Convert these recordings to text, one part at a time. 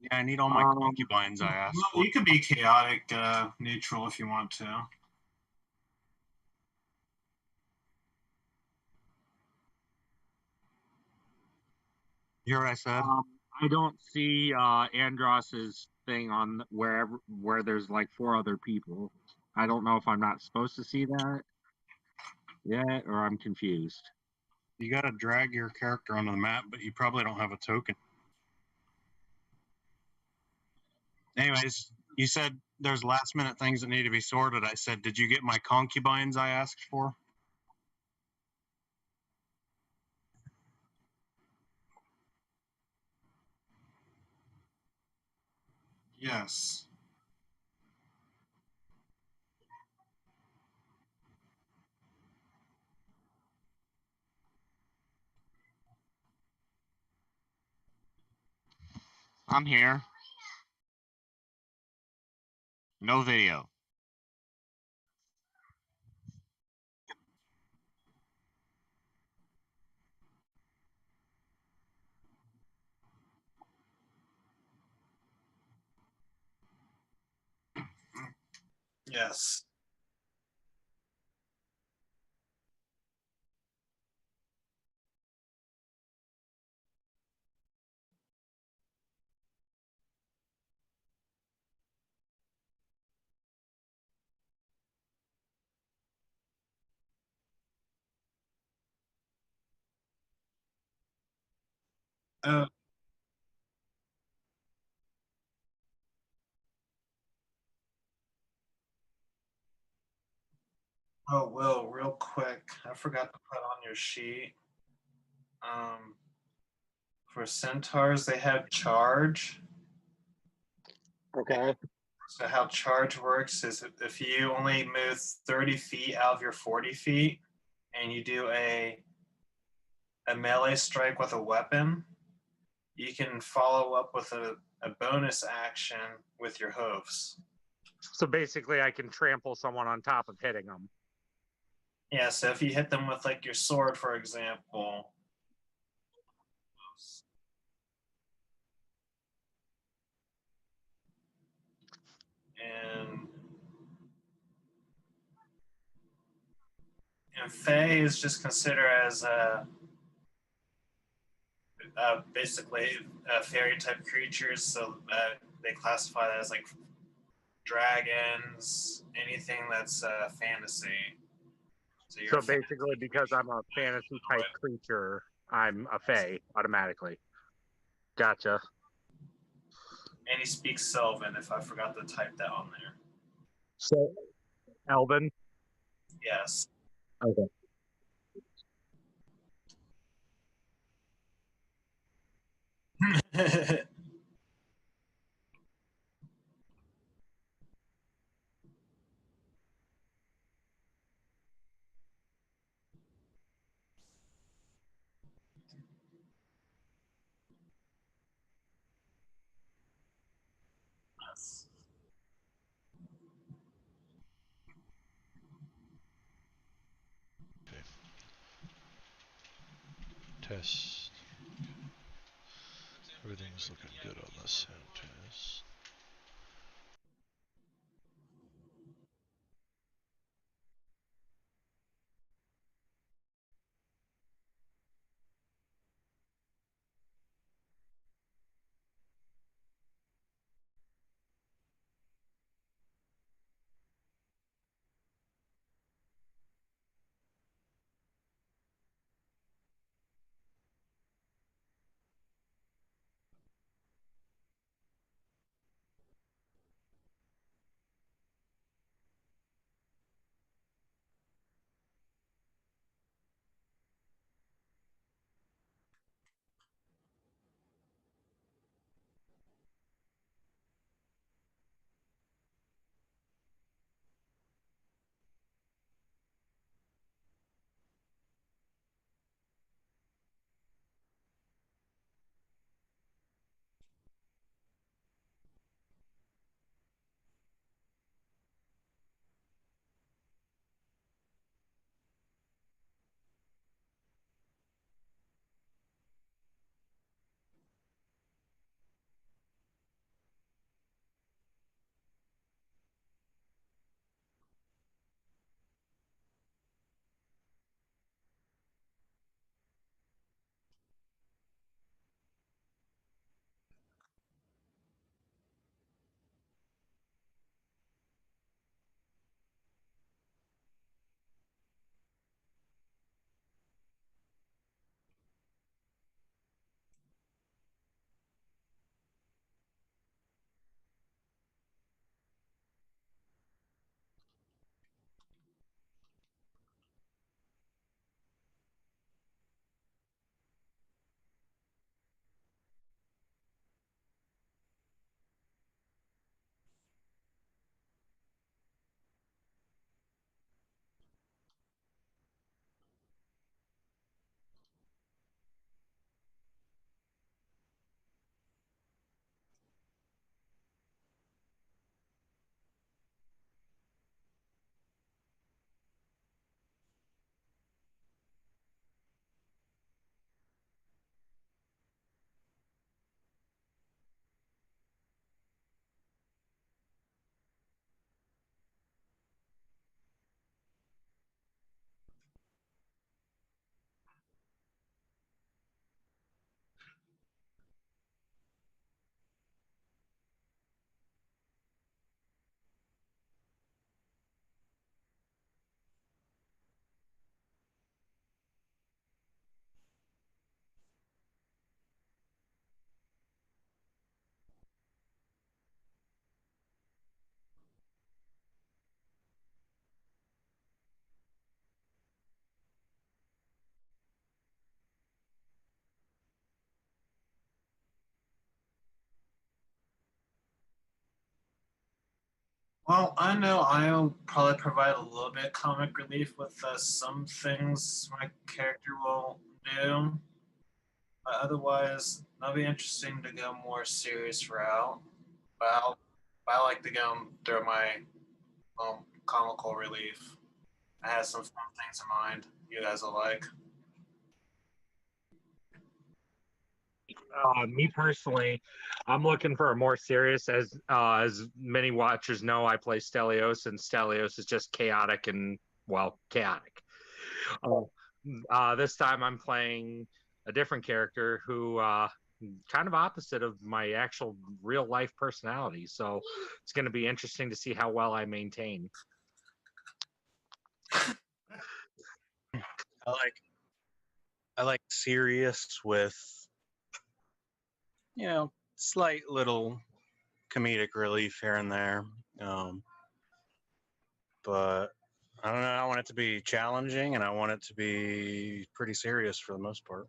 Yeah, I need all my concubines I asked Well, for. you could be chaotic neutral if you want to. You hear what I said? I don't see Andros's thing on where there's like four other people. I don't know if I'm not supposed to see that yet, or I'm confused. You got to drag your character onto the map, but you probably don't have a token. Anyways, you said there's last minute things that need to be sorted. I said, did you get my concubines I asked for? Yes. I'm here. No video. Yes. Uh, oh, Will, real quick, I forgot to put on your sheet. Um, for centaurs, they have charge. Okay. So how charge works is if you only move 30 feet out of your 40 feet, and you do a melee strike with a weapon, you can follow up with a bonus action with your hooves. So basically, I can trample someone on top of hitting them. Yeah, so if you hit them with like your sword, for example, and Fae is just considered as basically fairy type creatures, so they classify that as like dragons, anything that's fantasy. So basically, because I'm a fantasy type creature, I'm a fae automatically. Gotcha. And he speaks Sylvan, if I forgot to type that on there. So, Elven? Yes. Okay. Yes. Okay. Test. Everything's looking good on the sound test. Well, I know I'll probably provide a little bit of comic relief with some things my character will do. But otherwise, that'll be interesting to go more serious route. But I like to go through my comical relief. I have some fun things in mind you guys will like. Me personally, I'm looking for a more serious. As many watchers know, I play Stelios, and Stelios is just chaotic and chaotic. This time I'm playing a different character who kind of opposite of my actual real life personality. So it's going to be interesting to see how well I maintain. I like serious with, slight little comedic relief here and there. But I don't know. I want it to be challenging, and I want it to be pretty serious for the most part.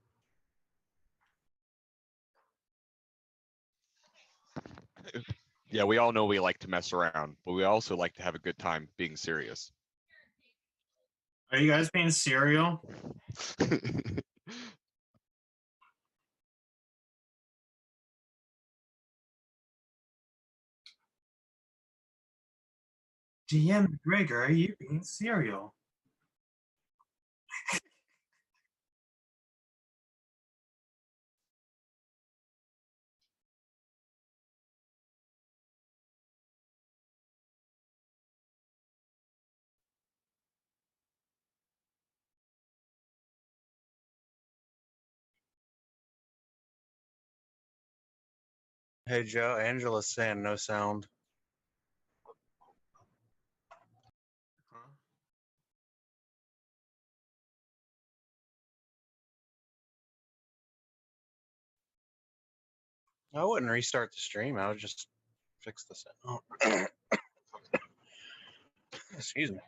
Yeah, we all know we like to mess around, but we also like to have a good time being serious. Are you guys being serial? DM McGregor, are you being serial? Hey, Joe, Angela's saying no sound. I wouldn't restart the stream. I would just fix the sound. Excuse me.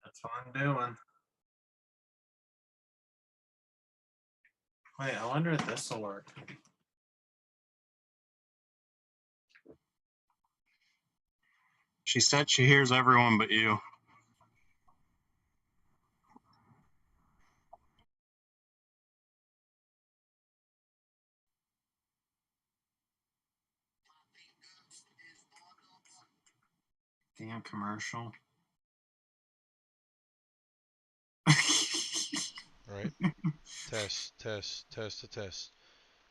That's what I'm doing. Wait, I wonder if this will work. She said she hears everyone but you. Damn commercial. All right. Test, test, test, test,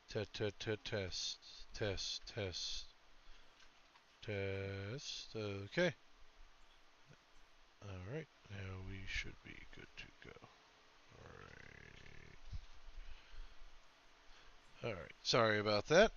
test, test, test, test, test, test. Okay. All right. Now we should be good to go. All right. All right. Sorry about that.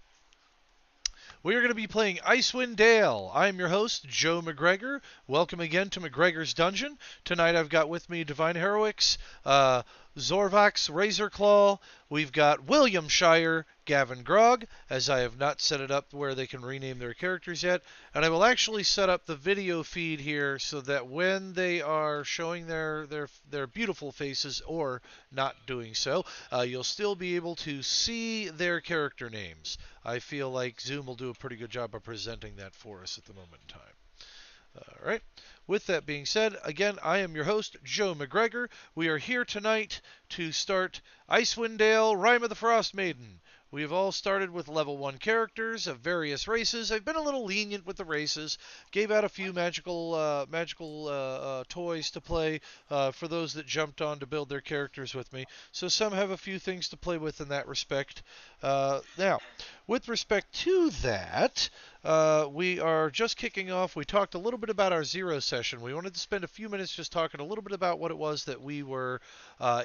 We are going to be playing Icewind Dale. I'm your host, Joe McGregor. Welcome again to McGregor's Dungeon. Tonight I've got with me Divine Heroics, Zorvax Razorclaw. We've got William Shire, Gavin Grog, as I have not set it up where they can rename their characters yet. And I will actually set up the video feed here so that when they are showing their beautiful faces or not doing so, you'll still be able to see their character names. I feel like Zoom will do a pretty good job of presenting that for us at the moment in time. All right. With that being said, again, I am your host, Joe McGregor. We are here tonight to start Icewind Dale, Rime of the Frost Maiden. We have all started with level 1 characters of various races. I've been a little lenient with the races. Gave out a few magical toys to play for those that jumped on to build their characters with me. So some have a few things to play with in that respect. Now, with respect to that, we are just kicking off. We talked a little bit about our Zero session. We wanted to spend a few minutes just talking a little bit about what it was that we were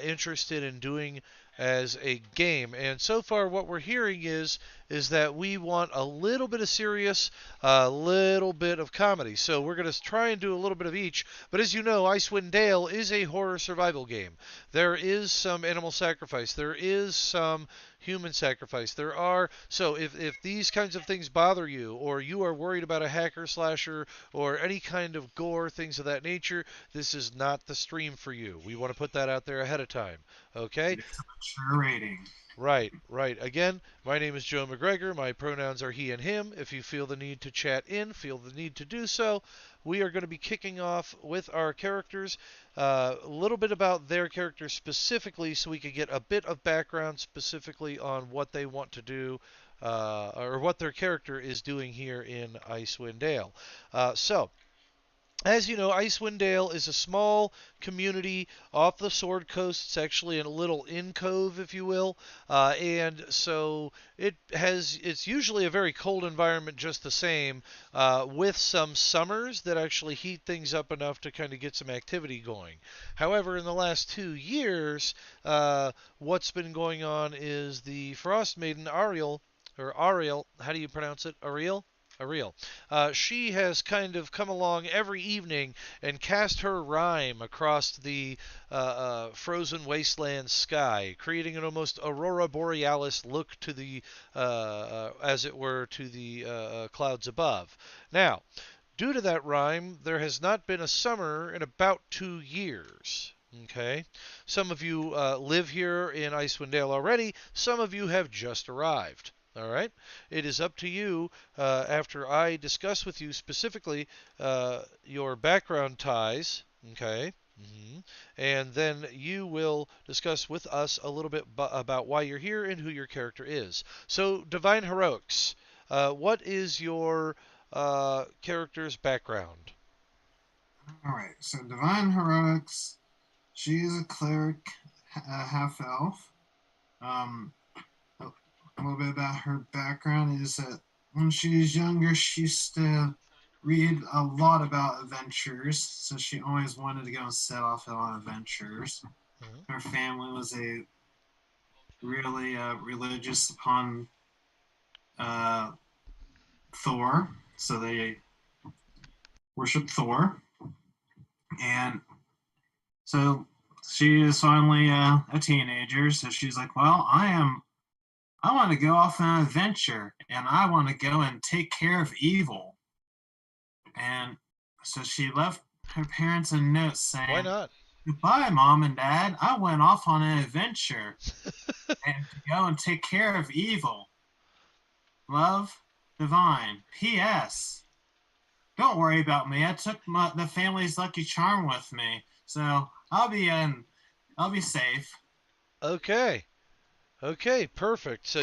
interested in doing as a game. And so far what we're hearing is is that we want a little bit of serious, a little bit of comedy. So we're going to try and do a little bit of each. But as you know, Icewind Dale is a horror survival game. There is some animal sacrifice. There is some human sacrifice. There are, so if these kinds of things bother you, or you are worried about a hacker slasher or any kind of gore, things of that nature, this is not the stream for you. We want to put that out there ahead of time. Okay? It's a mature rating. Right, right. Again, my name is Joe McGregor. My pronouns are he and him. If you feel the need to chat in, feel the need to do so. We are going to be kicking off with our characters, a little bit about their characters specifically, so we can get a bit of background specifically on what they want to do, or what their character is doing here in Icewind Dale. So, as you know, Icewind Dale is a small community off the Sword Coast. It's actually in a little in cove, if you will, and so it's usually a very cold environment, just the same, with some summers that actually heat things up enough to kind of get some activity going. However, in the last 2 years, what's been going on is the Frost Maiden Ariel, or Ariel, how do you pronounce it? Ariel? Ariel. She has kind of come along every evening and cast her rhyme across the frozen wasteland sky, creating an almost aurora borealis look to the, as it were, to the clouds above. Now, due to that rhyme, there has not been a summer in about 2 years. Okay, some of you live here in Icewind Dale already. Some of you have just arrived. All right. It is up to you, after I discuss with you specifically your background ties. Okay. And then you will discuss with us a little bit about why you're here and who your character is. So, Divine Heroics, what is your character's background? All right, so Divine Heroics, she's a cleric, half elf. A little bit about her background is that when she was younger, she used to read a lot about adventures, so she always wanted to go and set off on adventures. Mhm. Her family was a really religious upon Thor, so they worship Thor, and so she is finally a teenager. So she's like, "Well, I want to go off on an adventure, and I want to go and take care of evil." And so she left her parents a note saying, Why not? "Goodbye, Mom and Dad. I went off on an adventure and to go and take care of evil. Love, Divine. P.S. Don't worry about me. I took the family's lucky charm with me, so I'll be safe." Okay. Okay, perfect. So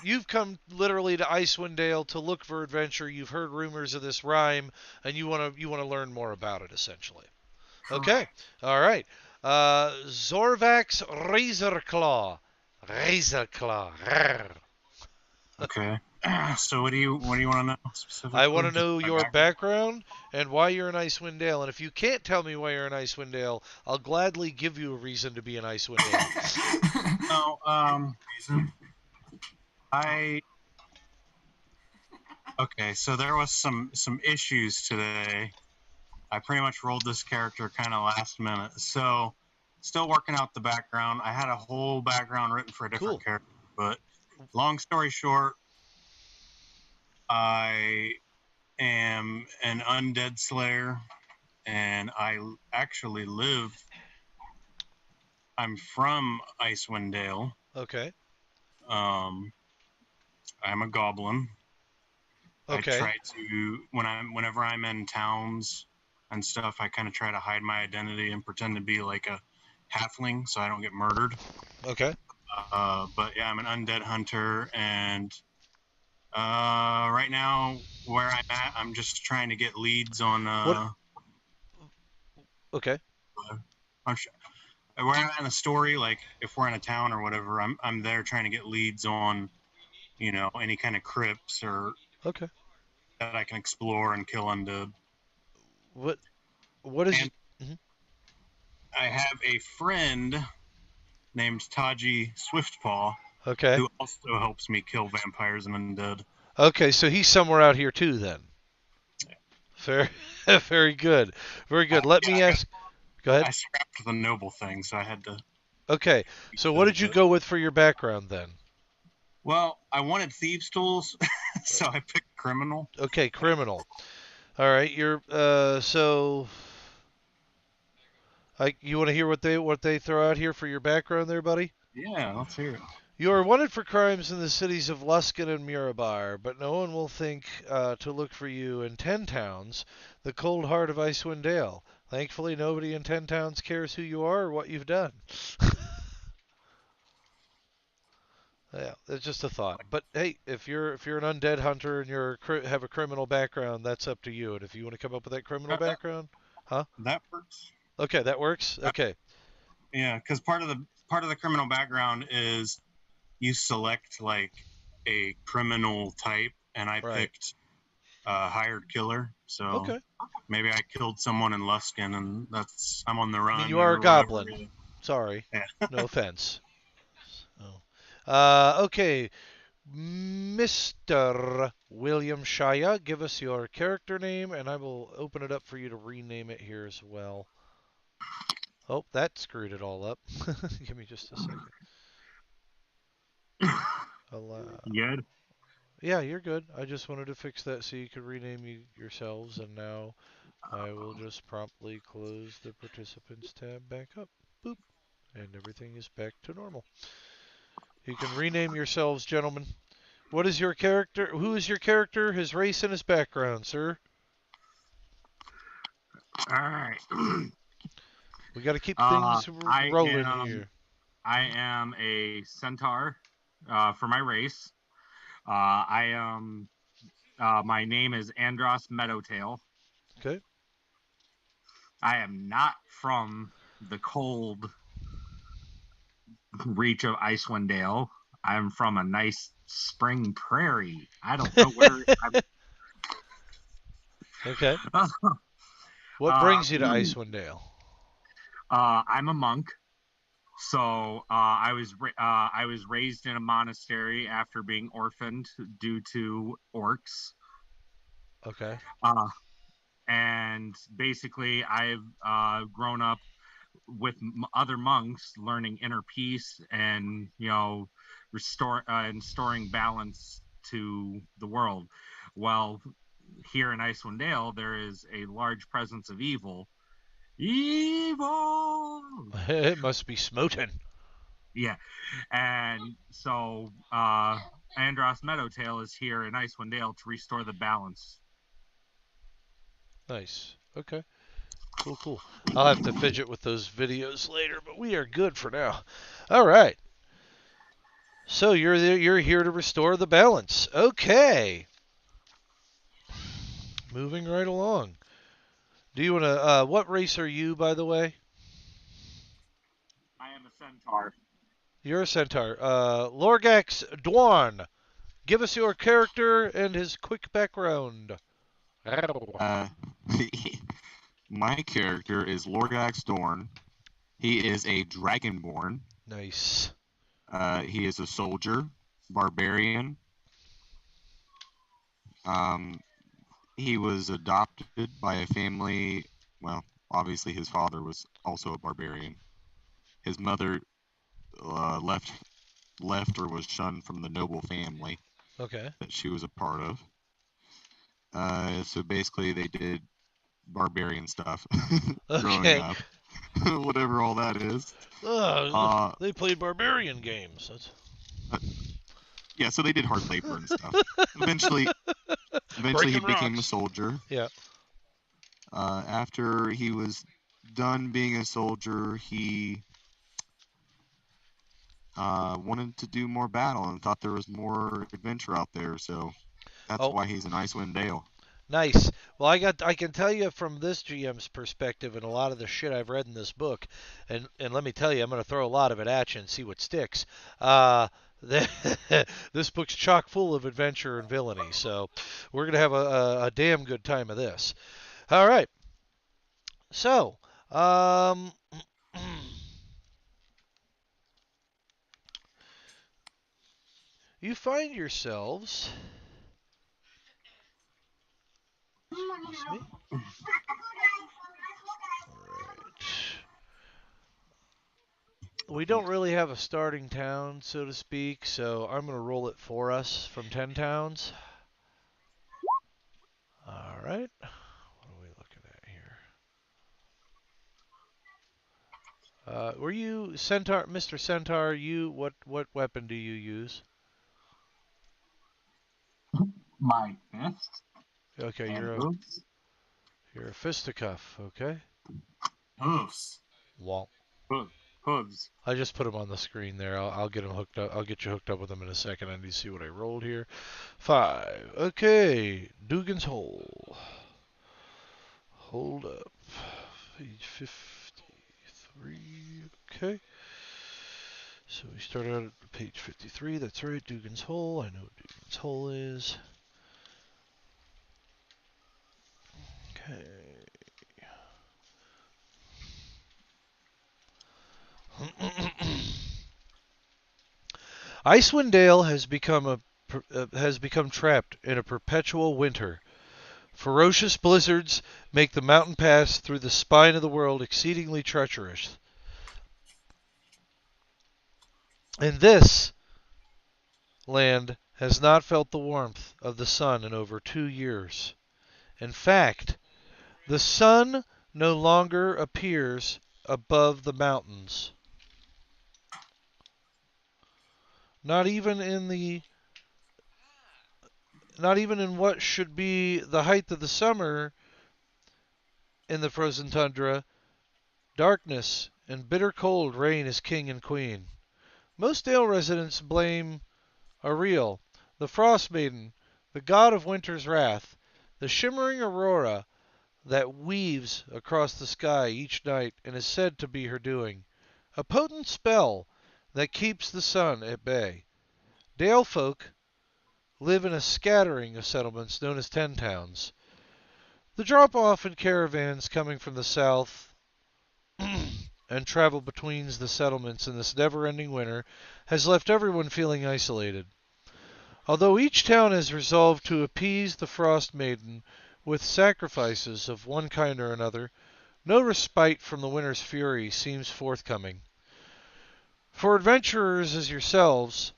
you've come literally to Icewind Dale to look for adventure. You've heard rumors of this rhyme, and you wanna learn more about it, essentially. Okay, all right. Zorvax Razorclaw, Razorclaw. Rrr. Okay. So what do you want to know specifically? I want to Just know my your background? background and why you're in Icewind Dale. And if you can't tell me why you're in Icewind Dale, I'll gladly give you a reason to be in Icewind Dale. No, Reason? I okay. So there was some issues today. I pretty much rolled this character kind of last minute, so still working out the background. I had a whole background written for a different Cool. character, but long story short, I am an undead slayer, and I actually live. I'm from Icewind Dale. Okay. Um, I'm a goblin. I Okay. try to whenever I'm in towns and stuff, I kind of try to hide my identity and pretend to be like a halfling so I don't get murdered. Okay. But yeah, I'm an undead hunter, and right now where I'm at, I'm just trying to get leads on. What? Okay. I'm sh- where I'm at in the story, like if we're in a town or whatever, I'm there trying to get leads on, any kind of crypts or Okay. that I can explore and kill undead. What? What is? And I have a friend named Taji Swiftpaw Okay. who also helps me kill vampires and undead. Okay, so he's somewhere out here too then. Fair, very good, very good. Let me ask. Go I ahead. scrapped the noble thing, so I had to. Okay, so what did you go with for your background then? Well, I wanted thieves' tools, so I picked criminal. Okay, criminal. All right, you're so. You want to hear what they throw out here for your background there, buddy? Yeah, let's hear it. You are wanted for crimes in the cities of Luskan and Mirabar, but no one will think to look for you in Ten Towns, the cold heart of Icewind Dale. Thankfully, nobody in Ten Towns cares who you are or what you've done. Yeah, it's just a thought. But hey, if you're an undead hunter and have a criminal background, that's up to you. And if you want to come up with that criminal background, huh? That works. Okay, that works. Okay. Yeah, because part of the criminal background is you select like a criminal type, and I Right. picked hired killer. So Okay. maybe I killed someone in Luskin, and I'm on the run. I mean, you are or a whatever. goblin. Sorry. Yeah. No offense. Oh. Okay. Mr. William Shaya, give us your character name, and I will open it up for you to rename it here as well. Oh, that screwed it all up. Give me just a second. Good. Yeah, you're good. I just wanted to fix that so you could rename yourselves, and now I will just promptly close the participants tab back up. Boop. And everything is back to normal. You can rename yourselves, gentlemen. What is your character? Who is your character, his race, and his background, sir? All right. We got to keep things rolling here. I am a centaur for my race. My name is Andros Meadowtail. Okay. I am not from the cold reach of Icewind Dale. I'm from a nice spring prairie. I don't know where. Okay. What brings you to Icewind Dale? I'm a monk. So I was raised in a monastery after being orphaned due to orcs. Okay. And basically, I've grown up with other monks, learning inner peace and restoring balance to the world. Well, here in Icewind Dale, there is a large presence of evil. Evil. It must be Smoten. Yeah, and so Andros Meadowtail is here in Icewind Dale to restore the balance. Nice. Okay. Cool. I'll have to fidget with those videos later, but we are good for now. All right. So you're here to restore the balance. Okay. Moving right along. Do you want to? What race are you, by the way? I am a centaur. You're a centaur. Lorgax Dwarn. Give us your character and his quick background. My character is Lorgax Dorn. He is a dragonborn. Nice. He is a soldier, barbarian. He was adopted by a family. Well, obviously his father was also a barbarian. His mother left or was shunned from the noble family that she was a part of. So basically, they did barbarian stuff growing up, whatever all that is. They played barbarian games. Yeah, so they did hard labor and stuff. Eventually he became a soldier. Yeah. After he was done being a soldier, he wanted to do more battle and thought there was more adventure out there. So that's why he's in Icewind Dale. Nice. Well, I can tell you from this GM's perspective and a lot of the shit I've read in this book, and let me tell you, I'm going to throw a lot of it at you and see what sticks. This book's chock full of adventure and villainy, so we're going to have a damn good time of this. All right. So, you find yourselves. Excuse me. Alright. We don't really have a starting town, so to speak, so I'm going to roll it for us from 10 towns. Alright. What are we looking at here? Were you Centaur, Mr. Centaur? What weapon do you use? My fist. Okay, And you're hooves. a fisticuff. Okay. Hoofs. Womp. Hooves. I just put them on the screen there. I'll get them hooked up. I'll get you hooked up with them in a second. I need to see what I rolled here. 5. Okay. Dugan's Hole. Hold up. Page 53. Okay. So we start out at page 53. That's right. Dugan's Hole. I know what Dugan's Hole is. Okay. Icewind Dale has become trapped in a perpetual winter. Ferocious blizzards make the mountain pass through the spine of the world exceedingly treacherous. And this land has not felt the warmth of the sun in over 2 years. In fact, the sun no longer appears above the mountains. Not even in what should be the height of the summer in the frozen tundra, darkness and bitter cold reign as king and queen. Most Dale residents blame Ariel, the Frost Maiden, the god of winter's wrath, the shimmering aurora that weaves across the sky each night and is said to be her doing, a potent spell that keeps the sun at bay. Dale folk live in a scattering of settlements known as 10 towns. The drop-off in caravans coming from the south and travel between the settlements in this never-ending winter has left everyone feeling isolated. Although each town has resolved to appease the Frost Maiden with sacrifices of one kind or another, no respite from the winter's fury seems forthcoming. For adventurers as yourselves,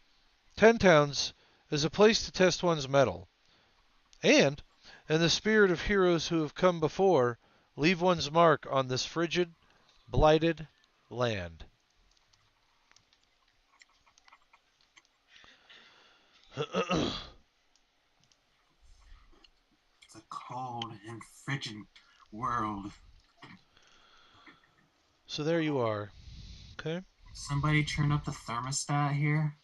10 towns is a place to test one's mettle, and, in the spirit of heroes who have come before, leave one's mark on this frigid, blighted land. It's a cold and frigid world. So there you are. Okay. Somebody turn up the thermostat here.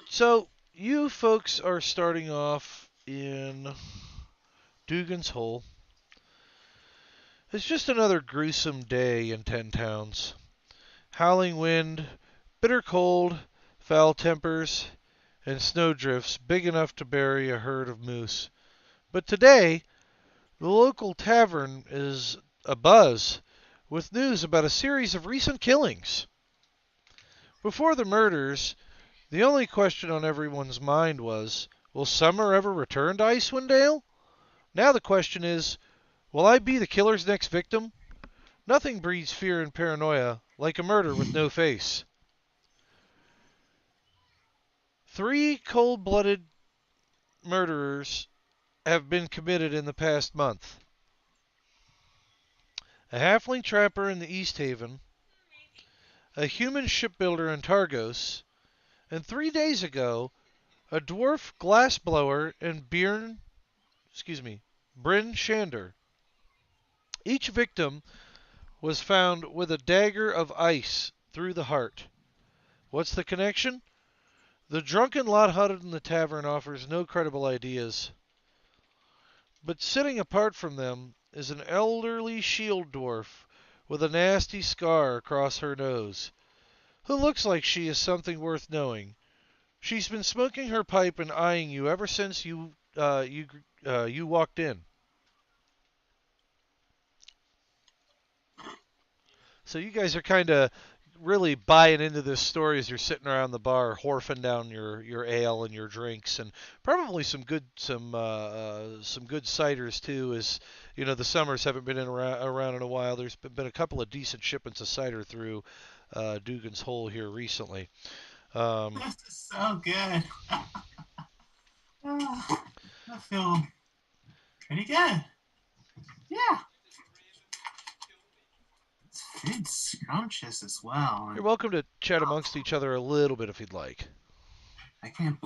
So you folks are starting off in Dugan's Hole. It's just another gruesome day in 10 towns. Howling wind, bitter cold, foul tempers, and snowdrifts big enough to bury a herd of moose. But today, the local tavern is abuzz with news about a series of recent killings. Before the murders, the only question on everyone's mind was, will summer ever return to Icewind Dale? Now the question is, will I be the killer's next victim? Nothing breeds fear and paranoia like a murder with no face. 3 cold-blooded murderers have been committed in the past month. A halfling trapper in the East Haven, a human shipbuilder in Targos, and 3 days ago, a dwarf glassblower in Bryn Shander. Each victim was found with a dagger of ice through the heart. What's the connection? The drunken lot huddled in the tavern offers no credible ideas. But sitting apart from them is an elderly shield dwarf with a nasty scar across her nose, who looks like she is something worth knowing. She's been smoking her pipe and eyeing you ever since you walked in. So you guys are kind of really buying into this story as you're sitting around the bar, horfing down your ale and your drinks, and probably some good ciders too. As you know, the summers haven't been around in a while. There's been a couple of decent shipments of cider through Dugan's Hole here recently. This is so good. I feel pretty good. Yeah. It's scrumptious as well. You're welcome to chat amongst each other a little bit if you'd like. I can't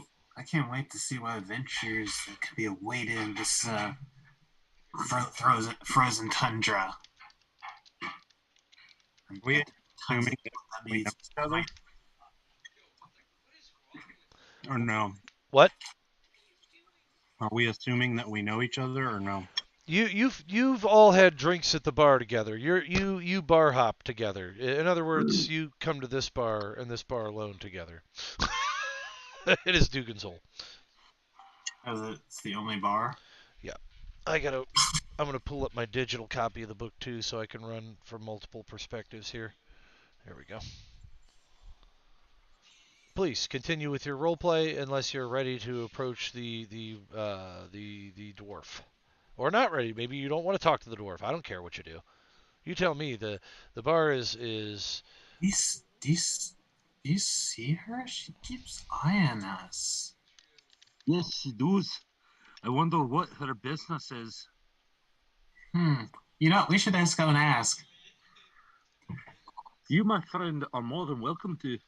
wait to see what adventures that could be awaited in this frozen tundra. We Tons of assuming that we know each other? Or no? What? Are we assuming that we know each other or no? You've all had drinks at the bar together. You bar hop together. In other words, you come to this bar and this bar alone together. It is Dugan's Hole. It's the only bar. I'm gonna pull up my digital copy of the book too, so I can run from multiple perspectives here. There we go. Please continue with your roleplay unless you're ready to approach the dwarf, or not ready. Maybe you don't want to talk to the dwarf. I don't care what you do. You tell me. The bar is. Do you see her? She keeps eyeing us. Yes, she does. I wonder what her business is. You know, we should just go and ask. You, my friend, are more than welcome to.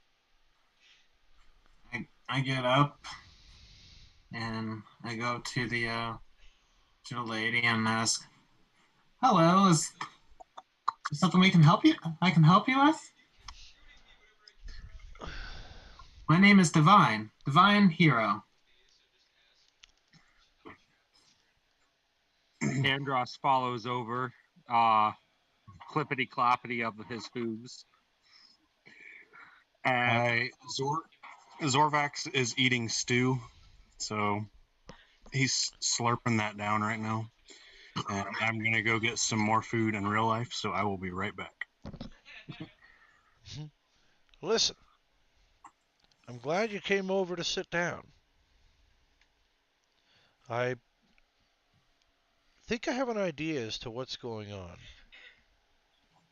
I get up and I go to the lady and ask, "Hello, is there something I can help you with?" My name is Divine Hero. Andros follows over, clippity cloppity of his hooves. And Zorvax is eating stew, so he's slurping that down right now. And I'm gonna go get some more food in real life, so I will be right back. Listen, I'm glad you came over to sit down. I think I have an idea as to what's going on.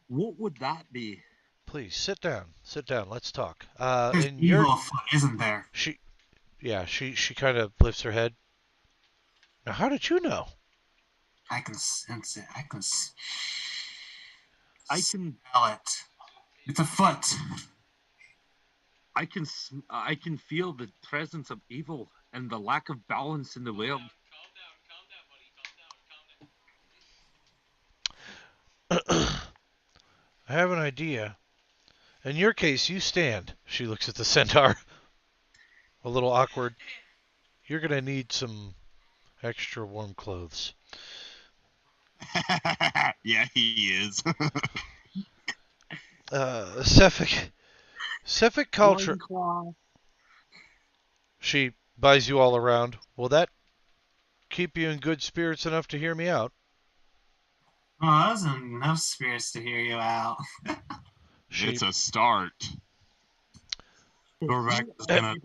what would that be? Please sit down. Sit down. Let's talk. There's And evil afoot, isn't there? she kind of lifts her head. Now, how did you know? I can sense it. I can I can smell it. It's afoot. I can feel the presence of evil and the lack of balance in the world. I have an idea. In your case, you stand. She looks at the centaur. A little awkward. You're going to need some extra warm clothes. Yeah, he is. Suffolk culture. She buys you all around. Will that keep you in good spirits enough to hear me out? Oh, that was enough spirits to hear you out. It's a start. Zorvax is gonna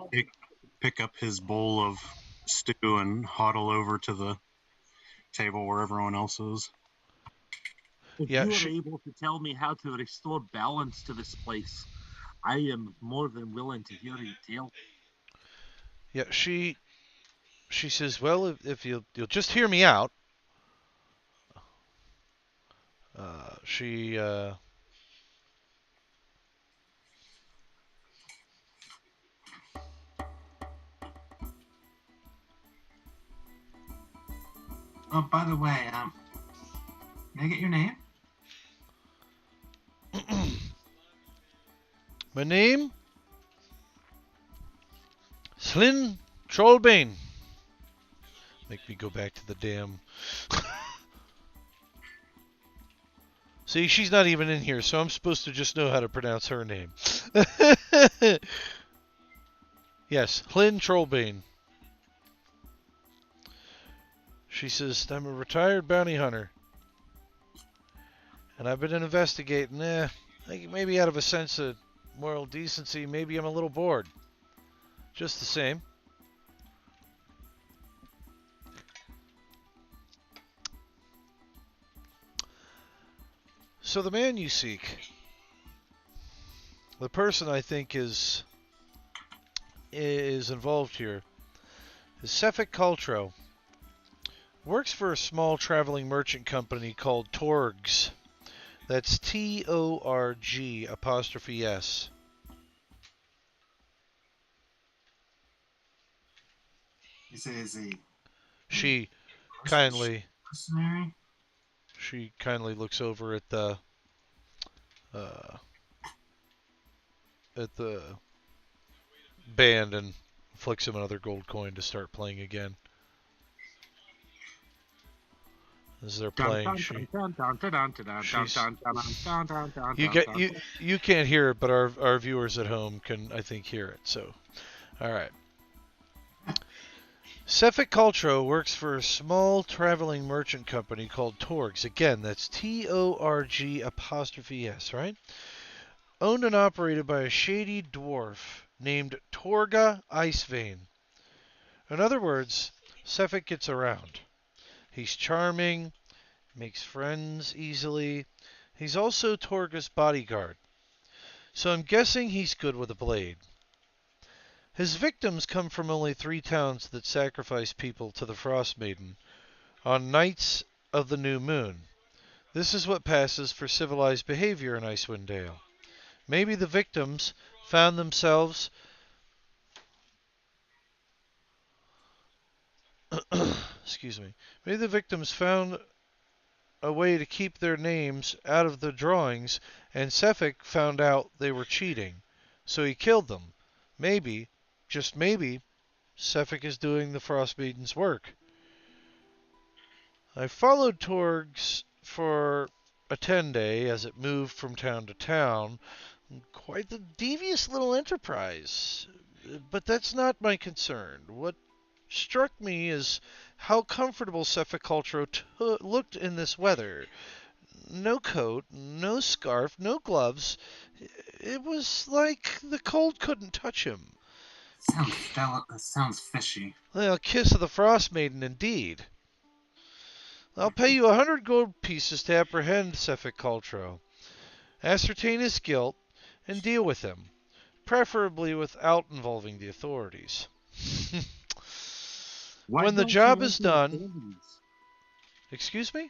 pick up his bowl of stew and huddle over to the table where everyone else is. If Yeah, you are able to tell me how to restore balance to this place, I am more than willing to hear you tell. Yeah, she says, well, if you'll just hear me out. Oh, by the way, may I get your name? My name? Slyn Trollbane. Make me go back to the damn... See, she's not even in here, so I'm supposed to just know how to pronounce her name. Yes, Hlyn Trollbane. She says, I'm a retired bounty hunter. And I've been investigating. I think maybe out of a sense of moral decency, maybe I'm a little bored. Just the same. So the man you seek, the person I think is involved here, is Sefik Cultro. Works for a small traveling merchant company called Torgs. That's Torg apostrophe S. You say is he She kindly mercenary? looks over at the band and flicks him another gold coin to start playing again. As they're playing, you can't hear it, but our viewers at home can, I think, hear it. So, all right. Sefik Cultro works for a small traveling merchant company called Torgs. Again, that's Torg apostrophe S, right? Owned and operated by a shady dwarf named Torga Icevein. In other words, Sefik gets around. He's charming, makes friends easily. He's also Torga's bodyguard. So I'm guessing he's good with a blade. His victims come from only 3 towns that sacrifice people to the Frost Maiden on nights of the new moon. This is what passes for civilized behavior in Icewind Dale. Maybe the victims found themselves excuse me. Maybe the victims found a way to keep their names out of the drawings, and Sefik found out they were cheating. So he killed them. Maybe, just maybe, Sefik is doing the Frost Maiden's work. I followed Torgs for a 10-day as it moved from town to town. Quite the devious little enterprise. But that's not my concern. What struck me is how comfortable Sefik Cultro looked in this weather. No coat, no scarf, no gloves. It was like the cold couldn't touch him. Sounds fishy. Well, kiss of the Frost Maiden, indeed. I'll pay you 100 gold pieces to apprehend Sefik Cultro, ascertain his guilt, and deal with him, preferably without involving the authorities. When the job is done... Excuse me?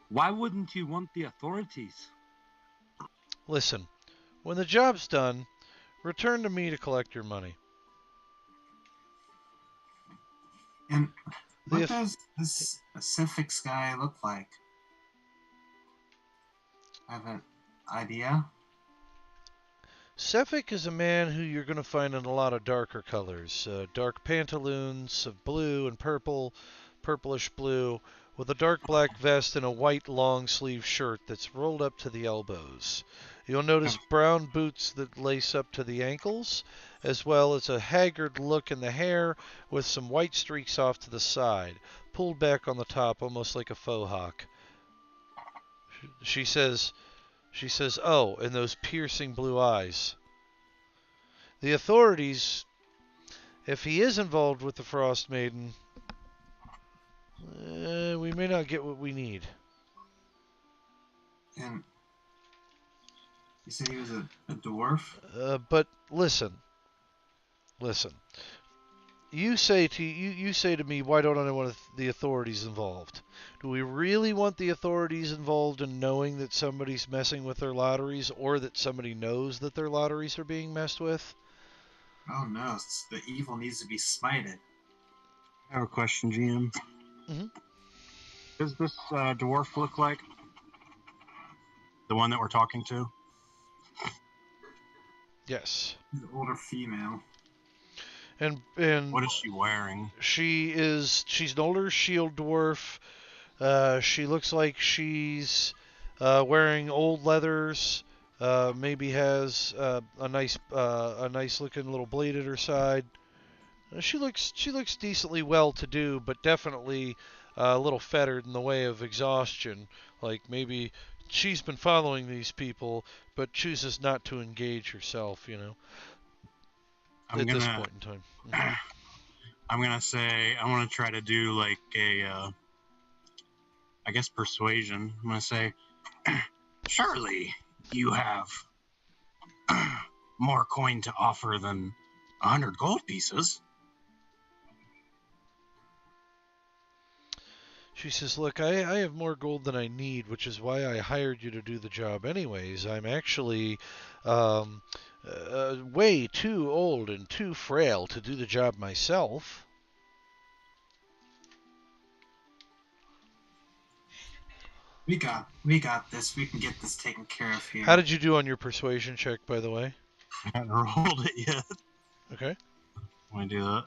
Why wouldn't you want the authorities? Listen, when the job's done, return to me to collect your money. And what does this Sefik guy look like? I have an idea. Sefik is a man who you're going to find in a lot of darker colors. Dark pantaloons of blue and purple, purplish blue, with a dark black vest and a white long-sleeve shirt that's rolled up to the elbows. You'll notice brown boots that lace up to the ankles, as well as a haggard look in the hair with some white streaks off to the side, pulled back on the top almost like a faux hawk. She says, oh, and those piercing blue eyes. The authorities, if he is involved with the Frost Maiden, we may not get what we need. And you said he was a dwarf? But listen. You say to me, why don't I want the authorities involved? Do we really want the authorities involved in knowing that somebody's messing with their lotteries, or that somebody knows that their lotteries are being messed with? Oh no, the evil needs to be smited. I have a question, GM. Mm-hmm. Does this dwarf look like the one that we're talking to? Yes. An older female. And what is she wearing? She's an older shield dwarf. She looks like she's wearing old leathers. Maybe has a nice looking little blade at her side. She looks decently well-to-do, but definitely a little fettered in the way of exhaustion. Like maybe she's been following these people, but chooses not to engage herself. I'm At this gonna point in time. Mhm. I'm gonna say I want to try to do like a I guess persuasion. I'm gonna say, surely you have more coin to offer than 100 gold pieces. She says, "Look, I have more gold than I need, which is why I hired you to do the job anyways. I'm actually um, way too old and too frail to do the job myself." We got this. We can get this taken care of here. How did you do on your persuasion check, by the way? I haven't rolled it yet. Okay. Want to do that?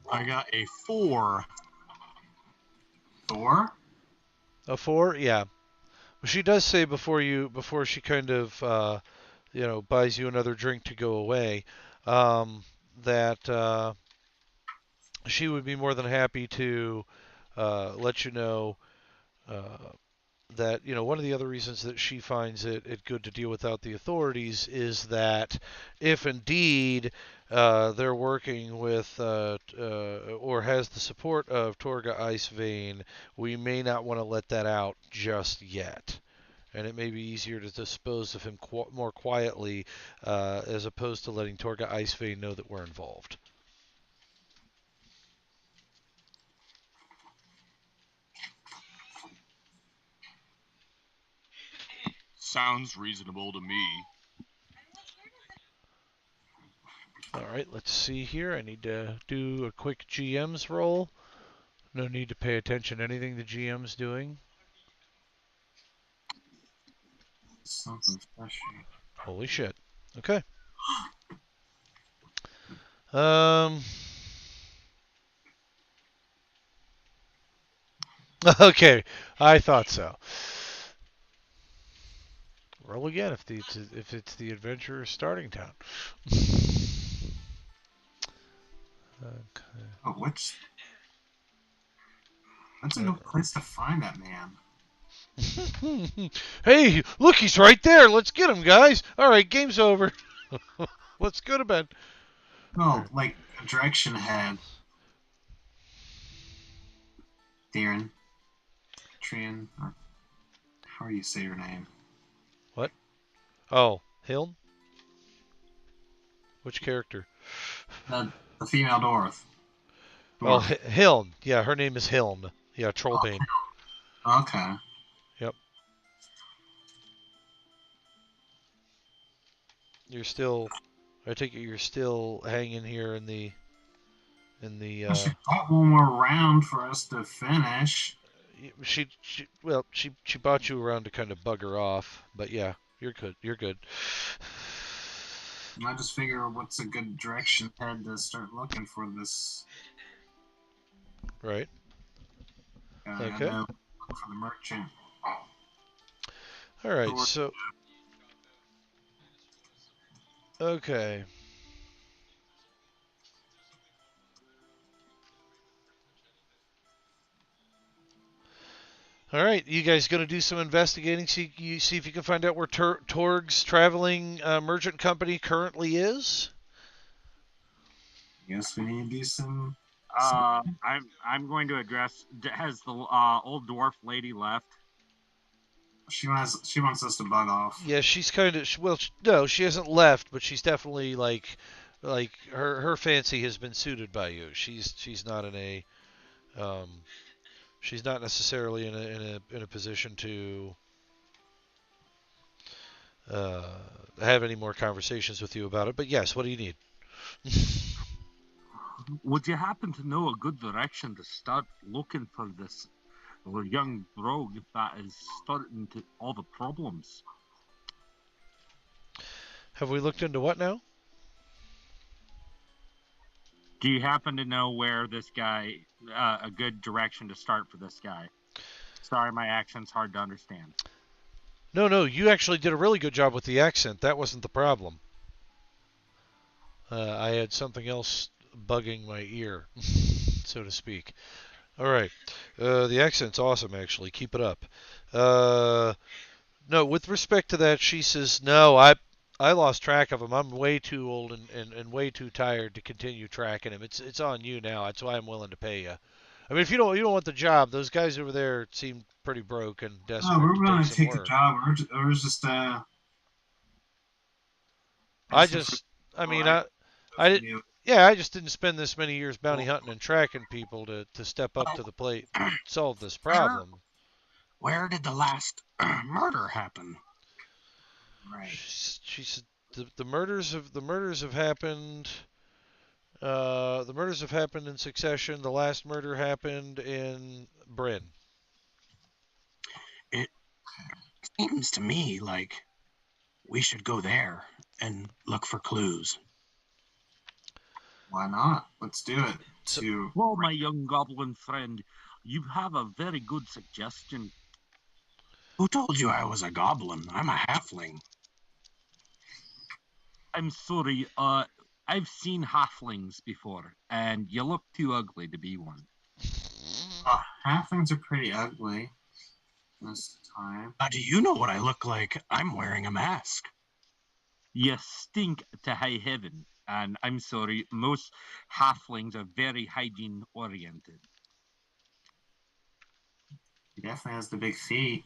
I got a 4. 4? A 4? Yeah. Well, she does say before she kind of buys you another drink to go away, that she would be more than happy to let you know that one of the other reasons that she finds it good to deal without the authorities is that if indeed they're working with or has the support of Torga Icevein, we may not want to let that out just yet. And it may be easier to dispose of him more quietly as opposed to letting Torga Icevein know that we're involved. Sounds reasonable to me. All right, let's see here. I need to do a quick GM's roll. No need to pay attention to anything the GM's doing. Something fishy. Holy shit. Okay. Um. Okay, I thought so. Roll again if it's the adventurer's starting town. Okay. Oh, which? That's a good place to find that man. Hey, look, he's right there. Let's get him, guys. All right, game's over. Let's go to bed. No, like a direction ahead. Darren. Trian, or how do you say your name? What? Oh, Hiln? Which character? The female dwarf. Oh, Dwarf. Hiln. Yeah, her name is Hiln. Yeah, Trollbane. Okay. Yep. You're still. I take it you're still hanging here in the. She got one more round for us to finish. She bought you around to kind of bug her off, but yeah, you're good. You're good. I just figure what's a good direction ahead to start looking for this. Right. Okay. I know, for the merchant. All right. So. Okay. All right, you guys going to do some investigating? See if you can find out where Torg's traveling merchant company currently is. Yes, we need to do some. I'm going to address. Has the old dwarf lady left? She wants us to bug off. Yeah, she's kind of no, she hasn't left, but she's definitely like her fancy has been suited by you. She's not in a she's not necessarily in a position to have any more conversations with you about it. But yes, what do you need? Would you happen to know a good direction to start looking for this young rogue that is starting to all the problems? Have we looked into what now? Do you happen to know where this guy, a good direction to start for this guy? Sorry, my accent's hard to understand. No, you actually did a really good job with the accent. That wasn't the problem. I had something else bugging my ear, so to speak. All right. The accent's awesome, actually. Keep it up. No, with respect to that, she says, no, I lost track of him. I'm way too old and way too tired to continue tracking him. It's on you now. That's why I'm willing to pay you. I mean, if you don't want the job, those guys over there seem pretty broke and No, desperate we're to willing take to some take the work. job. We're just I asking for just, I mean, like I did, you. yeah, I just didn't spend this many years bounty hunting and tracking people to step up to the plate and solve this problem. Where did the last murder happen? Right. She said the murders have happened. The murders have happened in succession. The last murder happened in Bryn. It seems to me like we should go there and look for clues. Why not? Let's do it. So- Well, my young goblin friend, you have a very good suggestion. Who told you I was a goblin? I'm a halfling. I'm sorry, I've seen halflings before, and you look too ugly to be one. Halflings are pretty ugly this time. Do you know what I look like? I'm wearing a mask. You stink to high heaven, and I'm sorry, most halflings are very hygiene oriented. He definitely has the big feet.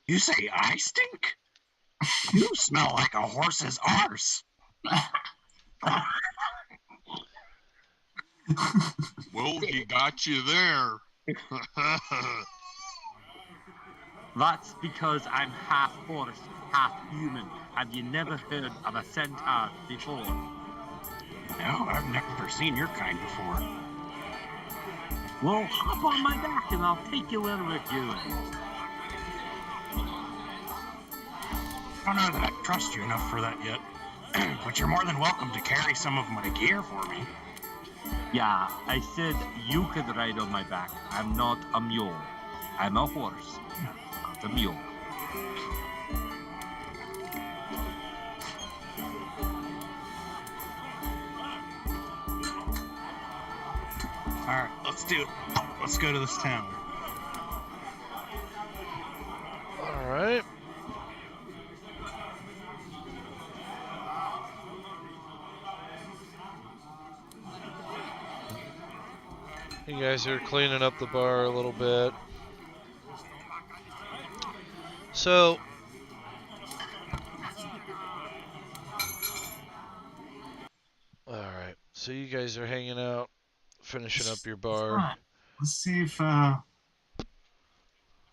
You say I stink? You smell like a horse's arse. Well, he got you there. That's because I'm half horse, half human. Have you never heard of a centaur before? No, I've never seen your kind before. Well, hop on my back and I'll take you where we're going. I don't know that I trust you enough for that yet. But you're more than welcome to carry some of my gear for me. Yeah, I said you could ride on my back. I'm not a mule. I'm a horse, not a mule. All right, let's do it. Let's go to this town. All right. You guys are cleaning up the bar a little bit. So, all right. So you guys are hanging out, finishing up your bar. Let's see if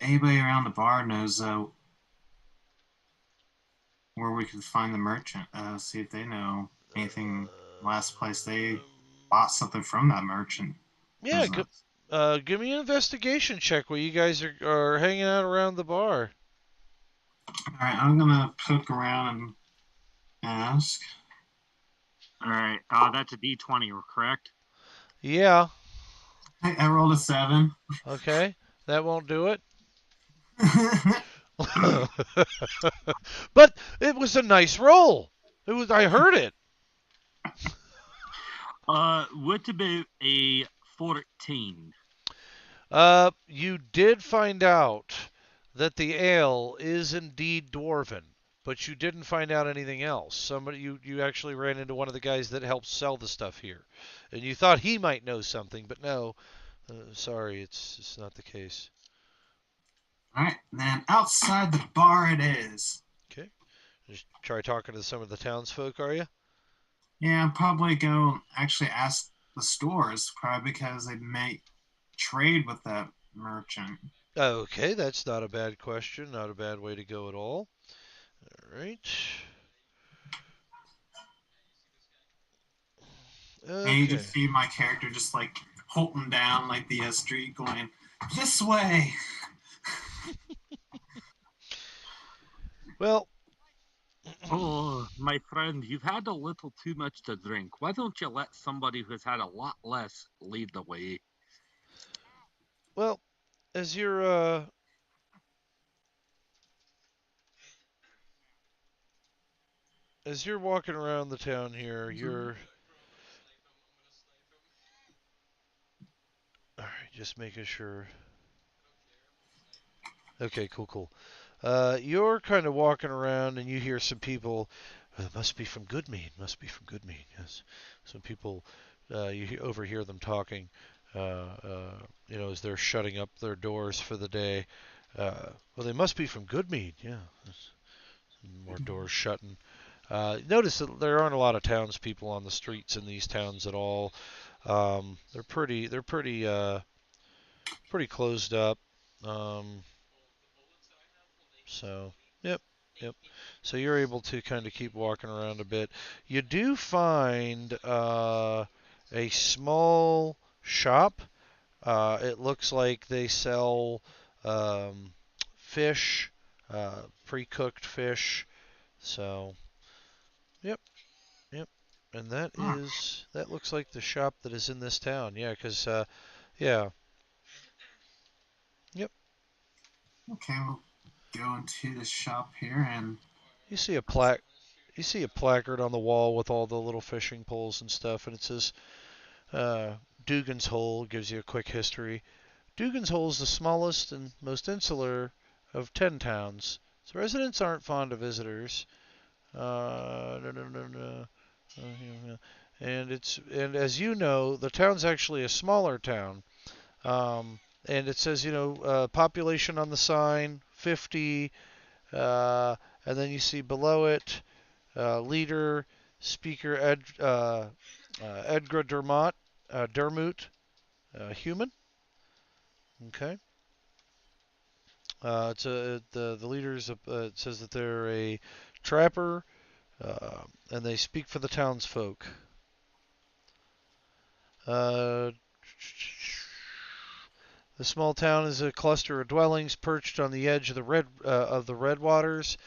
anybody around the bar knows where we can find the merchant. See if they know anything. Last place they bought something from that merchant. Yeah, Business. give me an investigation check while you guys are hanging out around the bar. All right, I'm gonna poke around and ask. All right, that's a D20, correct? Yeah. I rolled a 7. Okay. That won't do it. But it was a nice roll. It was. I heard it. What about a 14? You did find out that the ale is indeed dwarven, but you didn't find out anything else. You actually ran into one of the guys that helps sell the stuff here, and you thought he might know something, but no. Sorry, it's not the case. All right, then outside the bar it is. Okay. Just try talking to some of the townsfolk, are you? Yeah, I'll probably go actually ask the stores, probably because they may trade with that merchant. Okay, that's not a bad question. Not a bad way to go at all. All right. And you Okay. just see my character just like holding down like the street, going this way. Well, Oh, my friend, you've had a little too much to drink. Why don't you let somebody who's had a lot less lead the way? well, as you're as you're walking around the town here, you're all right. Just making sure. Okay, cool. You're kind of walking around and you hear some people. Must be from Goodmead. Must be from Goodmead. Yes. Some people. Overhear them talking. As they're shutting up their doors for the day. Well, they must be from Goodmead. Yeah. There's more doors shutting. Notice that there aren't a lot of townspeople on the streets in these towns at all. They're pretty closed up. So, yep. So you're able to kind of keep walking around a bit. You do find a small shop. It looks like they sell fish, pre-cooked fish. So, yep. And that looks like the shop that is in this town. Yeah, because yeah. Yep. Okay, we'll go into the shop here and You see a placard on the wall with all the little fishing poles and stuff, and it says Dugan's Hole. Gives you a quick history. Dugan's Hole is the smallest and most insular of 10 towns. Its residents aren't fond of visitors. And as you know, the town's actually a smaller town. And it says, population on the sign 50, and then you see below it, leader, speaker Edgar Dermot, human. Okay. The leaders. It says that they're a trapper, and they speak for the townsfolk. The small town is a cluster of dwellings perched on the edge of the Redwaters.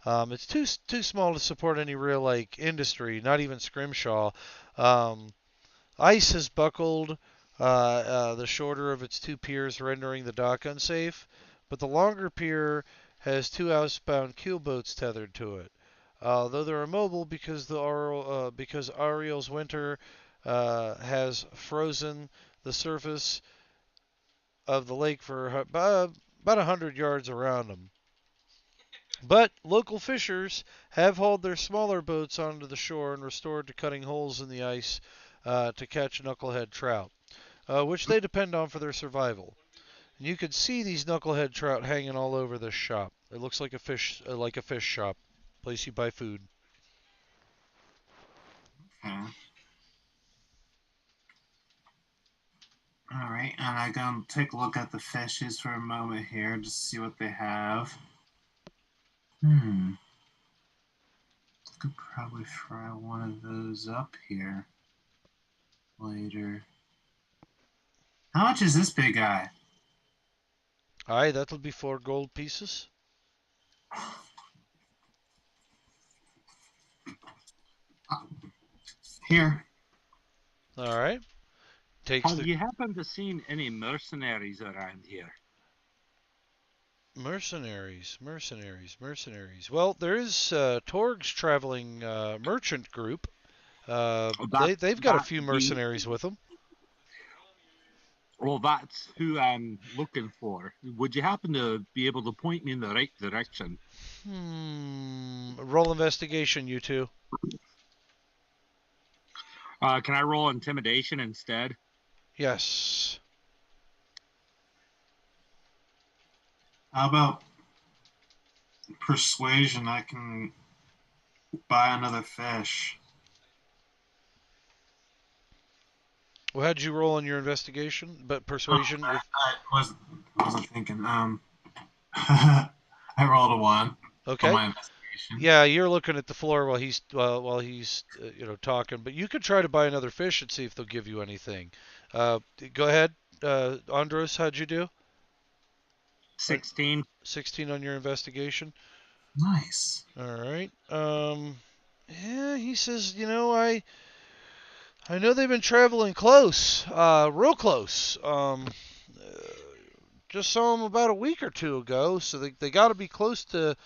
It's too small to support any real industry, not even Scrimshaw. Ice has buckled the shorter of its two piers, rendering the dock unsafe. But the longer pier has two housebound keelboats tethered to it. Though they're immobile because Ariel's winter has frozen the surface of the lake for about 100 yards around them. But local fishers have hauled their smaller boats onto the shore and restored to cutting holes in the ice to catch knucklehead trout, which they depend on for their survival. And you can see these knucklehead trout hanging all over this shop. It looks like a fish shop, place you buy food. okay. All right, and I'm gonna take a look at the fishes for a moment here, just to see what they have. I could probably fry one of those up here later. How much is this big guy? Aye, that'll be 4 gold pieces. Here. All right. Takes Have the you happened to seen any mercenaries around here? mercenaries. Well, there is Torg's traveling merchant group. They've got a few mercenaries with them. Well, that's who I'm looking for. Would you happen to be able to point me in the right direction? Roll investigation, you two. Can I roll intimidation instead? Yes. How about persuasion? I can buy another fish. Well, how'd you roll on your investigation? But persuasion. I wasn't thinking. I rolled a 1. Okay. On my investigation. Yeah, you're looking at the floor while he's talking. But you could try to buy another fish and see if they'll give you anything. Go ahead, Andros. How'd you do? 16. 16 on your investigation. Nice. All right. Yeah, he says, I know they've been traveling close, real close. Just saw them about a week or two ago, so they got to be close to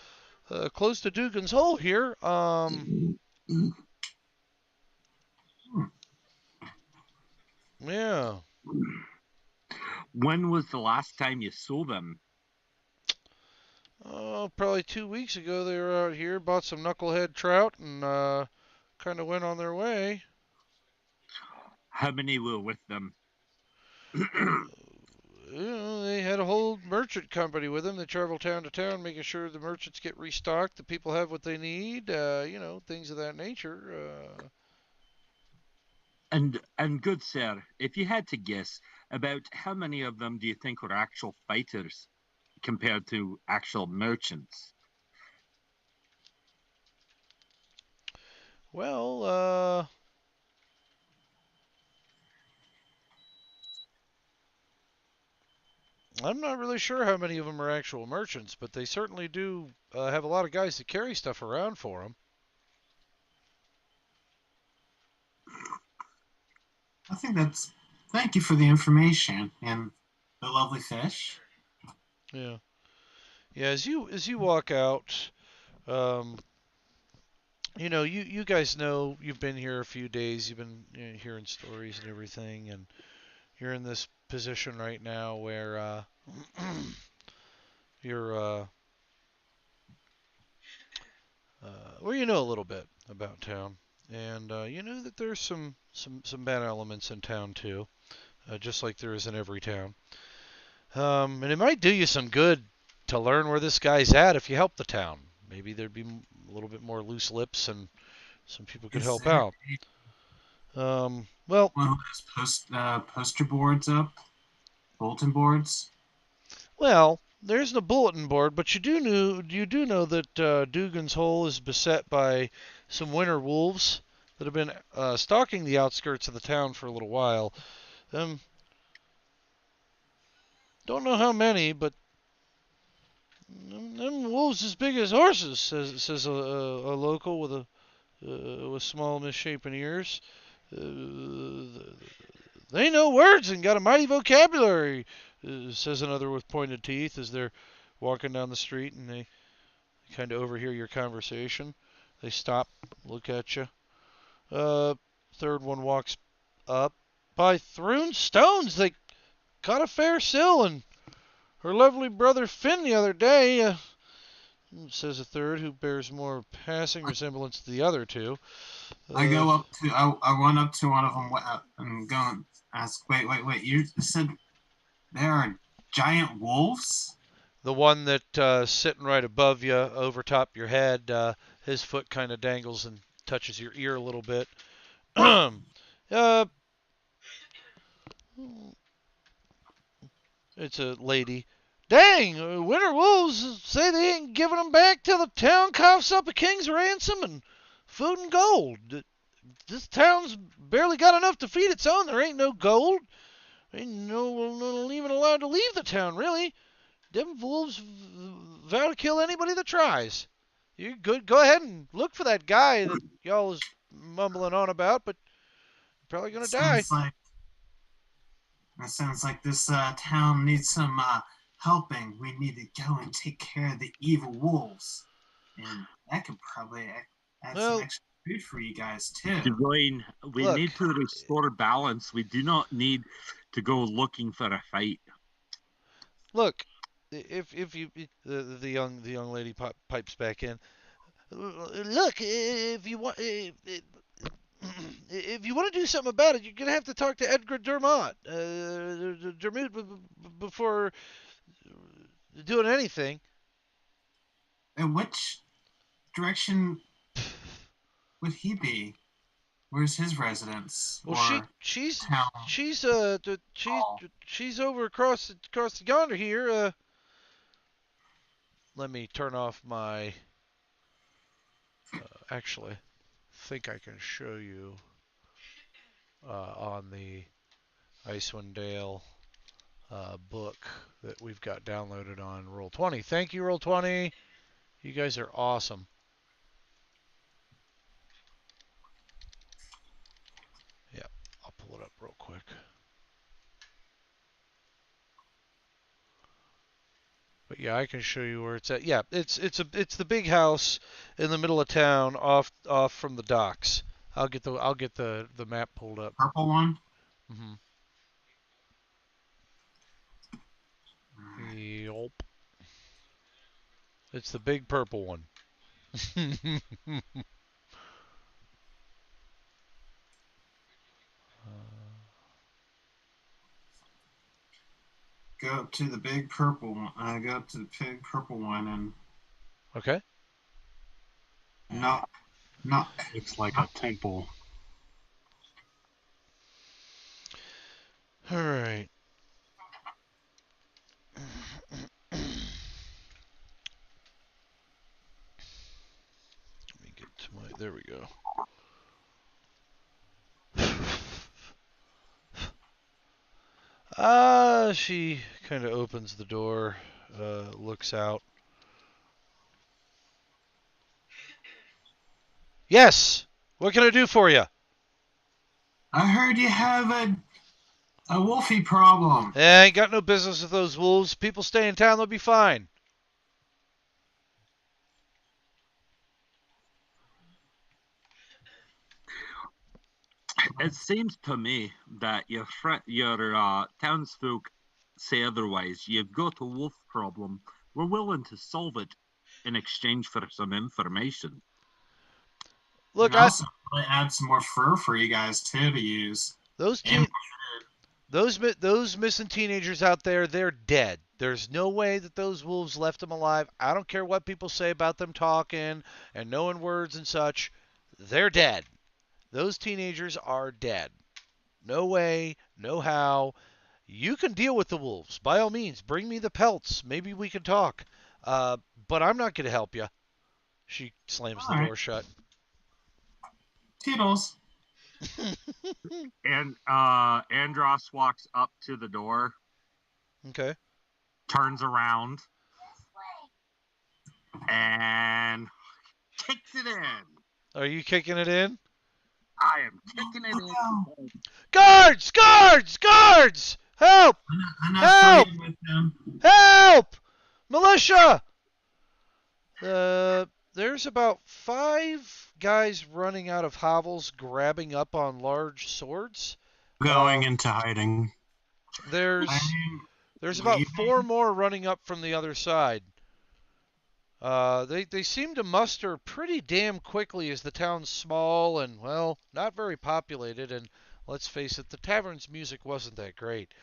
Dugan's Hole here. Yeah. When was the last time you saw them? Oh, probably 2 weeks ago they were out here, bought some knucklehead trout, and kind of went on their way. How many were with them? They had a whole merchant company with them. They travel town to town, making sure the merchants get restocked, the people have what they need, things of that nature. And good sir, if you had to guess, about how many of them do you think were actual fighters compared to actual merchants? Well, I'm not really sure how many of them are actual merchants, but they certainly do have a lot of guys that carry stuff around for them. I think that's. Thank you for the information and the lovely fish. Yeah, yeah. As you walk out, um, you guys know you've been here a few days. You've been hearing stories and everything, and you're in this position right now where you're well, you know a little bit about town, and you know that there's some bad elements in town too, just like there is in every town. And it might do you some good to learn where this guy's at if you help the town. Maybe there'd be a little bit more loose lips and some people could Is help there out. Well, one who has poster boards up, bulletin boards? there's the bulletin board, but you do know that Dugan's Hole is beset by some winter wolves that have been stalking the outskirts of the town for a little while. Um, don't know how many, but them wolves as big as horses, says a local with small misshapen ears. They know words and got a mighty vocabulary, says another with pointed teeth as they're walking down the street and they kind of overhear your conversation. They stop, look at you. Third one walks up. By Throon Stones, they caught a fair sill and her lovely brother Finn the other day, says a third who bears more passing resemblance to the other two. I go up to. I run up to one of them and go and ask. Wait. You said there are giant wolves? The one that sitting right above you, over top your head, his foot kind of dangles and touches your ear a little bit. uh, it's a lady. Dang, winter wolves say they ain't giving 'em back till the town coughs up a king's ransom and food and gold. This town's barely got enough to feed its own. There ain't no gold. Ain't no one even allowed to leave the town, really. Them wolves vow to kill anybody that tries. You good? Go ahead and look for that guy that y'all is mumbling on about, but you're probably gonna die. That sounds like this town needs some helping. We need to go and take care of the evil wolves, and that could probably add some Well, extra food for you guys too. Dwayne, we Look. need to restore balance. We do not need to go looking for a fight. Look, if you the young lady pipes back in. Look, if you want. If you want to do something about it, you're gonna have to talk to Edgar Dermot, before doing anything. In which direction would he be? Where's his residence? Well, or she's town? she's hall? she's over across the yonder here. Let me turn off my. Actually, think I can show you on the Icewind Dale book that we've got downloaded on Roll20. Thank you, Roll20. You guys are awesome. Yeah, I'll pull it up real quick. But Yeah, I can show you where it's at. Yeah, it's the big house in the middle of town, off from the docks. I'll get the map pulled up. Purple one. Mm-hmm. Yup. It's the big purple one. Go up to the big purple one. I go up to the big purple one and Okay. not Looks like a temple. All right. Let me get to my. There we go. She kind of opens the door, looks out. Yes. What can I do for you? I heard you have a wolfie problem. I ain't got no business with those wolves. People stay in town, they'll be fine. It seems to me that your townsfolk say otherwise. You've got a wolf problem. We're willing to solve it in exchange for some information. Look, I also really add some more fur for you guys too to use. those missing teenagers out there, they're dead. There's no way that those wolves left them alive. I don't care what people say about them talking and knowing words and such. They're dead. Those teenagers are dead. No way, no how. You can deal with the wolves. By all means, bring me the pelts. Maybe we can talk. But I'm not going to help you. She slams the door shut. Toodles. And Andros walks up to the door, Okay. turns around, and kicks it in. Are you kicking it in? I am kicking it in. Guards! Guards! Guards! Help! I'm not Help! fighting with them. Help! Militia! There's about 5 guys running out of hovels, grabbing up on large swords. Going into hiding. There's I'm about leaving. 4 more running up from the other side. They seem to muster pretty damn quickly as the town's small and, well, not very populated, and let's face it, the tavern's music wasn't that great.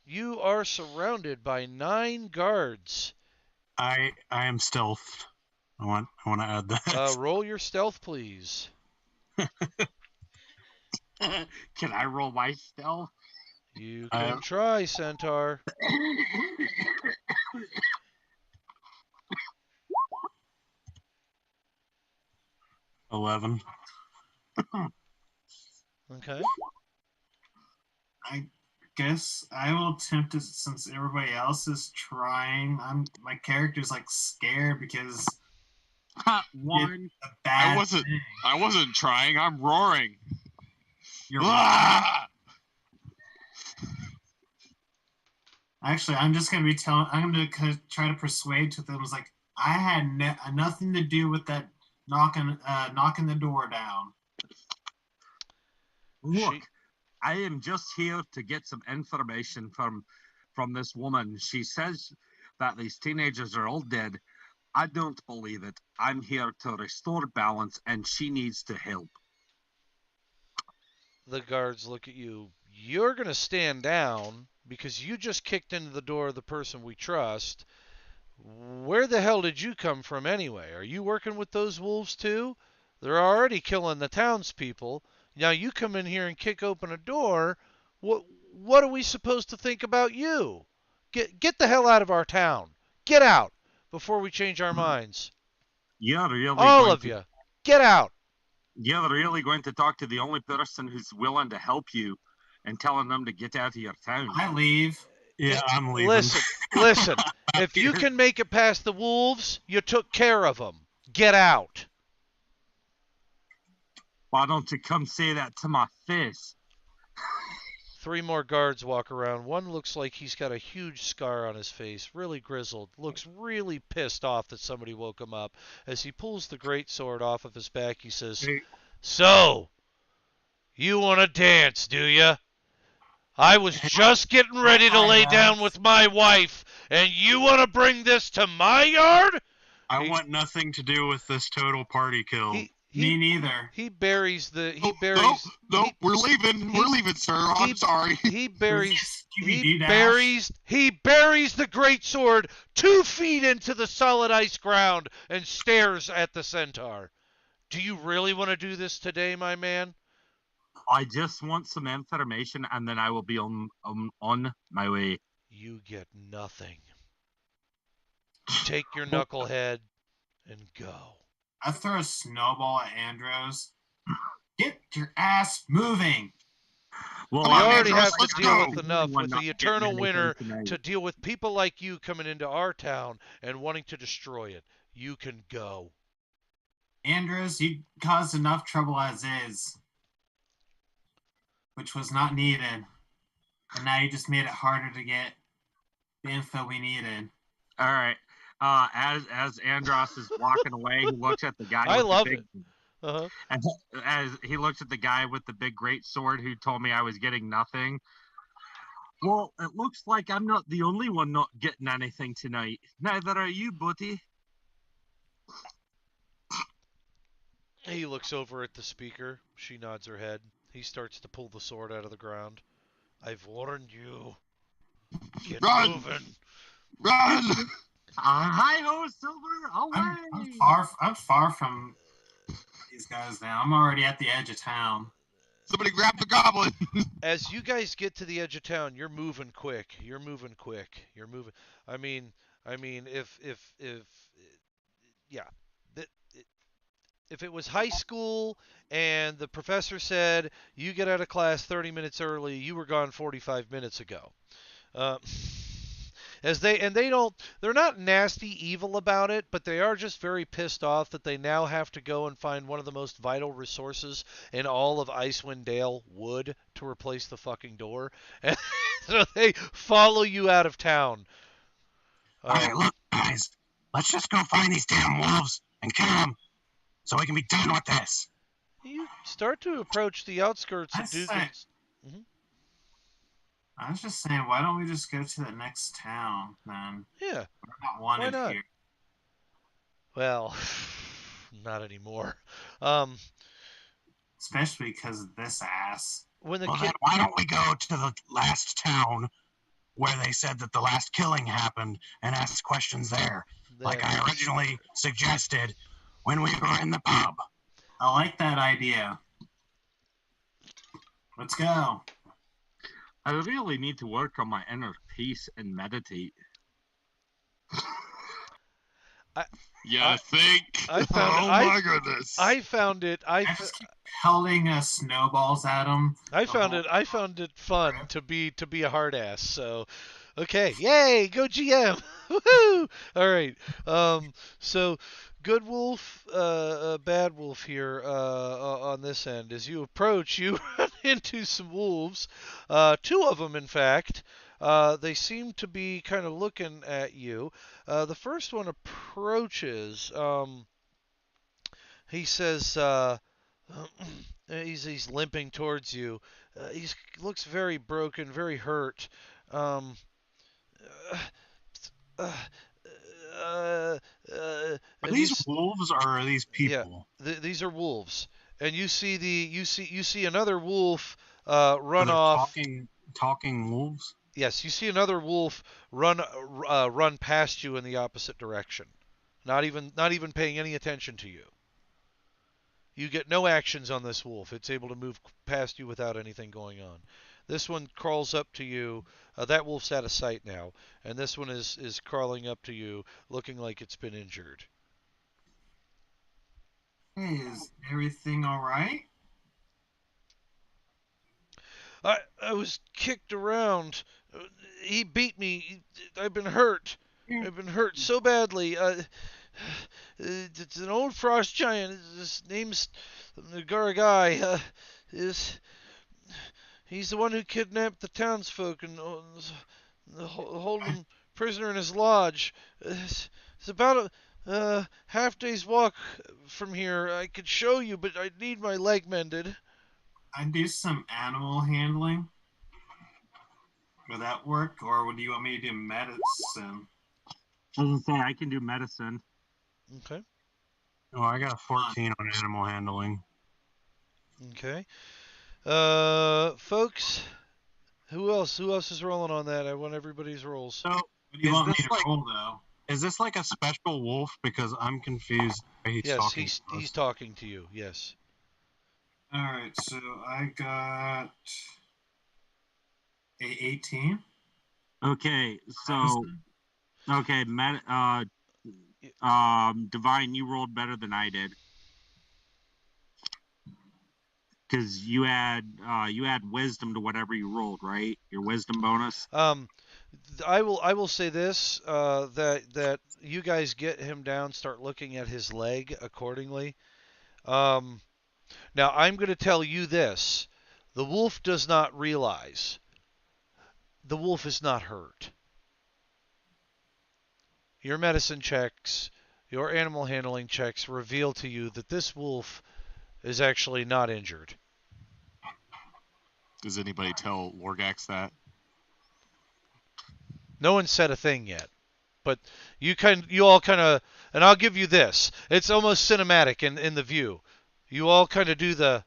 You are surrounded by 9 guards. I am stealth. I want to add that. Roll your stealth, please. Can I roll my stealth? You can try, Centaur. 11. Okay. I guess I will attempt it since everybody else is trying. My character's like scared because One. a bad I wasn't trying. I'm roaring. You're Ah! Actually, I'm just gonna be telling. I'm gonna try to persuade to them. It's like I had nothing to do with that knocking the door down. Look, I am just here to get some information from this woman. She says that these teenagers are all dead. I don't believe it. I'm here to restore balance, and she needs to help. The guards look at you. You're going to stand down because you just kicked into the door of the person we trust. Where the hell did you come from anyway? Are you working with those wolves too? They're already killing the townspeople. Now you come in here and kick open a door. What are we supposed to think about you? Get the hell out of our town. Get out before we change our minds. You're really All of you. Get out. You're really going to talk to the only person who's willing to help you and telling them to get out of your town. I leave. Yeah, I'm leaving. Listen. If you can make it past the wolves, you took care of them. Get out. Why don't you come say that to my face? 3 more guards walk around. One looks like he's got a huge scar on his face, really grizzled. Looks really pissed off that somebody woke him up. As he pulls the greatsword off of his back, he says, Hey, "So, you want to dance, do you? I was just getting ready to lay down with my wife, and you want to bring this to my yard?" I He- want nothing to do with this total party kill. Me He neither. buries the he Oh, buries no, he- we're leaving. he- We're leaving, sir. I'm he- sorry. he buries Scooby-Doo Dash. he buries the greatsword 2 feet into the solid ice ground and stares at the centaur. "Do you really want to do this today, my man?" I just want some information, and then I will be on my way. "You get nothing. Take your knucklehead and go." I throw a snowball at Andros. Get your ass moving. Well, We Come on, already Andros, have to let's deal go. with enough We're with not the getting eternal anything winter tonight. to deal with people like you coming into our town and wanting to destroy it. You can go. Andros, you caused enough trouble as is, which was not needed. And now you just made it harder to get the info we needed. All right. As Andros is walking away, he looks at the guy. I with love the big, Uh-huh. And as he looks at the guy with the big great sword who told me I was getting nothing. Well, it looks like I'm not the only one not getting anything tonight. Neither are you, buddy. He looks over at the speaker. She nods her head. He starts to pull the sword out of the ground. "I've warned you. Get Run! moving." Run! Hi ho, Silver! I'm Away! far from these guys now. I'm already at the edge of town. Somebody grab the goblin. As you guys get to the edge of town, you're moving quick. You're moving. I mean, if yeah, th- if it was high school and the professor said you get out of class 30 minutes early, you were gone 45 minutes ago. Uh, they're not nasty evil about it, but they are just very pissed off that they now have to go and find one of the most vital resources in all of Icewind Dale, wood, to replace the fucking door. And so they follow you out of town. All right, look, guys, let's just go find these damn wolves and kill them so we can be done with this. You start to approach the outskirts I of say- Dugan's. I was just saying, why don't we just go to the next town then? Yeah, We're not wanted not? here. well, not anymore. Especially because of this ass. When the Well, kid, then why don't we go to the last town where they said that the last killing happened and ask questions there, like I originally suggested when we were in the pub. I like that idea. Let's go. I really need to work on my inner peace and meditate. You think? I found oh it- my goodness. I found it. I just keep pelting snowballs at him. I found it fun to be a hard ass. So, okay, yay, go GM. Woohoo! All right. So Good Wolf, Bad Wolf here on this end. As you approach, you run into some wolves. 2 of them, in fact. They seem to be kind of looking at you. The first one approaches. He says, he's limping towards you. He looks very broken, very hurt. Are And these wolves or are these people? these are wolves, and you see another wolf Are run they off. talking wolves? Yes, you see another wolf run past you in the opposite direction, not even paying any attention to you. You get no actions on this wolf. It's able to move past you without anything going on. This one crawls up to you. That wolf's out of sight now, and this one is crawling up to you, looking like it's been injured. Hey, is everything all right? I was kicked around. He beat me. I've been hurt. I've been hurt so badly. It's an old frost giant. His name's Garagai. He's the one who kidnapped the townsfolk and hold them prisoner in his lodge. It's about a half day's walk from here. I could show you, but I need my leg mended. I do some animal handling. Would that work, or would you want me to do medicine? I was gonna say I can do medicine. Okay. Oh, I got a 14 on animal handling. Okay. Folks, who else is rolling on that? I want everybody's rolls. So, What do you Is want me this to like- roll, though? is this like a special wolf? Because I'm confused. He's Yes, talking. he's to us. talking to you. Yes. All right, so I got a 18. Okay, so Medicine. Divine, you rolled better than I did. Because you add wisdom to whatever you rolled, right? Your wisdom bonus. I will say this that you guys get him down, start looking at his leg accordingly. Now I'm going to tell you this: the wolf does not realize the wolf is not hurt. Your medicine checks, your animal handling checks reveal to you that this wolf is actually not injured. Does anybody tell Lorgax that? No one said a thing yet, but you all kind of, and I'll give you this. It's almost cinematic in the view. You all kind of do the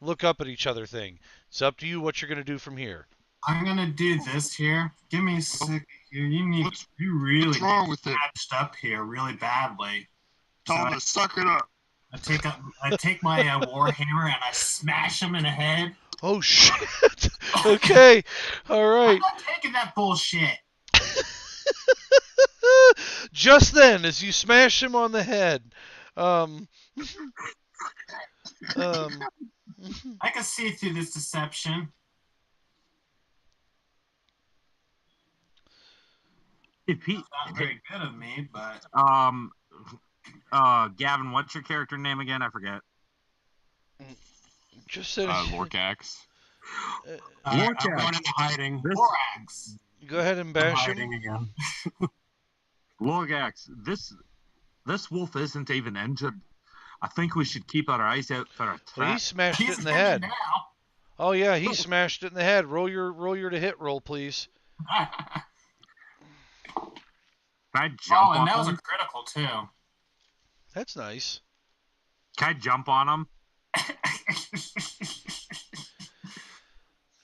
look up at each other thing. It's up to you what you're going to do from here. I'm gonna do this here. Give me a second here. You really What's wrong with it? patched up here really badly. Tell him So to suck it up. I take my warhammer and I smash him in the head. Oh shit! Okay, all right. I'm not taking that bullshit. Just then, as you smash him on the head, I can see through this deception. If he, Not very good of me, but Gavin, what's your character name again? I forget. just said, Lorgax. I'm going into hiding. Borax. go ahead and I'm bash hiding him. again. Lorgax, this wolf isn't even injured. I think we should keep our eyes out for a Well, he trap. smashed He's it in the dead head. now. Oh yeah, he smashed it in the head. Roll your to hit roll, please. Can I jump Oh, and on that was a him? critical too. That's nice. Can I jump on him?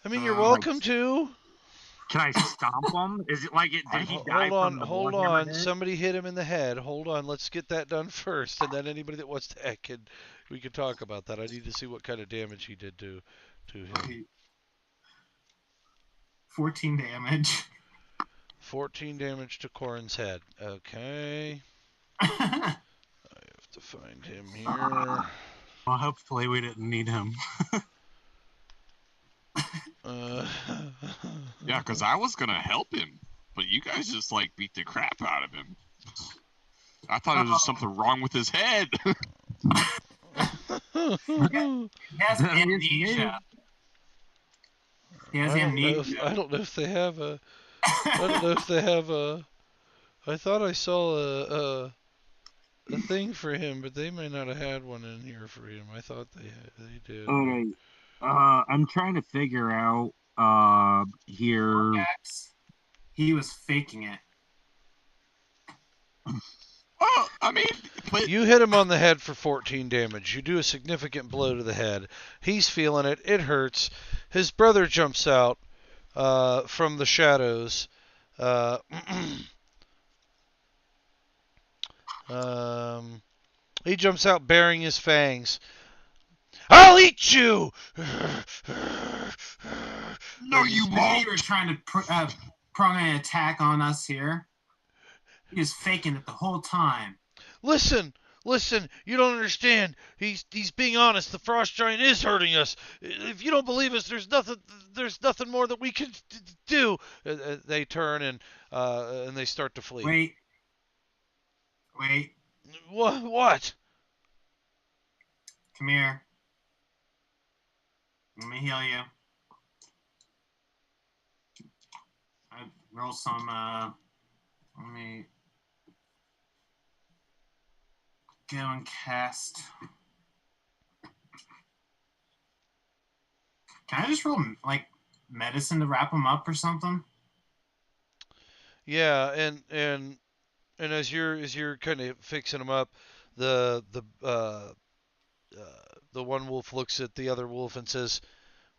I mean, you're like- welcome to. Can I stomp him? Is it like it? Did he die from the Hold warhammer on. hit? Somebody hit him in the head. Hold on. Let's get that done first, and then anybody that wants to act, we can talk about that. I need to see what kind of damage he did to him. 14 damage. 14 damage to Corin's head. Okay. I have to find him here. Well, hopefully we didn't need him. Uh, Yeah, because I was gonna help him, but you guys just like beat the crap out of him. I thought there was something wrong with his head. He has amnesia. He has amnesia. I don't know if they have a. I don't know if they have a. I thought I saw a thing for him, but they may not have had one in here for him. I thought they did. Okay. I'm trying to figure out here. He was faking it. Well, I mean, but You hit him on the head for 14 damage. You do a significant blow to the head. He's feeling it. It hurts. His brother jumps out from the shadows. He jumps out bearing his fangs. I'll eat you! no, you I think won't. you were trying to prong an attack on us here. He was faking it the whole time. Listen, you don't understand. He's being honest. The frost giant is hurting us. If you don't believe us, there's nothing more that we can do. They turn and they start to flee. Wait. What? Come here. Let me heal you. I roll some. Let me go and cast. Can I just roll like medicine to wrap him up or something? Yeah, and as you're kind of fixing them up, the one wolf looks at the other wolf and says,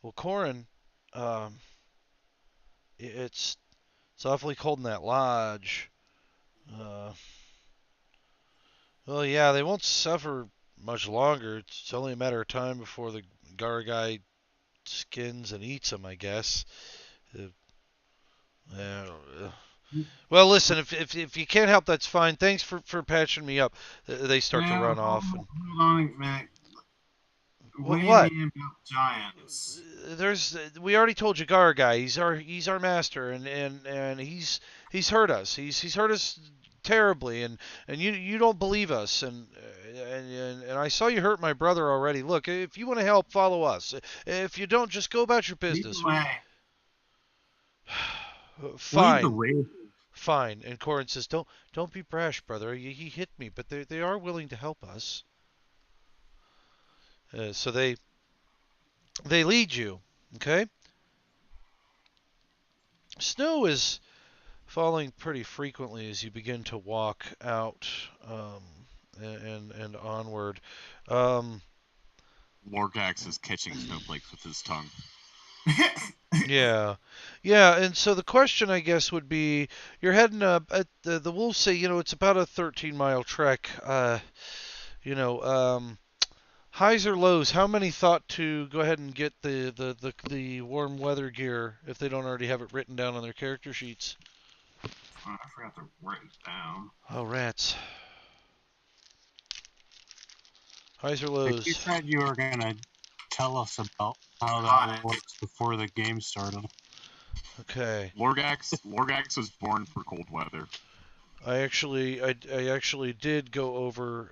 "Well, Corin, um, it's awfully cold in that lodge. Uh, well, yeah, they won't suffer much longer. It's only a matter of time before the Gargai skins and eats them, I guess." Uh, uh, well, listen, if you can't help, that's fine. Thanks for patching me up. They start to run off. And Hold on a minute. What do you what? mean about giants? We already told you Gargai. He's our master, and he's hurt us. He's hurt us terribly, and you don't believe us, and I saw you hurt my brother already. Look, if you want to help, follow us. If you don't, just go about your Lead business. the way. Lead the Fine, way. fine. And Corin says, don't be brash, brother. He hit me, but they are willing to help us. So they lead you. Okay. Snow is falling pretty frequently as you begin to walk out and onward. Um, Lorgax is catching snowflakes with his tongue. yeah, yeah. And so the question, I guess, would be: you're heading up. The wolves say, it's about a 13-mile trek. Highs or lows? How many thought to go ahead and get the warm weather gear if they don't already have it written down on their character sheets? Oh, I forgot to write it down. Oh, rats. Highs or If lows? you said you were gonna tell us about how Got that it. works before the game started. Okay. Lorgax was born for cold weather. I actually did go over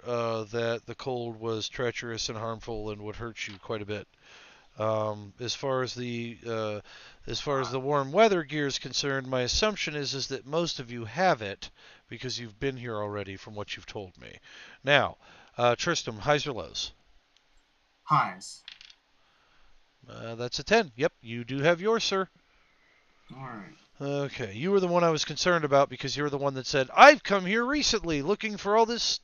that the cold was treacherous and harmful and would hurt you quite a bit. As far as the warm weather gear is concerned, my assumption is that most of you have it because you've been here already, from what you've told me. Now, Tristram, highs or lows? Highs. That's a 10. Yep, you do have yours, sir. All right. Okay, you were the one I was concerned about because you're the one that said, "I've come here recently looking for all this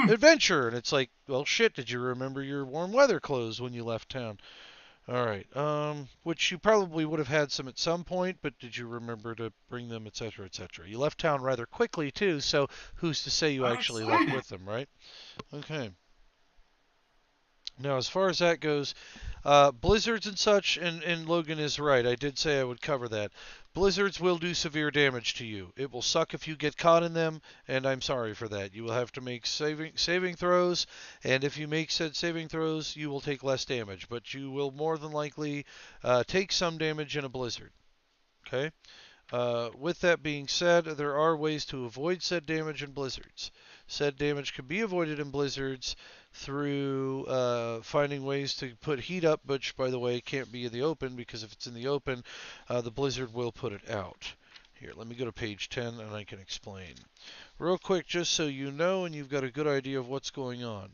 adventure." And it's like, well, shit, did you remember your warm weather clothes when you left town? All right, which you probably would have had some at some point, but did you remember to bring them, etc., etc.? You left town rather quickly, too, so who's to say you I'm actually left excited. with them, right? Okay. Now, as far as that goes, blizzards and such, and Logan is right. I did say I would cover that. Blizzards will do severe damage to you. It will suck if you get caught in them, and I'm sorry for that. You will have to make saving throws, and if you make said saving throws, you will take less damage, but you will more than likely take some damage in a blizzard. Okay? With that being said, there are ways to avoid said damage in blizzards. Said damage can be avoided in blizzards through finding ways to put heat up, which, by the way, can't be in the open because if it's in the open, the blizzard will put it out. Here, let me go to page 10 and I can explain. Real quick, just so you know and you've got a good idea of what's going on.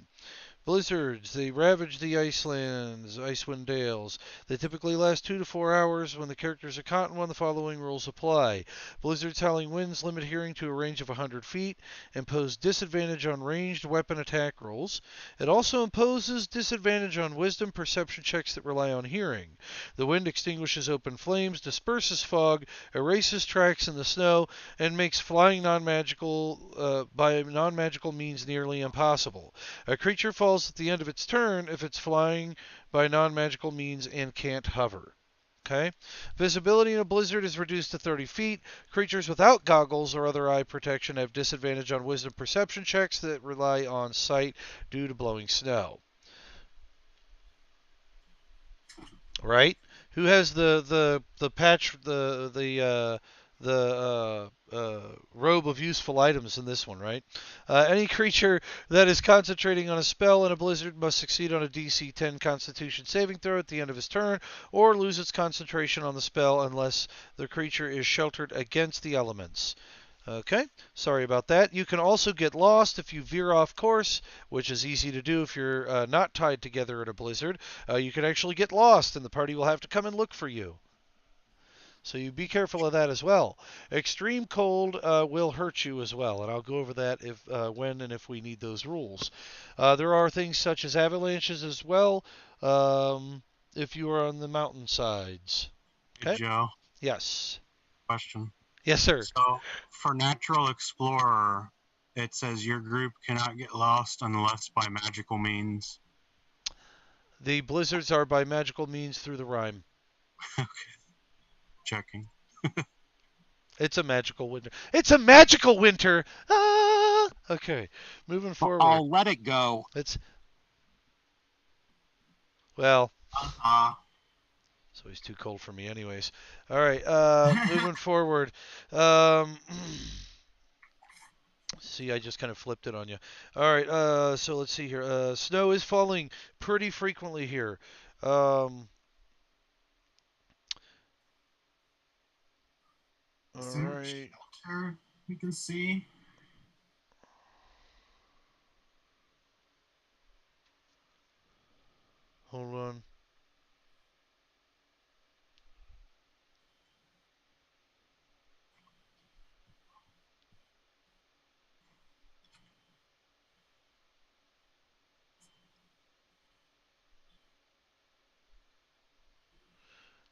Blizzards, they ravage the Icelands, Icewind Dales. They typically last 2 to 4 hours. When the characters are caught in one, the following rules apply. Blizzard's howling winds limit hearing to a range of 100 feet, impose disadvantage on ranged weapon attack rolls. It also imposes disadvantage on wisdom perception checks that rely on hearing. The wind extinguishes open flames, disperses fog, erases tracks in the snow, and makes flying non-magical by non-magical means nearly impossible. A creature falls at the end of its turn if it's flying by non-magical means and can't hover. Okay? Visibility in a blizzard is reduced to 30 feet. Creatures without goggles or other eye protection have disadvantage on wisdom perception checks that rely on sight due to blowing snow. Right? Who has the patch the robe of useful items in this one, right? Any creature that is concentrating on a spell in a blizzard must succeed on a DC 10 Constitution saving throw at the end of his turn, or lose its concentration on the spell unless the creature is sheltered against the elements. Okay, sorry about that. You can also get lost if you veer off course, which is easy to do if you're not tied together in a blizzard. You can actually get lost, and the party will have to come and look for you. So you be careful of that as well. Extreme cold will hurt you as well, and I'll go over that if, when and if we need those rules. There are things such as avalanches as well, if you are on the mountainsides. Hey, Okay. Joe, Yes. question. Yes, sir. So for Natural Explorer, it says your group cannot get lost unless by magical means. The blizzards are by magical means through the rhyme. Okay. Checking. It's a magical winter. It's a magical winter! Ah! Okay, moving forward. I'll let it go. It's... Well... So he's too cold for me anyways. All right, moving forward. See, I just kind of flipped it on you. All right, so let's see here. Snow is falling pretty frequently here. Is there a Alright. shelter we can see? Hold on.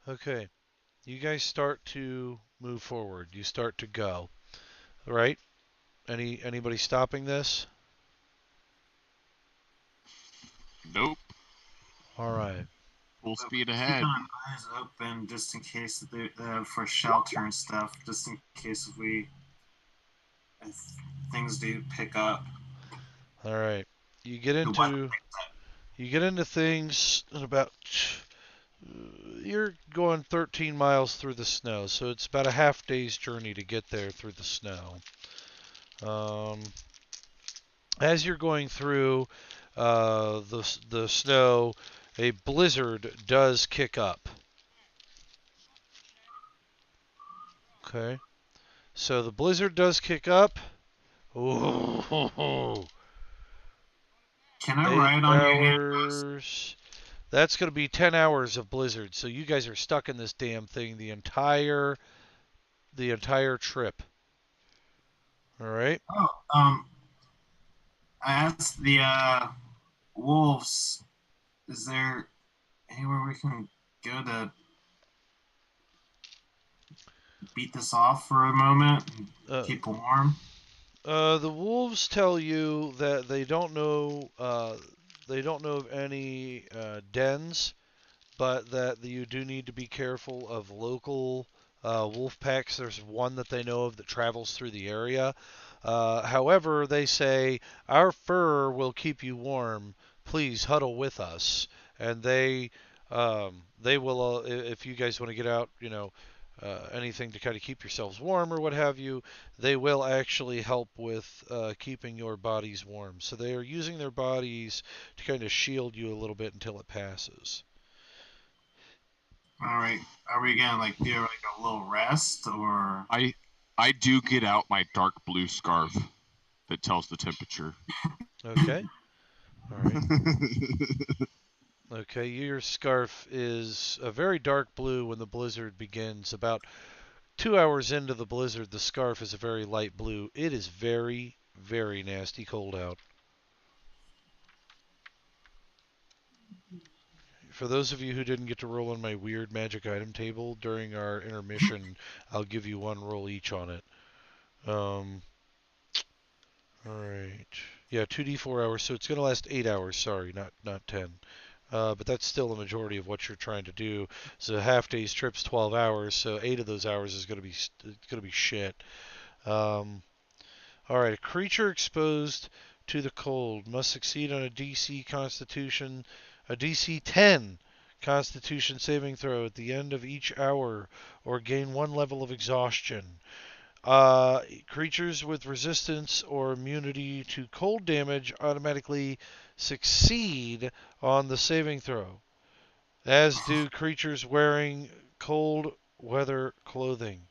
Okay. You guys start to move forward. You start to go. All right? Anybody stopping this? Nope. All right. Full speed Keep ahead. our eyes open just in case that they for shelter and stuff, just in case if things do pick up. All right. You get The weather into picks up. you get into things in about you're going 13 miles through the snow, so it's about a half day's journey to get there through the snow. As you're going through the snow, a blizzard does kick up. Okay, so the blizzard does kick up. Oh, Can I ride on your hand? hours. That's going to be 10 hours of blizzard. So you guys are stuck in this damn thing the entire trip. All right. Oh, I asked the wolves, is there anywhere we can go to beat this off for a moment and keep warm? The wolves tell you that they don't know of any dens, but that you do need to be careful of local wolf packs. There's one that they know of that travels through the area. However, they say our fur will keep you warm. Please huddle with us, and they will if you guys want to get out, anything to kind of keep yourselves warm or what have you, they will actually help with keeping your bodies warm. So they are using their bodies to kind of shield you a little bit until it passes. All right. Are we gonna do a little rest or? I do get out my dark blue scarf that tells the temperature. Okay. All right. Okay, your scarf is a very dark blue when the blizzard begins. About 2 hours into the blizzard, the scarf is a very light blue. It is very, very nasty cold out. For those of you who didn't get to roll on my weird magic item table during our intermission, I'll give you one roll each on it. Alright. Yeah, 2d4 hours, so it's going to last 8 hours, sorry, not 10. But that's still a majority of what you're trying to do. So half day's trip's 12 hours, so 8 of those hours is going to be shit. All right, a creature exposed to the cold must succeed on a DC 10 Constitution saving throw at the end of each hour, or gain 1 level of exhaustion. Creatures with resistance or immunity to cold damage automatically succeed on the saving throw, as do creatures wearing cold weather clothing,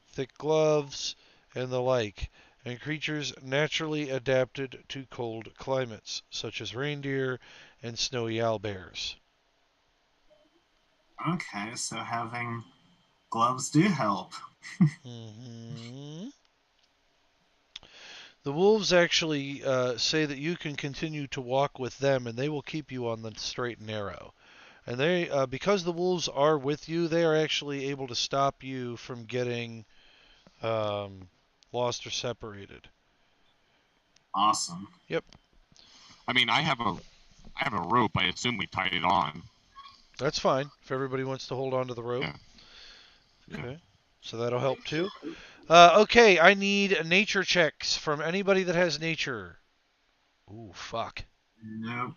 thick gloves, and the like, and creatures naturally adapted to cold climates, such as reindeer and snowy owlbears. Okay, so having gloves do help. hmm The wolves actually say that you can continue to walk with them, and they will keep you on the straight and narrow. And they, because the wolves are with you, they are actually able to stop you from getting lost or separated. Awesome. Yep, I mean, I have a rope. I assume we tied it on. that's fine if everybody wants to hold on to the rope. Yeah. Okay, so that'll help too. Okay, I need nature checks from anybody that has nature. Ooh, fuck. Nope.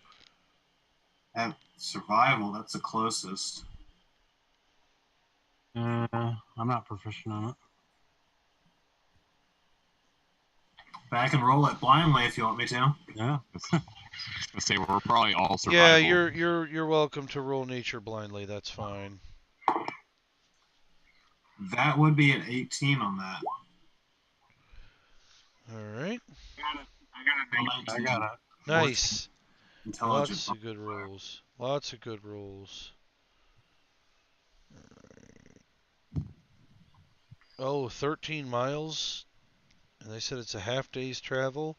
At survival, that's the closest. I'm not proficient on it. But I can roll it blindly if you want me to. Yeah. Let's say we're probably all survival. Yeah, you're welcome to roll nature blindly. That's fine. That would be an 18 on that. All right. I got it. Nice. Intelligent. Lots of good rolls. Lots of good rolls. Oh, 13 miles. And they said it's a half day's travel.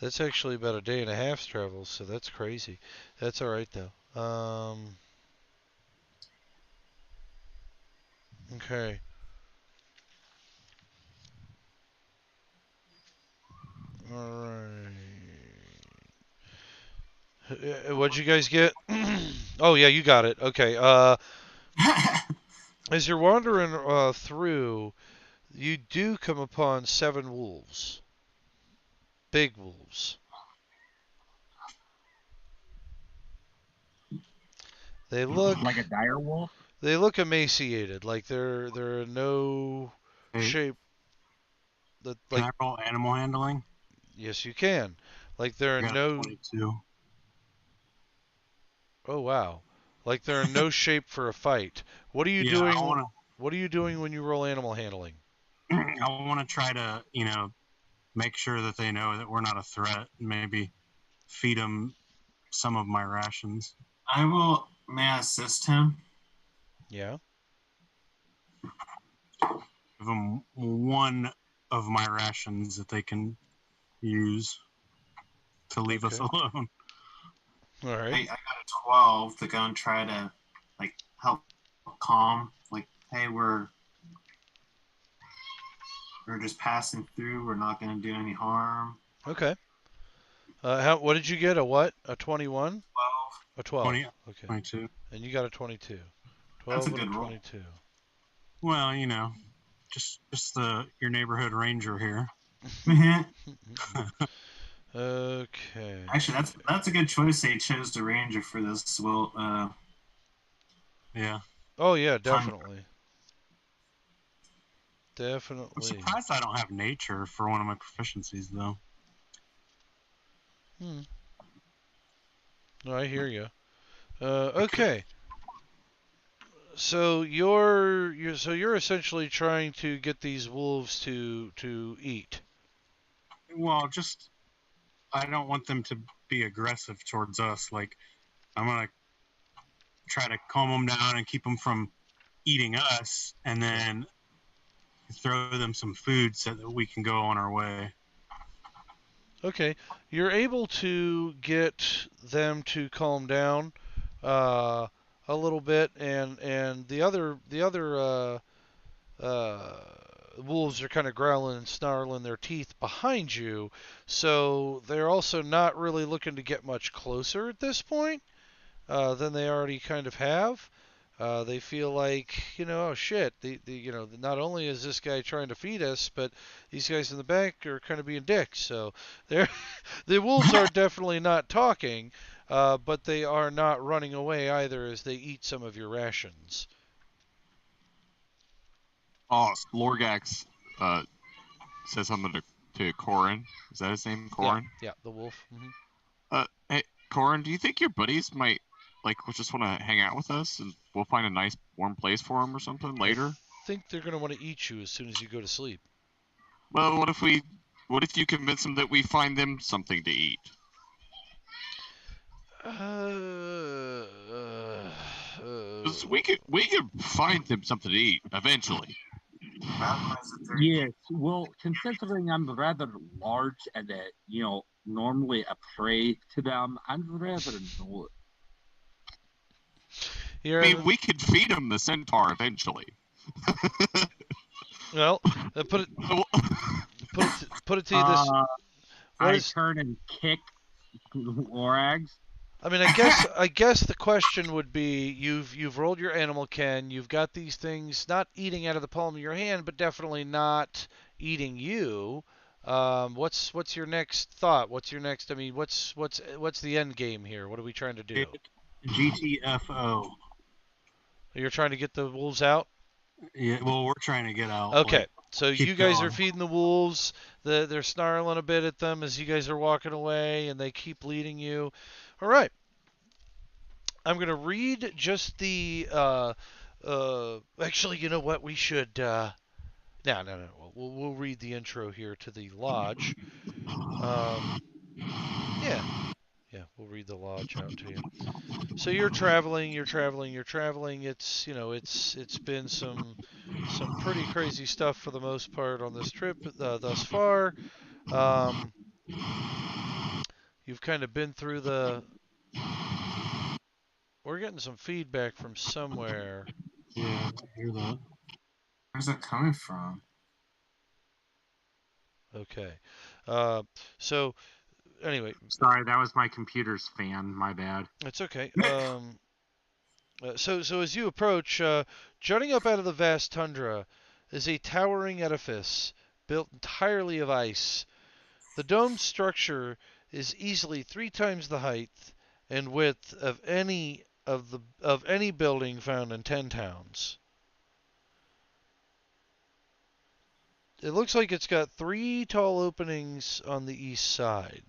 That's actually about a day and a half's travel, so that's crazy. That's all right though. Okay. All right. What'd you guys get? Oh yeah, you got it. Okay. As you're wandering through, you do come upon 7 wolves. Big wolves. They look Like a dire wolf? They look emaciated, like they're in no Hey, shape. That Can like I roll animal handling? yes, you can. Like they're I in got no. 22. Oh wow. Like they're in no shape for a fight. What are you Yeah, doing? I want What are you doing when you roll animal handling? to. I want to try to, make sure that they know that we're not a threat. And maybe feed them some of my rations. I will. May I assist him? Yeah. Give them one of my rations that they can use to leave us Okay. alone. All I right. got a 12 to go and try to help calm. Like, hey, we're just passing through. We're not going to do any harm. Okay. What did you get? A what? A 21? 12. A 12. 20, Okay. 22. And you got a 22. That's 12 a and good a roll. 22. Well, just your neighborhood ranger here. Okay. Actually, that's a good choice. They chose the ranger for this. Well, Yeah. Oh yeah, Time. definitely. I'm Definitely. surprised I don't have nature for one of my proficiencies, though. No, I hear you. Okay. So you're essentially trying to get these wolves to eat. Well, just I don't want them to be aggressive towards us. Like, I'm gonna try to calm them down and keep them from eating us, and then throw them some food so that we can go on our way. Okay. You're able to get them to calm down a little bit, and the other wolves are kind of growling and snarling their teeth behind you, so they're also not really looking to get much closer at this point than they already kind of have. They feel like, oh shit, not only is this guy trying to feed us, but these guys in the back are kind of being dicks. So they're the wolves are definitely not talking, but they are not running away either as they eat some of your rations. Oh, Lorgax says something to Corin. Is that his name, Corin? Yeah, the wolf. Hey, Corin, do you think your buddies might just want to hang out with us, and we'll find a nice warm place for them or something later? I think they're gonna want to eat you as soon as you go to sleep. Well, what if you convince them that we find them something to eat? 'Cause we could find them something to eat eventually. Yes, well, considering I'm rather large and normally a prey to them, I'd rather know it. You're I mean, we could feed them the centaur eventually. well, put it to you this. What I is? turn and kick Orags. I mean, I guess the question would be: you've rolled your animal ken, you've got these things not eating out of the palm of your hand, but definitely not eating you. What's your next thought? What's your next? I mean, what's the end game here? What are we trying to do? GTFO. You're trying to get the wolves out? Yeah, well, we're trying to get out. Okay. like, So keep you guys are going. feeding the wolves. They're snarling a bit at them as you guys are walking away, and they keep leading you. All right. I'm gonna read just the. Actually, you know what? We should. No. We'll read the intro here to the lodge. Yeah. Yeah. We'll read the lodge out to you. So you're traveling. It's it's been some pretty crazy stuff for the most part on this trip thus far. You've kind of been through the. We're getting some feedback from somewhere. Yeah, I hear that. Where's that coming from? Okay. So anyway, Sorry, that was my computer's fan. My bad. it's okay. So as you approach, jutting up out of the vast tundra is a towering edifice built entirely of ice. The domed structure is easily 3 times the height and width of any building found in 10 towns. It looks like it's got 3 tall openings on the east side.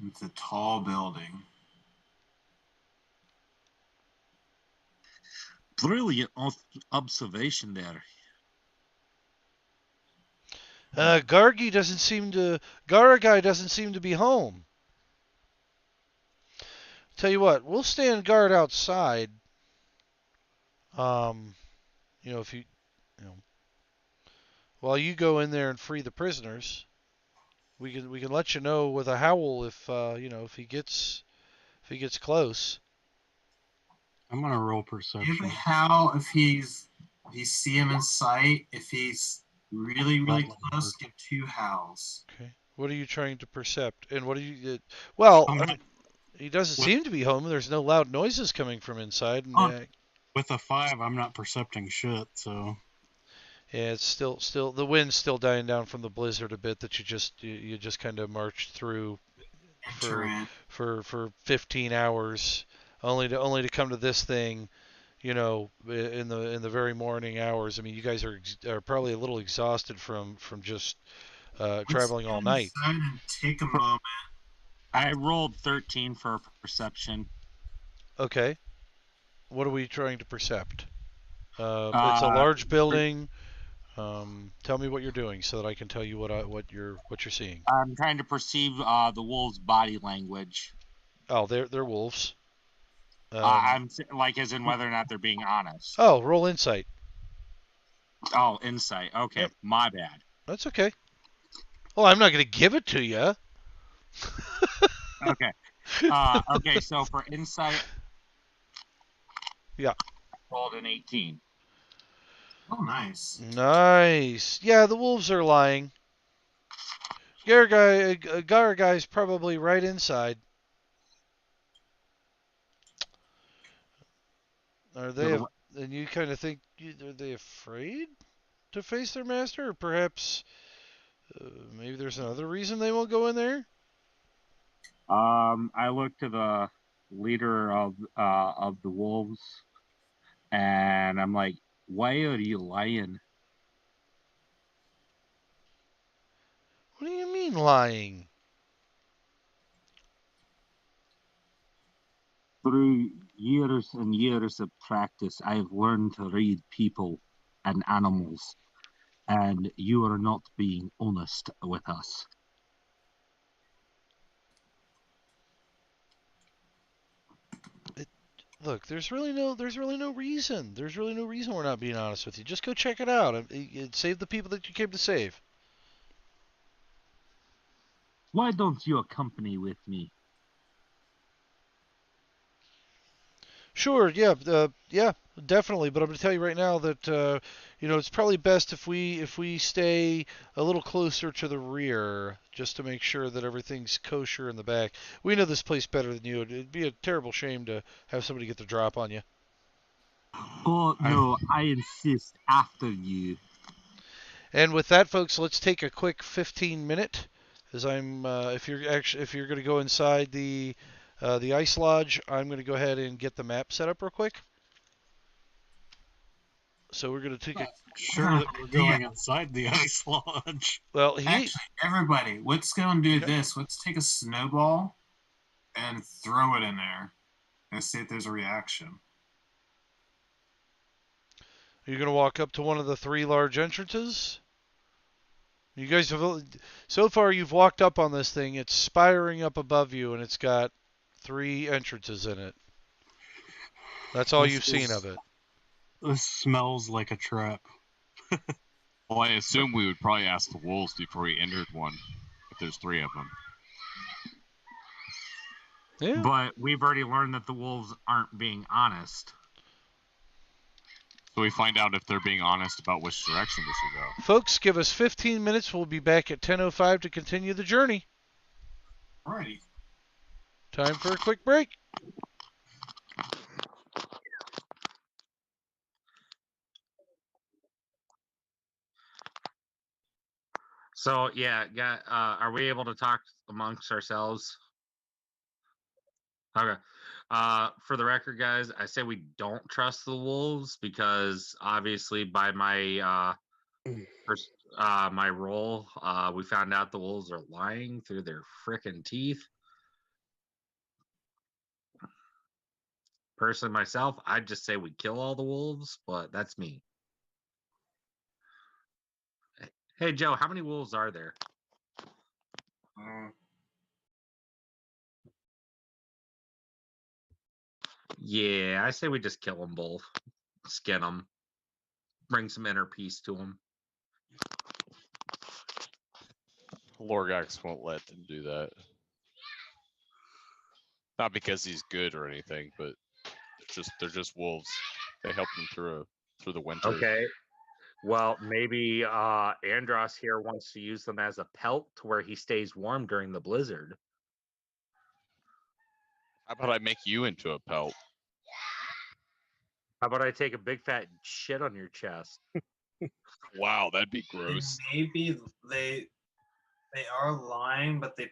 It's a tall building. Brilliant observation there. Garagai doesn't seem to be home. Tell you what, we'll stand guard outside. If while you go in there and free the prisoners, we can let you know with a howl if he gets close. I'm gonna roll Give perception. a how if you see him in sight. If he's really close, give 2 howls. Okay. What are you trying to percept? And what are you? Well, I'm not- he doesn't What- seem to be home. There's no loud noises coming from inside. And, With a 5, I'm not percepting shit. So yeah, it's still the wind's still dying down from the blizzard a bit that you just kind of marched through for 15 hours, only to come to this thing, in the very morning hours. I mean, you guys are probably a little exhausted from just traveling all night. And take a moment. I rolled 13 for perception. Okay. What are we trying to percept? It's a large building. Tell me what you're doing so that I can tell you what you're seeing. I'm trying to perceive the wolves' body language. Oh, they're wolves. I'm as in whether or not they're being honest. Oh, roll insight. Oh, insight. Okay, Yep. My bad. That's okay. Well, I'm not going to give it to you. Okay. Okay, so for insight, yeah, rolled an 18. Oh, nice. Nice. Yeah, the wolves are lying. Garagai's probably right inside. Are they? And you kind of think, are they afraid to face their master, or perhaps maybe there's another reason they won't go in there? I look to leader of the wolves, and I'm like, "Why are you lying?" What do you mean lying? Through years and years of practice, I have learned to read people and animals, and you are not being honest with us. Look, there's really no reason. There's really no reason we're not being honest with you. Just go check it out. Save the people that you came to save. Why don't you accompany with me? Sure, yeah, definitely. But I'm going to tell you right now that it's probably best if we stay a little closer to the rear, just to make sure that everything's kosher in the back. We know this place better than you. It'd be a terrible shame to have somebody get the drop on you. Oh no, I insist after you. And with that, folks, let's take a quick 15-minute. As if you're going to go inside the ice lodge, I'm going to go ahead and get the map set up real quick. So we're going to take a Sure that we're going inside the ice lodge. Actually, everybody, let's go and do Okay. this. Let's take a snowball and throw it in there and see if there's a reaction. You're going to walk up to one of the 3 large entrances. You guys have so far you've walked up on this thing. It's spiring up above you, and it's got 3 entrances in it. That's all you've seen of it. This smells like a trap. Well, I assume we would probably ask the wolves before we entered one, if there's 3 of them. Yeah. But we've already learned that the wolves aren't being honest. So we find out if they're being honest about which direction we should go. Folks, give us 15 minutes. We'll be back at 10:05 to continue the journey. Alrighty. Time for a quick break. So yeah, are we able to talk amongst ourselves? Okay. For the record, guys, I say we don't trust the wolves because obviously by my my role, we found out the wolves are lying through their frickin' teeth. Personally, myself, I'd just say we kill all the wolves, but that's me. Hey, Joe, how many wolves are there? Yeah, I say we just kill them both, skin them, bring some inner peace to them. Lorgax won't let them do that. Not because he's good or anything, but they're just wolves. They help them through the winter. Okay. Well, maybe Andros here wants to use them as a pelt to where he stays warm during the blizzard. How about I make you into a pelt? How about I take a big fat shit on your chest? Wow, that'd be gross. Maybe they are lying, but they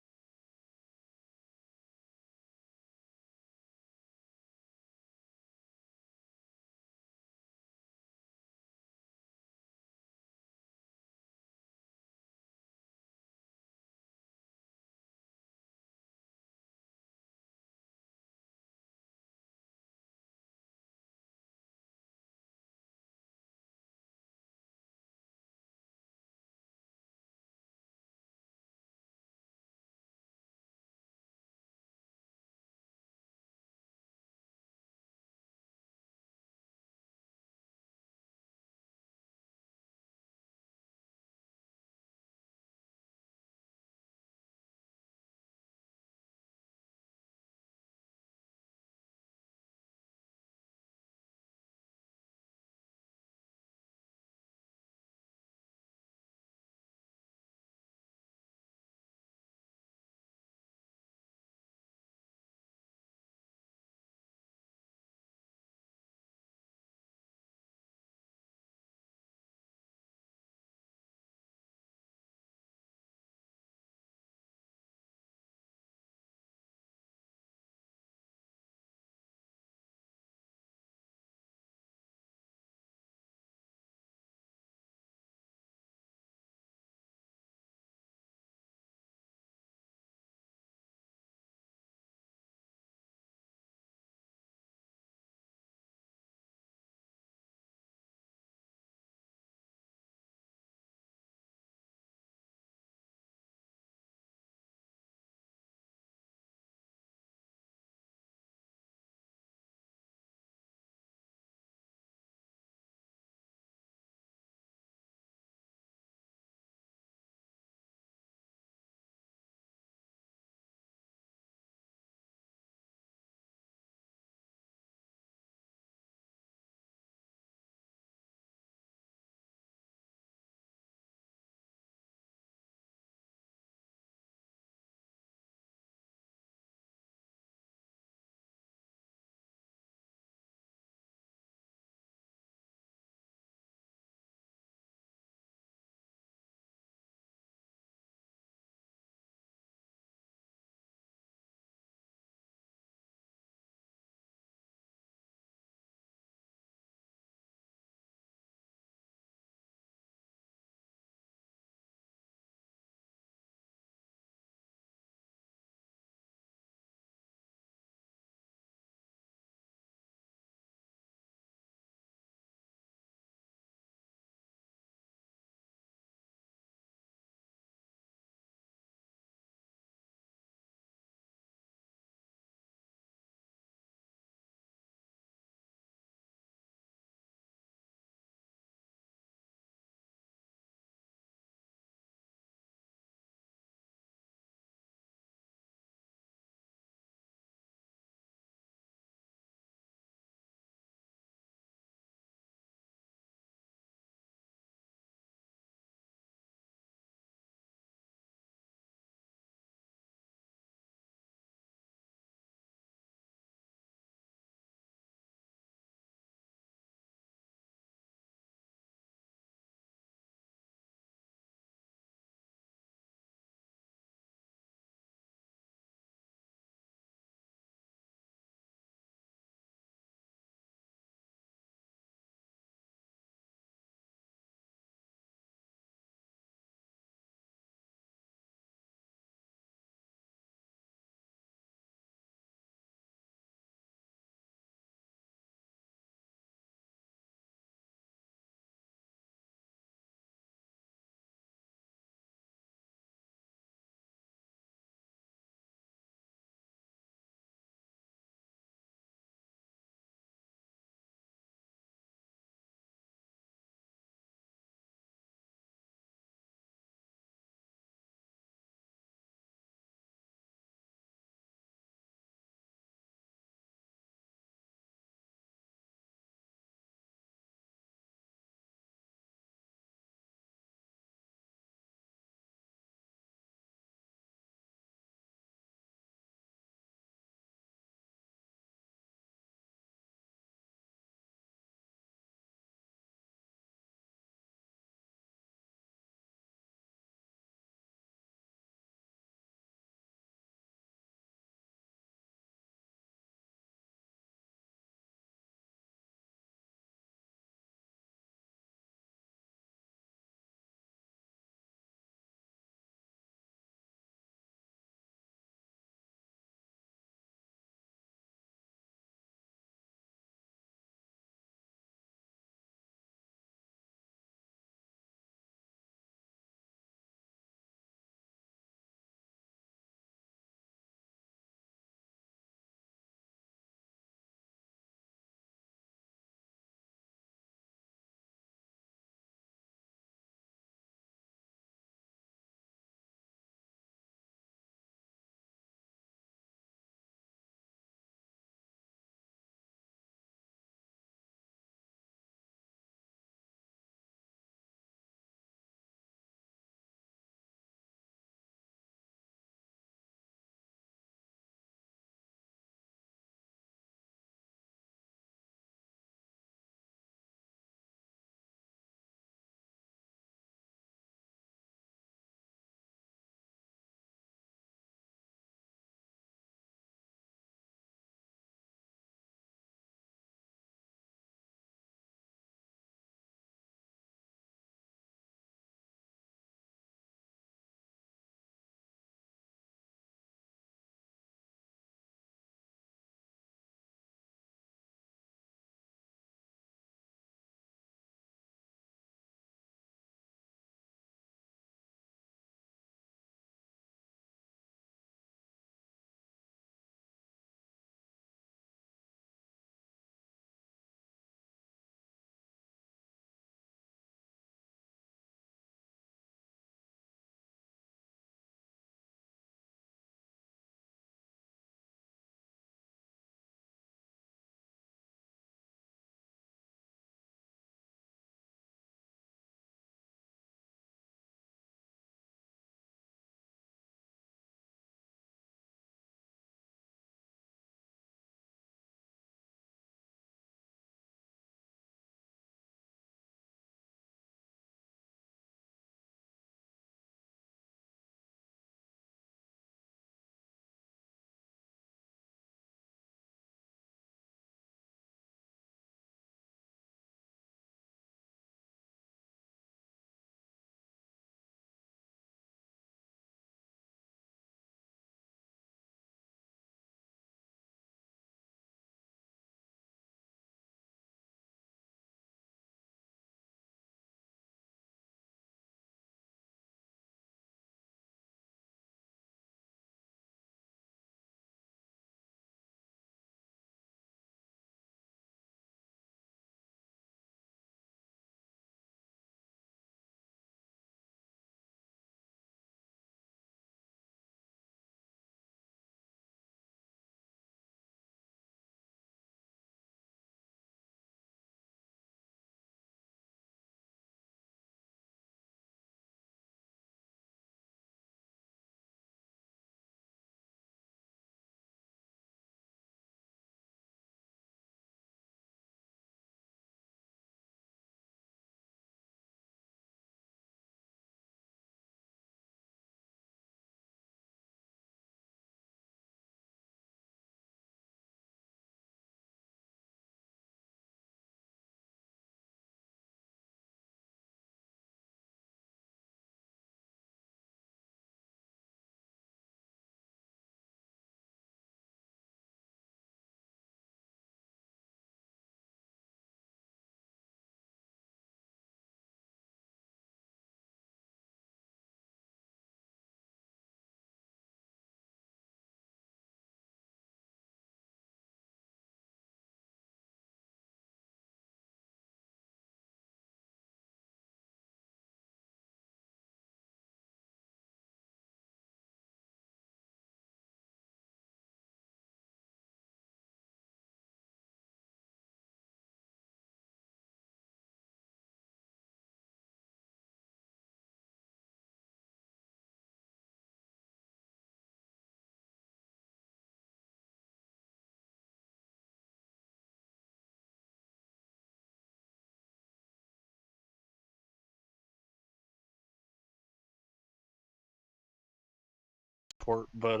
support, but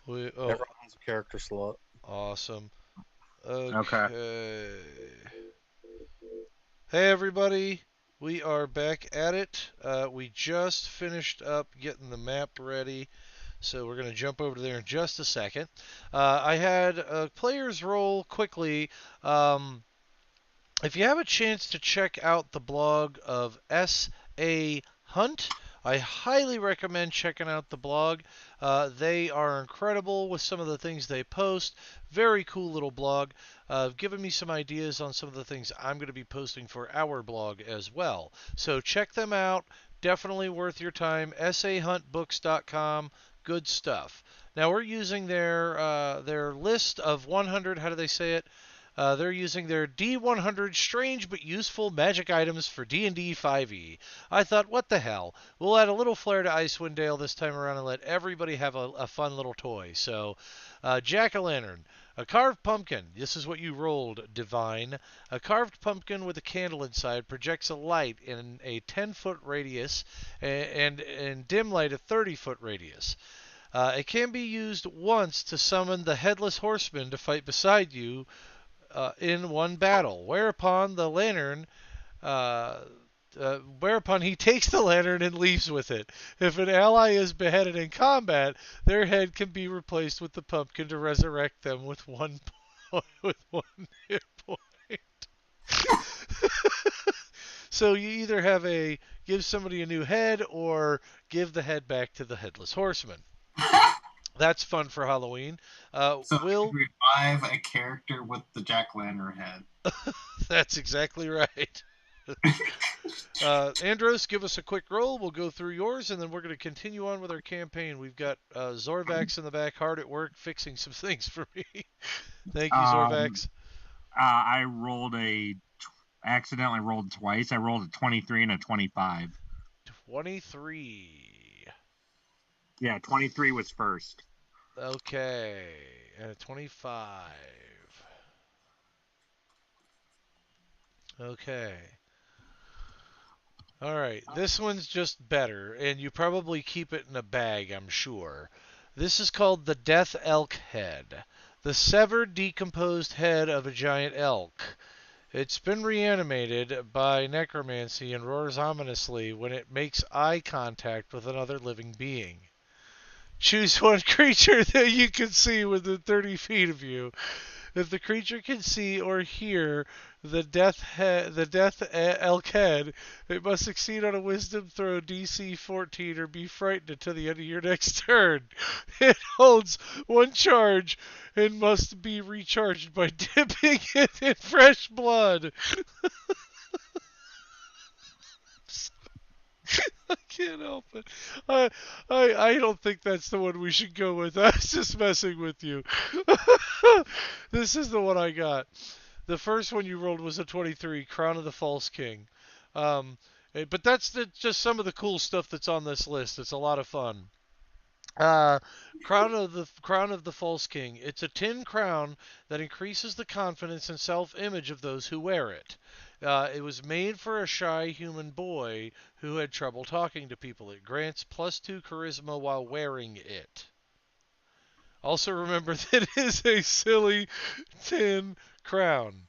everyone's a character slot. Awesome. Okay. Hey everybody, we are back at it. We just finished up getting the map ready, so we're going to jump over there in just a second. I had players roll quickly. If you have a chance to check out the blog of S.A. Hunt, I highly recommend checking out the blog. They are incredible with some of the things they post. Very cool little blog. Given me some ideas on some of the things I'm going to be posting for our blog as well. So check them out. Definitely worth your time. sahuntbooks.com. Good stuff. Now we're using their list of 100. How do they say it? They're using their D100 strange but useful magic items for D&D 5e. I thought, what the hell? We'll add a little flair to Icewind Dale this time around and let everybody have a fun little toy. So, Jack-o'-lantern. A carved pumpkin. This is what you rolled, Divine. A carved pumpkin with a candle inside projects a light in a 10-foot radius and dim light a 30-foot radius. It can be used once to summon the Headless Horseman to fight beside you in one battle, whereupon he takes the lantern and leaves with it. If an ally is beheaded in combat, their head can be replaced with the pumpkin to resurrect them with one hit point. So you either have a give somebody a new head or give the head back to the Headless Horseman. That's fun for Halloween. So we revive a character with the jack-o'-lantern head. That's exactly right. Andros, give us a quick roll. We'll go through yours, and then we're going to continue on with our campaign. We've got Zorvax in the back, hard at work, fixing some things for me. Thank you, Zorvax. I accidentally rolled twice. I rolled a 23 and a 25. 23. Yeah, 23 was first. Okay, and a 25. Okay. All right, this one's just better, and you probably keep it in a bag, I'm sure. This is called the Death Elk Head, the severed, decomposed head of a giant elk. It's been reanimated by necromancy and roars ominously when it makes eye contact with another living being. Choose one creature that you can see within 30 feet of you. If the creature can see or hear the death elk head, it must succeed on a wisdom throw DC 14 or be frightened until the end of your next turn. It holds one charge and must be recharged by dipping it in fresh blood. I can't help it. I don't think that's the one we should go with. I was just messing with you. This is the one I got. The first one you rolled was a 23, Crown of the False King. But that's just some of the cool stuff that's on this list. It's a lot of fun. Crown of the False King. It's a tin crown that increases the confidence and self-image of those who wear it. It was made for a shy human boy who had trouble talking to people. It grants +2 charisma while wearing it. Also remember that it is a silly tin crown.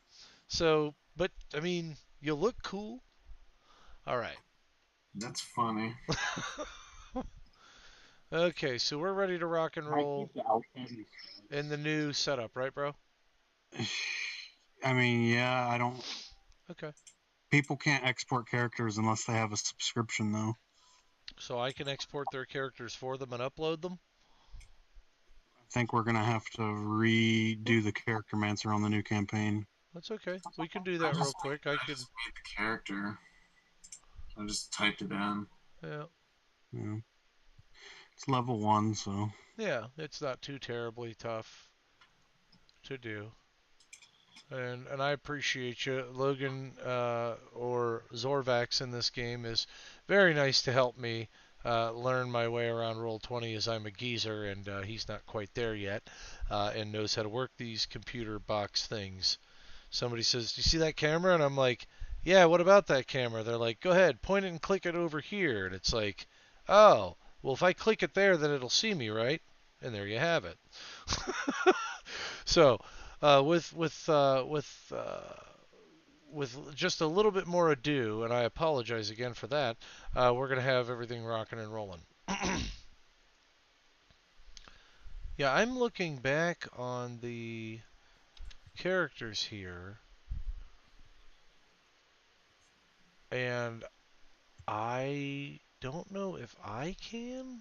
So, but, I mean, you look cool. All right. That's funny. Okay, so we're ready to rock and roll in the new setup, right, bro? I mean, yeah, I don't. Okay. People can't export characters unless they have a subscription, though. So I can export their characters for them and upload them? I think we're going to have to redo the Character Mancer on the new campaign. That's okay. We can do that real quick. I just made the character. I just typed it in. Yeah. It's level 1, so. Yeah, it's not too terribly tough to do. And I appreciate you. Logan or Zorvax in this game is very nice to help me learn my way around Roll20 as I'm a geezer and he's not quite there yet and knows how to work these computer box things. Somebody says, "Do you see that camera?" And I'm like, "Yeah, what about that camera?" They're like, "Go ahead, point it and click it over here." And it's like, "Oh, Well, if I click it there, then it'll see me, right? And there you have it. So, with just a little bit more ado, and I apologize again for that, we're gonna have everything rocking and rolling. Yeah, I'm looking back on the characters here, and I don't know if I can,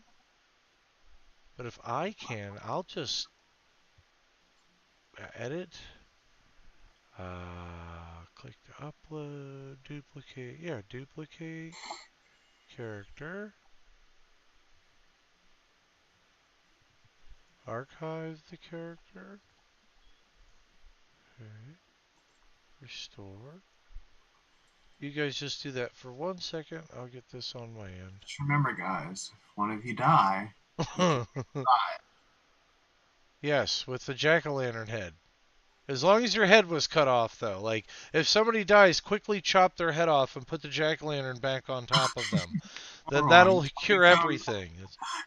but if I can, I'll just edit. Click to upload, duplicate. Yeah, duplicate character. Archive the character. Okay. Restore. You guys just do that for 1 second. I'll get this on my Just remember, guys, if one of you die, end. Yes, with the jack-o'-lantern head. As long as your head was cut off, though. Like, if somebody dies, quickly chop their head off and put the jack-o'-lantern back on top of them. Then that'll cure everything.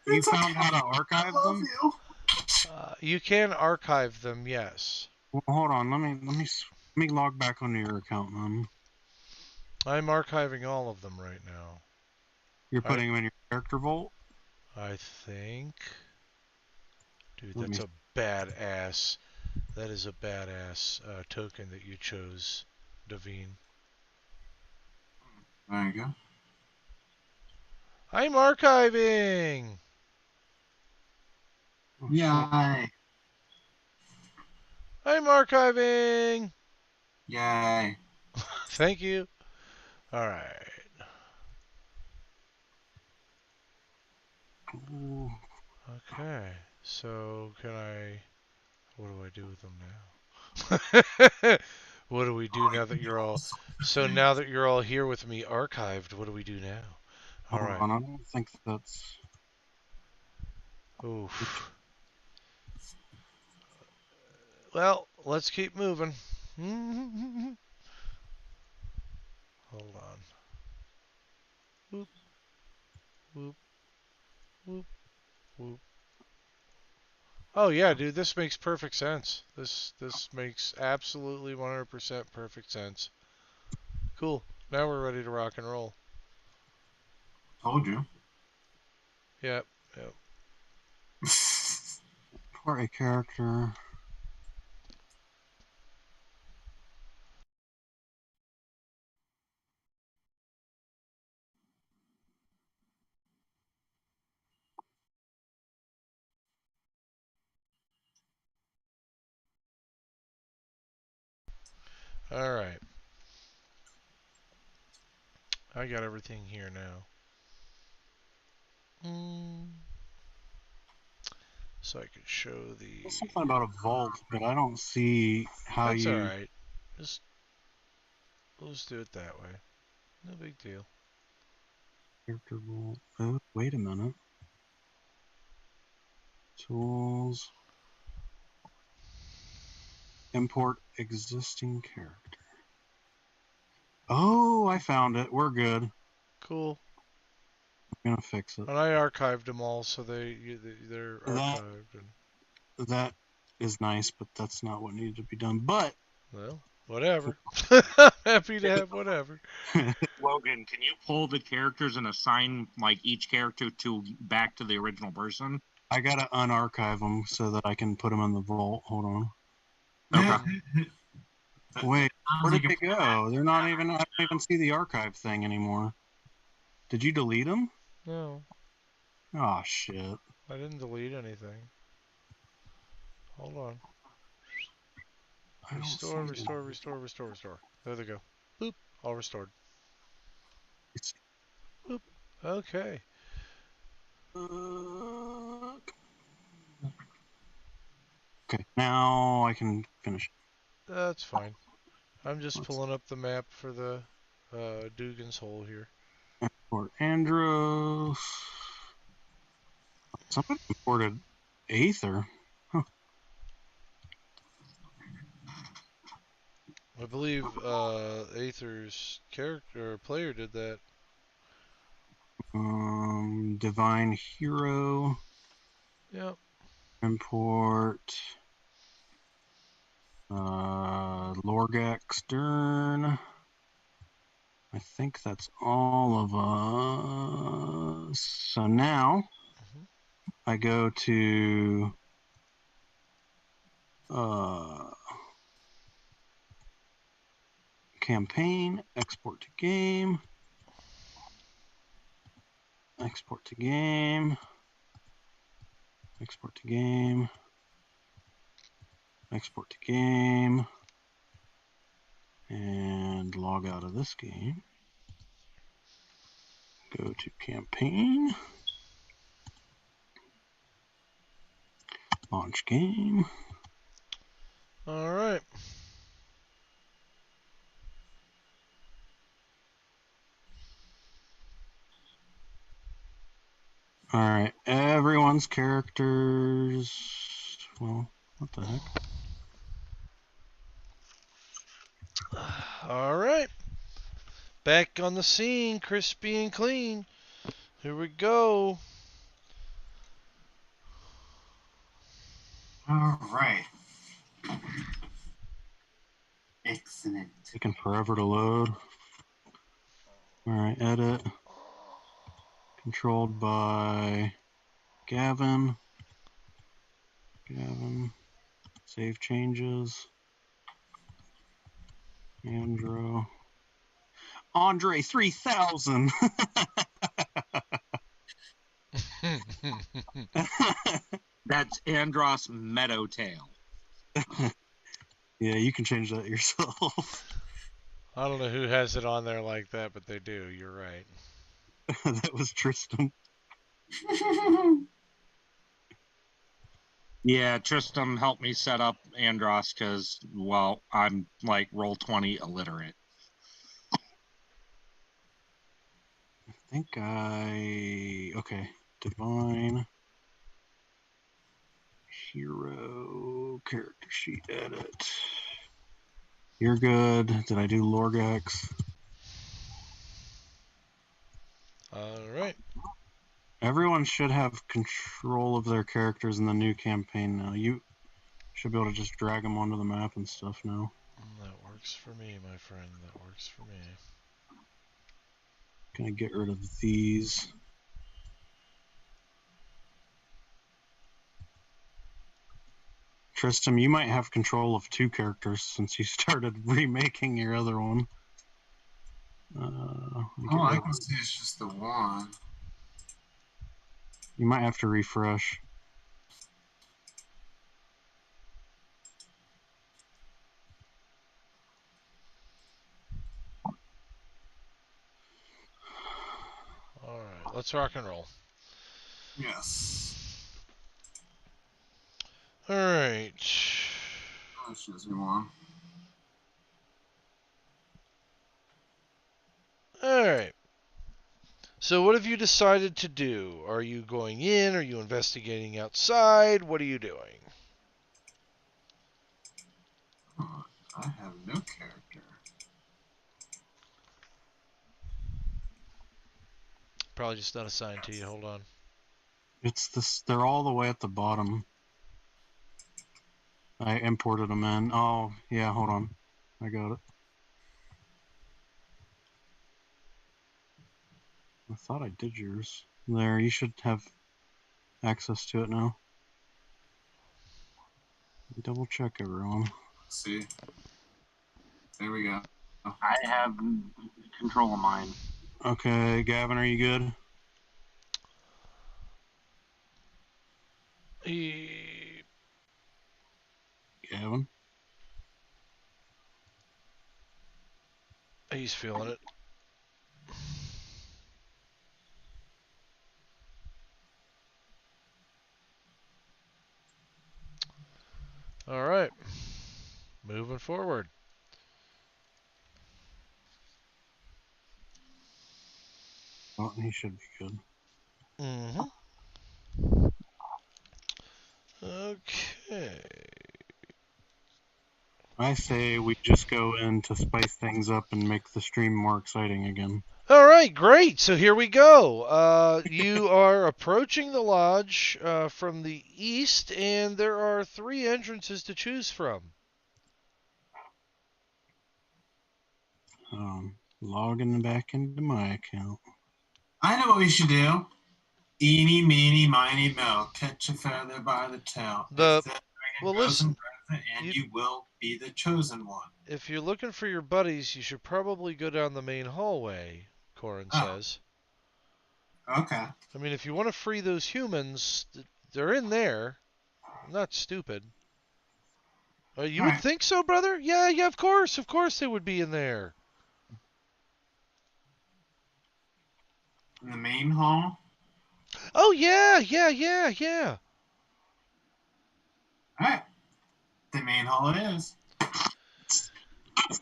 You found how to archive them? You can archive them, yes. Well, hold on. Let me log back onto your account, man. I'm archiving all of them right now. You're putting them in your character vault? I think. Dude, Let that's me- a badass. That is a badass token that you chose, Davine. There you go. I'm archiving! Yay! I'm archiving! Yay! Thank you. Alright. Ooh. Okay. So, can I... What do I do with them now? What do we do now that you're all... So now that you're all here with me archived, what do we do now? Hold Alright. on, I don't think that's... Oof. Well, let's keep moving. Hold on. Whoop, whoop, whoop, whoop. Oh yeah, dude, this makes perfect sense. This makes absolutely 100% perfect sense. Cool. Now we're ready to rock and roll. Told you. Yep, yep. For a character... All right. I got everything here now. So I could show the... There's something about a vault, but I don't see how That's you... alright. We'll just do it that way. No big deal. Character vault. Oh, wait a minute. Tools. Import existing character. Oh, I found it. We're good. Cool. I'm gonna fix it. And I archived them all, so they're archived. And That is nice, but that's not what needed to be done. But well, whatever. Happy to have whatever. Logan, can you pull the characters and assign like each character to back to the original person? I gotta unarchive them so that I can put them in the vault. Hold on. Wait, where did they go? They're not even. I don't even see the archive thing anymore. Did you delete them? No, Oh shit. I didn't delete anything. Hold on. I don't Restore, see restore, them. restore, restore, restore. There they go. Boop. All restored. It's- Boop. Okay. Okay, now I can finish. That's fine. I'm just Let's pulling up the map for the Dugan's Hole here. import Andros. Somebody imported Aether. Huh. I believe Aether's character or player did that. Divine Hero. Yep. Import. Lorgak Stern. I think that's all of us. So now I go to campaign, export to game, export to game, export to game, export to game, and log out of this game. Go to campaign, launch game. All right. All right, everyone's characters. Well, what the heck? All right. Back on the scene, crispy and clean. Here we go. All right. Excellent. Taking forever to load. All right, edit. Controlled by Gavin. Save changes. Andrew. Andre 3000. That's Andros Meadowtail. Yeah, you can change that yourself. I don't know who has it on there like that, but they do. You're right. That was Tristan. Yeah, Tristram helped me set up Andros because, well, I'm like Roll20 illiterate. Okay. Divine Hero character sheet edit. You're good. Did I do Lorgax? All right. Everyone should have control of their characters in the new campaign now. You should be able to just drag them onto the map and stuff now. That works for me, my friend. That works for me. Gonna get rid of these. Tristan, you might have control of 2 characters since you started remaking your other one. Oh, I can see it's just the one. You might have to refresh. All right. Let's rock and roll. Yes. All right. That shows me one. All right. So what have you decided to do? Are you going in? Are you investigating outside? What are you doing? Oh, I have no character. Probably just not assigned to you. Hold on. It's this. They're all the way at the bottom. I imported them in. Oh, yeah, hold on. I got it. I thought I did yours. There, you should have access to it now. Double check, everyone. Let's see. There we go. I have control of mine. Okay, Gavin, are you good? Gavin? He's feeling it. All right. Moving forward. Oh, he should be good. Mm-hmm. Okay. I say we just go in to spice things up and make the stream more exciting again. All right, great. So here we go. You are approaching the lodge from the east, and there are 3 entrances to choose from. Logging back into my account. I know what we should do. Eeny, meeny, miny, moe. Catch a feather by the tail. The- If that well, dragon goes listen, and burns it, and you will be the chosen one. If you're looking for your buddies, you should probably go down the main hallway, Corin Oh. says. Okay. I mean, if you want to free those humans, they're in there. I'm not stupid. You would Alright. think so, brother? Yeah, of course. Of course they would be in there. In the main hall. Oh, yeah. Alright. The main hall it is.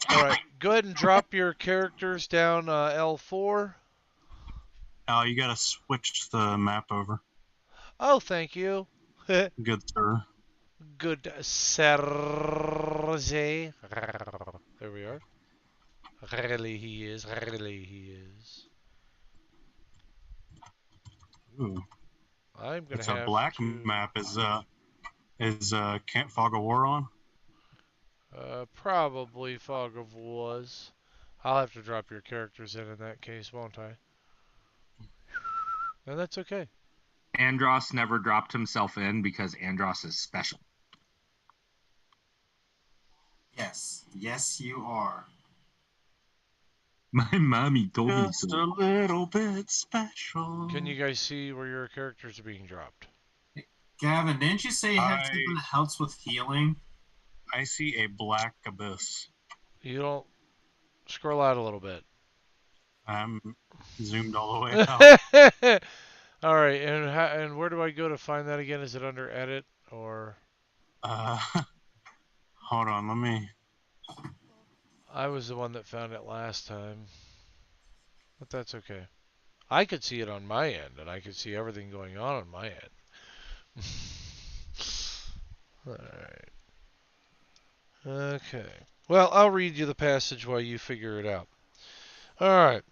All right, go ahead and drop your characters down L4. You gotta switch the map over. Oh, thank you. Good sir. Good Serge. There we are. Really he is. Ooh, I'm gonna it's have a black to... map. Is Camp Fog of War on? Probably Fog of Wars. I'll have to drop your characters in that case, won't I? And that's okay. Andros never dropped himself in because Andros is special. Yes. Yes, you are. My mommy told me Just so. a little bit special. Can you guys see where your characters are being dropped? Gavin, didn't you say you have something that helps with healing? I see a black abyss. You don't... Scroll out a little bit. I'm zoomed all the way out. All right, and where do I go to find that again? Is it under edit or? Hold on, let me. I was the one that found it last time, but that's okay. I could see it on my end, and I could see everything going on my end. All right. Okay. Well, I'll read you the passage while you figure it out. All right.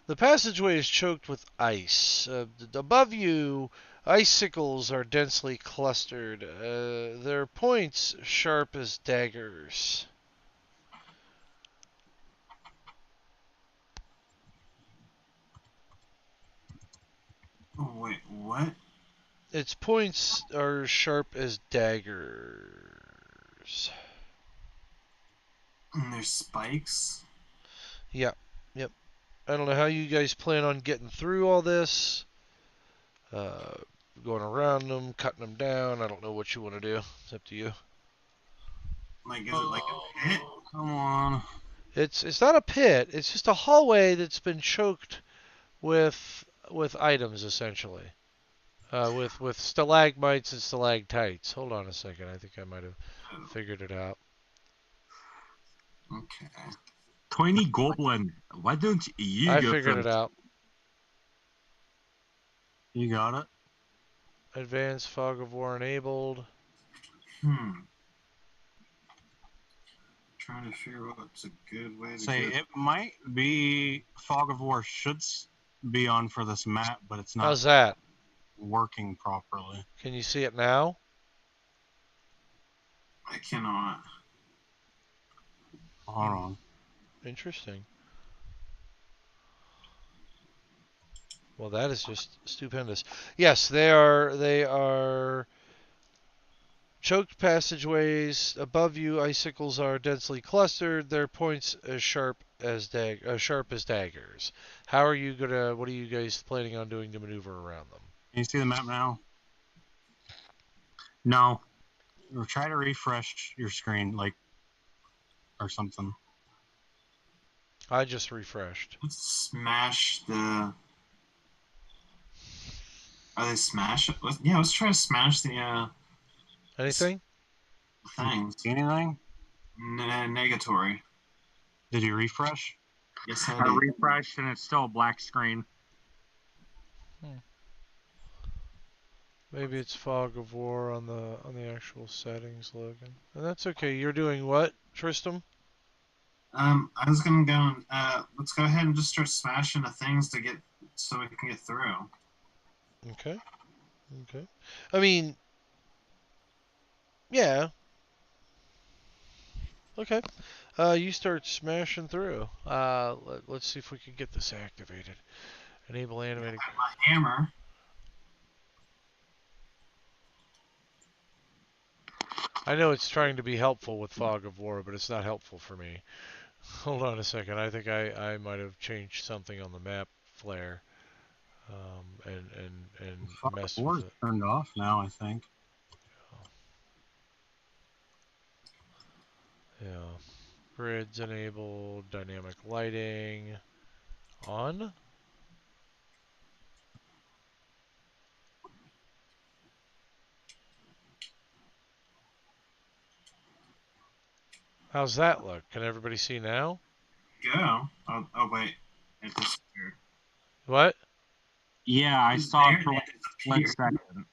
The passageway is choked with ice. Above you, icicles are densely clustered, their points sharp as daggers. Oh, wait, what? Its points are sharp as daggers. And there's spikes? Yep. I don't know how you guys plan on getting through all this. Going around them, cutting them down. I don't know what you want to do. It's up to you. Like, is it like a pit? Come on. It's not a pit. It's just a hallway that's been choked with items essentially. With stalagmites and stalactites. Hold on a second. I think I might have figured it out. Okay. Tiny goblin, why don't you I go figured first? it out. You got it? Advanced Fog of War enabled. Trying to figure out what's a good way to Say get... it might be Fog of War should be on for this map, but it's not How's that? working properly. Can you see it now? I cannot. Hold on. Interesting. Well, that is just stupendous. Yes, they are choked passageways. Above you, icicles are densely clustered. Their points as sharp as daggers. How are you gonna? What are you guys planning on doing to maneuver around them? Can you see the map now? No. Or try to refresh your screen, or something. I just refreshed. Let's smash the... Are they smash? Yeah, let's try to smash the Anything? things. See anything? Negatory. Did you refresh? Yes, I I did. refreshed and it's still a black screen. Maybe it's Fog of War on the actual settings, Logan. And that's okay. You're doing what, Tristram? I was gonna go and let's go ahead and just start smashing the things to get so we can get through. Okay. Okay. I mean, yeah. Okay. You start smashing through. Let's see if we can get this activated. Enable animated. My hammer. I know it's trying to be helpful with Fog of War, but it's not helpful for me. Hold on a second. I think I might have changed something on the map flare, and Fog of messed War with is it. turned off now, I think. Yeah. Grids enabled. Dynamic lighting on. How's that look? Can everybody see now? Go. Oh wait, it disappeared. What? Yeah, I It's saw there, it for and like it a split disappeared. second.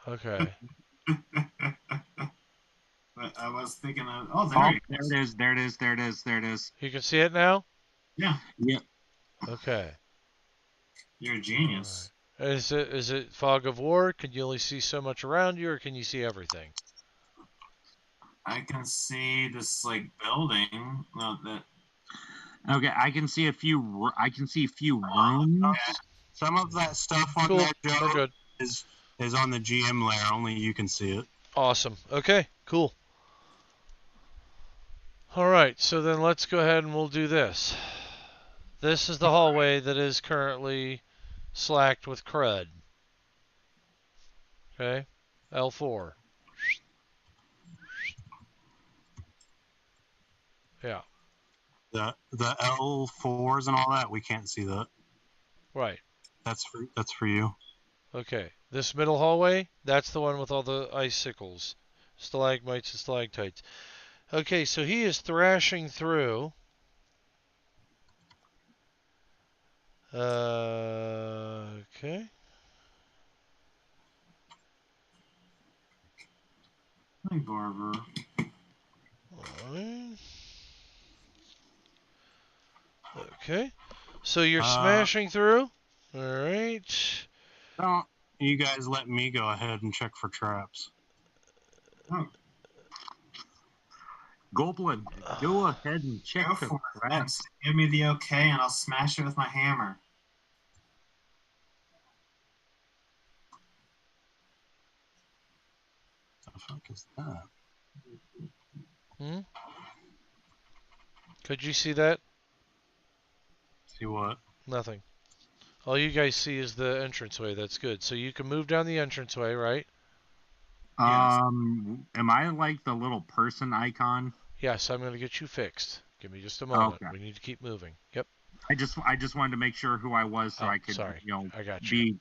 Okay. But I was thinking of. Oh, Oh, it there is. it is. There it is. There it is. There it is. You can see it now? Yeah, Yep. Okay. you're a All genius. right. Is it Fog of War? Can you only see so much around you, or can you see everything? I can see this like building. No, that. Okay, I can see a few. I can see a few rooms. Some of that stuff on Cool. there, Joe, We're good. is on the GM layer. Only you can see it. Awesome. Okay. Cool. All right. So then let's go ahead and we'll do this. This is the hallway that is currently slacked with crud. Okay. L4. Yeah. The L4s and all that, we can't see that. Right. That's for you. Okay. This middle hallway, that's the one with all the icicles, stalagmites and stalactites. Okay, so he is thrashing through. Okay. Hi, Barber. Alright. Okay. So you're Uh, smashing through. Alright. don't you guys let me go ahead and check for traps? Oh, Goblin, go ahead and check go the for it. traps. Give me the okay, and I'll smash it with my hammer. The fuck is that? Hmm? Could you see that? See what? Nothing. All you guys see is the entranceway. That's good. So you can move down the entranceway, right? Yes. Am I like the little person icon? Yes, I'm going to get you fixed. Give me just a moment. Okay. We need to keep moving. Yep. I just wanted to make sure who I was so Oh, I could, sorry. I got you. be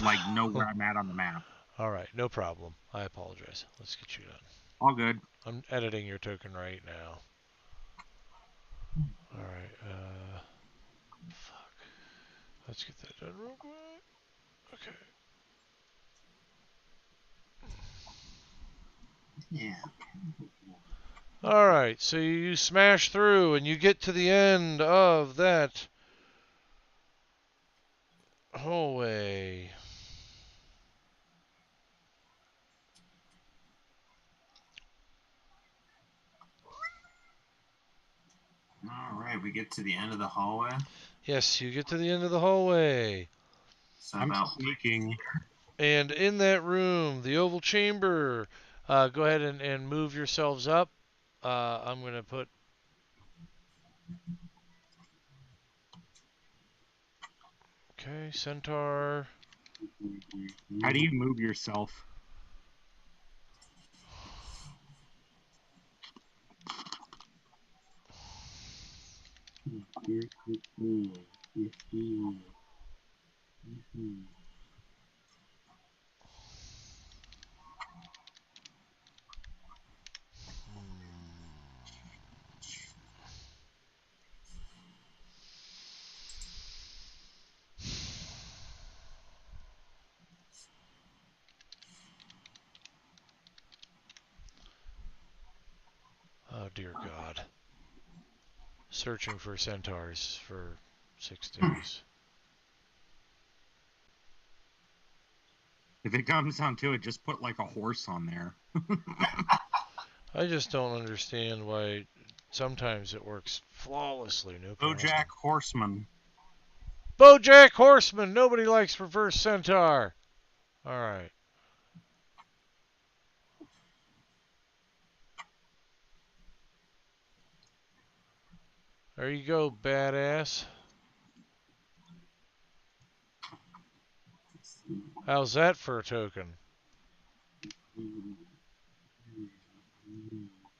like know where I'm at on the map. All right, no problem. I apologize. Let's get you done. All good. I'm editing your token right now. All right. Fuck. Let's get that done real quick. Okay. Yeah. All right. So you smash through and you get to the end of that hallway. All right, we get to the end of the hallway. Yes, you get to the end of the hallway. So I'm about sneaking. And in that room, the oval chamber, go ahead and move yourselves up. I'm going to put. Okay, centaur. How do you move yourself? Oh, dear God. searching for centaurs for 6 days. If it comes down to it, just put like a horse on there. I just don't understand why sometimes it works flawlessly. No problem. BoJack Horseman. BoJack Horseman. Nobody likes reverse centaur. All right. There you go, badass. How's that for a token?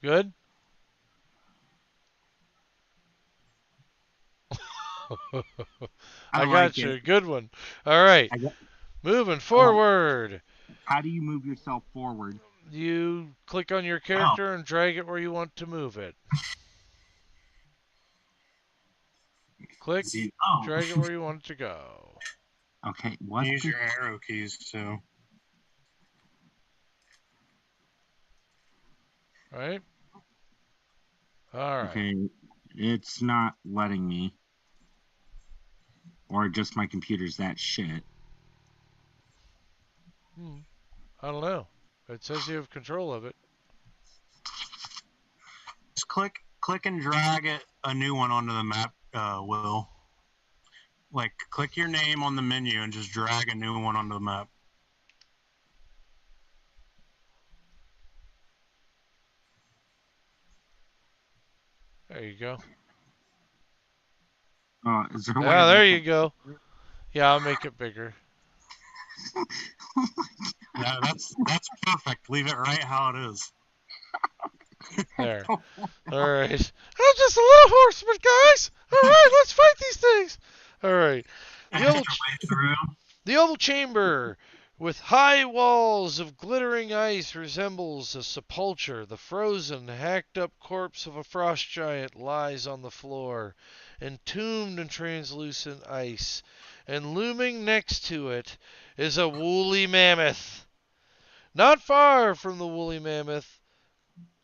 Good? I got like you. it. Good one. All right. Moving forward. How do you move yourself forward? You click on your character and drag it where you want to move it. Click, drag it where you want it to go. Okay, what? Use your arrow keys too. Right? All right. Okay, it's not letting me. Or just my computer's that shit. I don't know. It says you have control of it. Just click and drag it a new one onto the map, Will. Like, click your name on the menu and just drag a new one onto the map. There you go. Is there a way Yeah, to there make you it- go. Yeah, I'll make it bigger. Yeah, that's perfect. Leave it right how it is. There. All right. I'm just a little horseman, guys. All right, let's fight these things. All right. The oval chamber with high walls of glittering ice resembles a sepulchre. The frozen, hacked-up corpse of a frost giant lies on the floor, entombed in translucent ice, and looming next to it is a woolly mammoth. Not far from the woolly mammoth,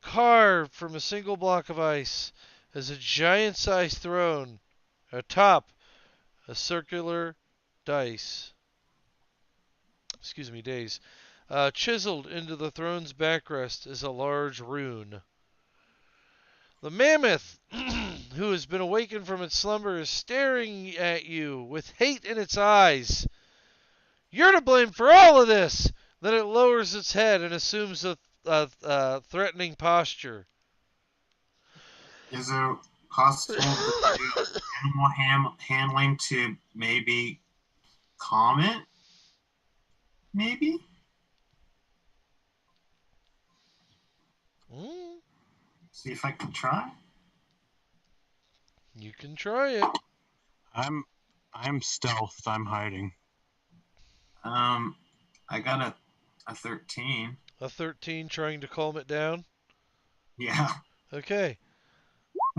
carved from a single block of ice, is a giant-sized throne. Atop a circular days. Chiseled into the throne's backrest is a large rune. The mammoth, who has been awakened from its slumber, is staring at you with hate in its eyes. You're to blame for all of this. Then it lowers its head and assumes a threatening posture. Is it possible to do animal handling to maybe calm it? Maybe? See if I can try. You can try it. I'm stealthed. I'm hiding. I got a 13. A 13 trying to calm it down? Yeah. Okay.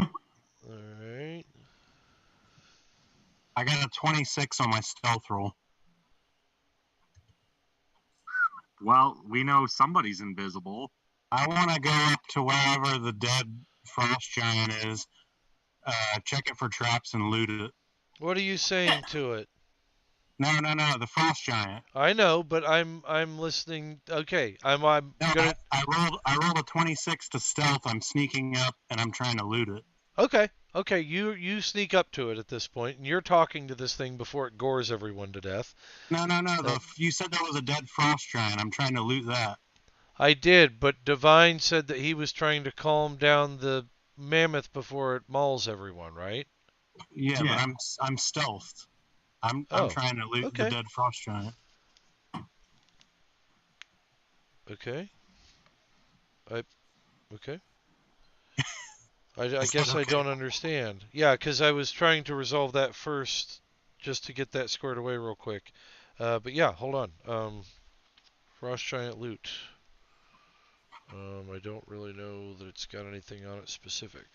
Alright. I got a 26 on my stealth roll. Well, we know somebody's invisible. I want to go up to wherever the dead frost giant is, check it for traps and loot it. What are you saying to it? No, the frost giant. I know, but I'm listening. Okay, I'm No, gonna. I rolled a 26 to stealth. I'm sneaking up and I'm trying to loot it. Okay. You sneak up to it at this point, and you're talking to this thing before it gores everyone to death. No. You said there was a dead frost giant. I'm trying to loot that. I did, but Divine said that he was trying to calm down the mammoth before it mauls everyone, right? Yeah. But I'm stealthed. I'm trying to loot the dead frost giant. Okay. Okay. I guess I don't understand. Yeah, because I was trying to resolve that first, just to get that squared away real quick. But yeah, hold on. Frost giant loot. I don't really know that it's got anything on it specific.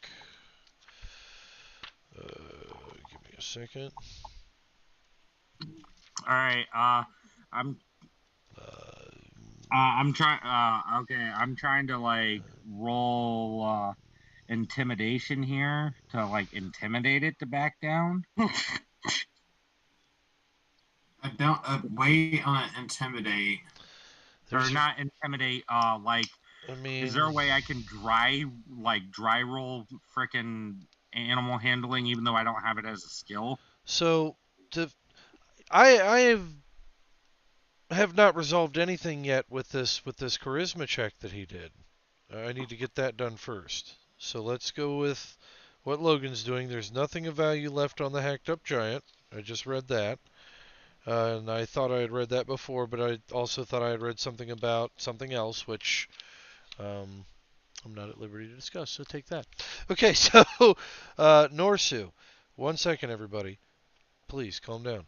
Give me a second. All right. I'm trying. Okay, I'm trying to like roll intimidation here to like intimidate it to back down? I don't wait on intimidate. Or not intimidate, like, I mean, is there a way I can dry roll frickin' animal handling even though I don't have it as a skill? so I have not resolved anything yet with this charisma check that he did. I need to get that done first. So let's go with what Logan's doing. There's nothing of value left on the hacked up giant. I just read that. And I thought I had read that before, but I also thought I had read something about something else, which I'm not at liberty to discuss, so take that. Okay, so Norsu. 1 second, everybody. Please, calm down.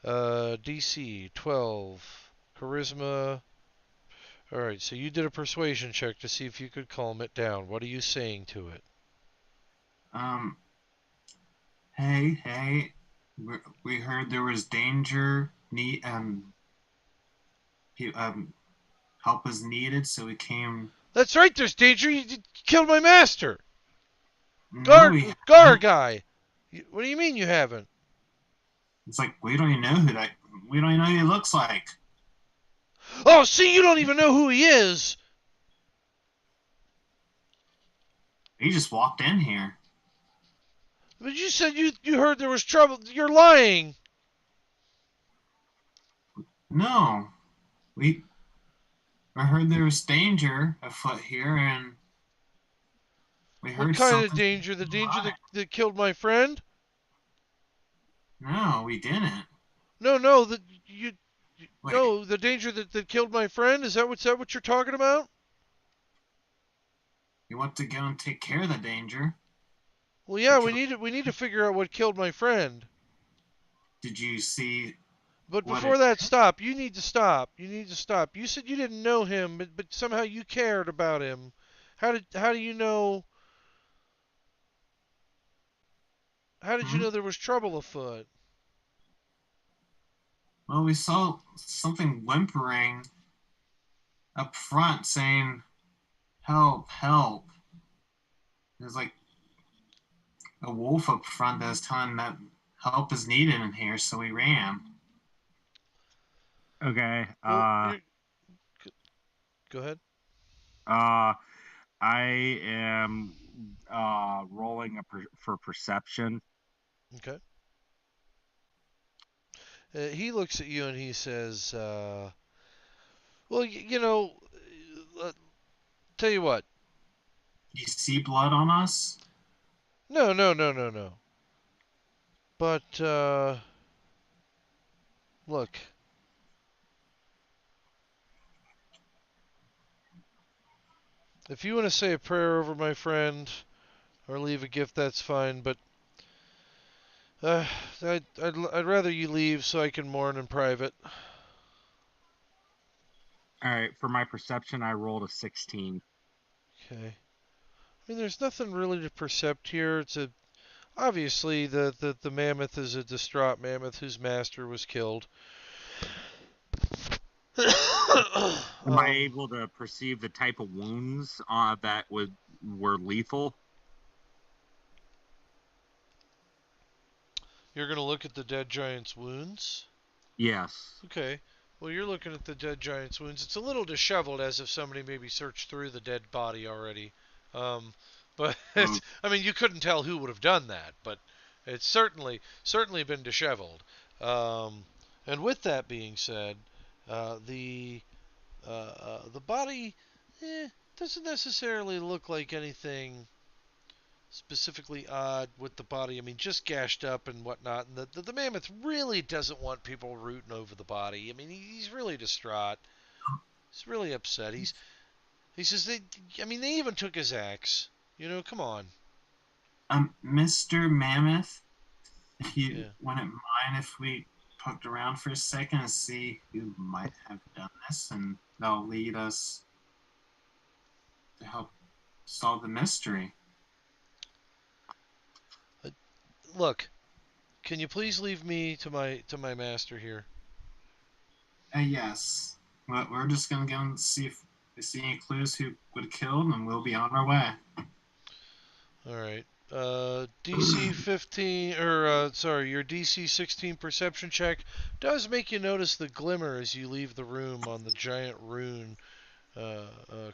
DC 12. Charisma. Alright, so you did a persuasion check to see if you could calm it down. What are you saying to it? Hey, we heard there was danger. Help was needed, so we came. That's right, there's danger. You killed my master. No, Gar guy. What do you mean you haven't? It's like we don't even know who he looks like. Oh, see, you don't even know who he is. He just walked in here. But you said you heard there was trouble. You're lying. No, I heard there was danger afoot here, and we heard What kind something. of danger? The danger that killed my friend? No, we didn't. No, the danger that killed my friend. Is that what you're talking about? You want to go and take care of the danger. Well, yeah, we need to figure out what killed my friend. Did you see? But before that, stop. You need to stop. You said you didn't know him, but somehow you cared about him. How do you know? How did you know there was trouble afoot? Well, we saw something whimpering up front saying, "Help, help." There's like a wolf up front that was telling that help is needed in here, so we ran. Okay. Well, go ahead. I am rolling for perception. Okay. He looks at you and he says, "Well, tell you what." You see blood on us? No. But look. If you want to say a prayer over my friend or leave a gift, that's fine. But I'd rather you leave so I can mourn in private. All right. For my perception, I rolled a 16. Okay. I mean, there's nothing really to percept here. Obviously the mammoth is a distraught mammoth whose master was killed. Am I able to perceive the type of wounds that were lethal? You're going to look at the dead giant's wounds? Yes. Okay. Well, you're looking at the dead giant's wounds. It's a little disheveled, as if somebody maybe searched through the dead body already. But I mean, you couldn't tell who would have done that, but it's certainly been disheveled. And with that being said, the body doesn't necessarily look like anything specifically odd with the body. I mean, just gashed up and whatnot. And the mammoth really doesn't want people rooting over the body. I mean, he's really distraught. He's really upset. He says they even took his axe. Come on. Mr. Mammoth, if you wouldn't mind if we poked around for a second and see who might have done this, and that'll lead us to help solve the mystery. Look, can you please leave me to my master here? Yes. We're just gonna go and see if we see any clues who would have killed, and we'll be on our way. All right. DC 15, or your DC 16 perception check does make you notice the glimmer as you leave the room on the giant rune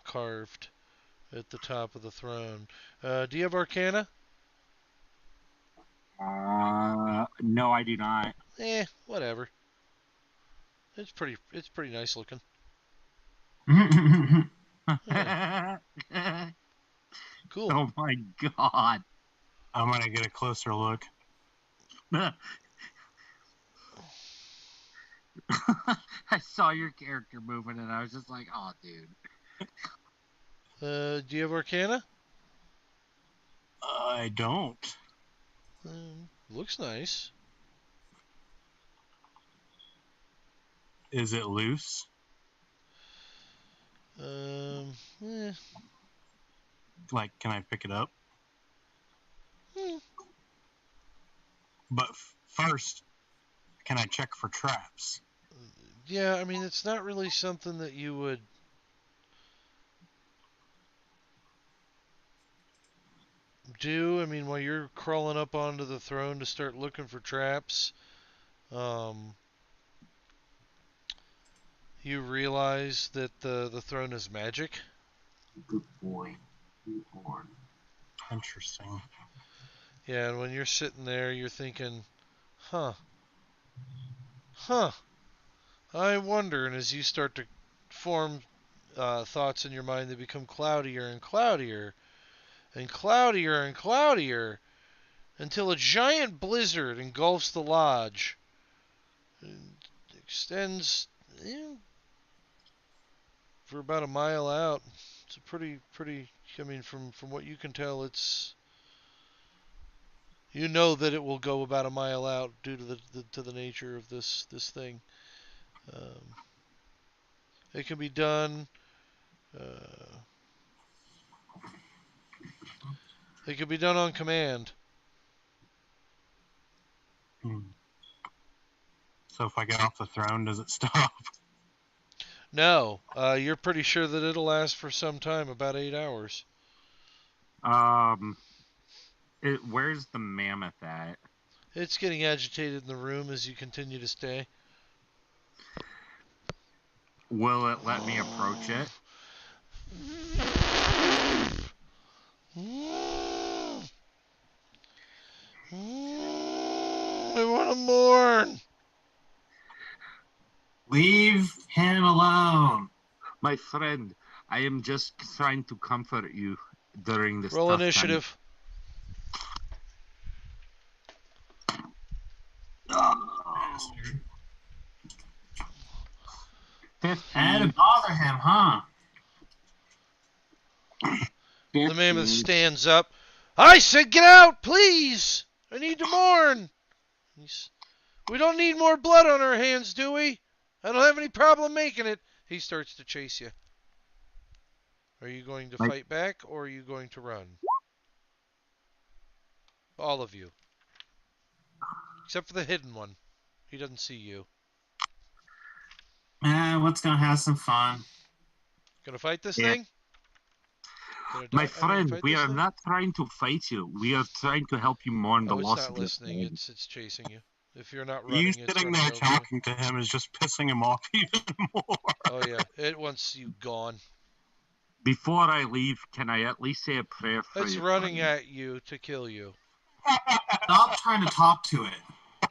carved at the top of the throne. Do you have Arcana? No, I do not. Whatever. It's pretty nice looking. Cool. Oh my god. I'm gonna get a closer look. I saw your character moving and I was just like, oh, dude. Do you have Arcana? I don't. Looks nice. Is it loose? Like, can I pick it up? But first, can I check for traps? Yeah, I mean, it's not really something that you would... do. I mean, while you're crawling up onto the throne to start looking for traps, you realize that the throne is magic. Good boy. Good boy. Interesting. Yeah, and when you're sitting there, you're thinking, huh, I wonder. And as you start to form thoughts in your mind, they become cloudier and cloudier and cloudier and cloudier until a giant blizzard engulfs the lodge and extends for about a mile out. It's a pretty, I mean, from what you can tell, it's, you know that it will go about a mile out due to the nature of this thing. It can be done. It can be done on command. So if I get off the throne, does it stop? No, you're pretty sure that it'll last for some time, about 8 hours. Where's the mammoth at? It's getting agitated in the room as you continue to stay. Will it let me approach it? I want to mourn. Leave him alone. My friend, I am just trying to comfort you during this Roll tough initiative. Had to bother him, huh? The mammoth stands up. I said get out, please! I need to mourn! We don't need more blood on our hands, do we? I don't have any problem making it. He starts to chase you. Are you going to fight back, or are you going to run? All of you. Except for the hidden one. He doesn't see you. Let's go have some fun. Gonna fight this thing? My friend, we are not trying to fight you. We are trying to help you mourn the loss it's of not your listening. friend. It's chasing you. If you're not running, You it's sitting running there over you. talking to him is just pissing him off even more. Oh yeah, it wants you gone. Before I leave, can I at least say a prayer for It's your running friend? at you to kill you. Stop trying to talk to it.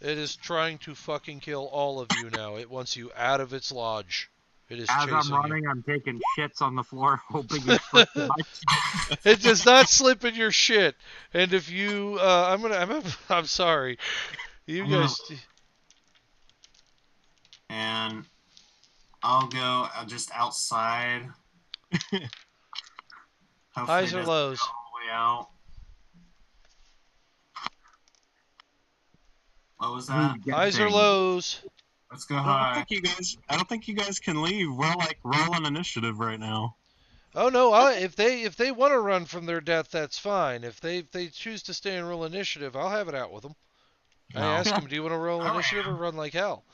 It is trying to fucking kill all of you now. It wants you out of its lodge. It is As chasing I'm running, I'm taking shits on the floor, hoping you slip in my shit. It does not slip in your shit. And if you, I'm sorry. You guys. And I'll go just outside. Highs or lows? All the way out. What was that? Highs or lows? Let's go I high. don't think you guys can leave. We're like rolling initiative right now. Oh no! If they want to run from their death, that's fine. If they choose to stay and roll initiative, I'll have it out with them. No. I ask them, do you want to roll initiative or run like hell?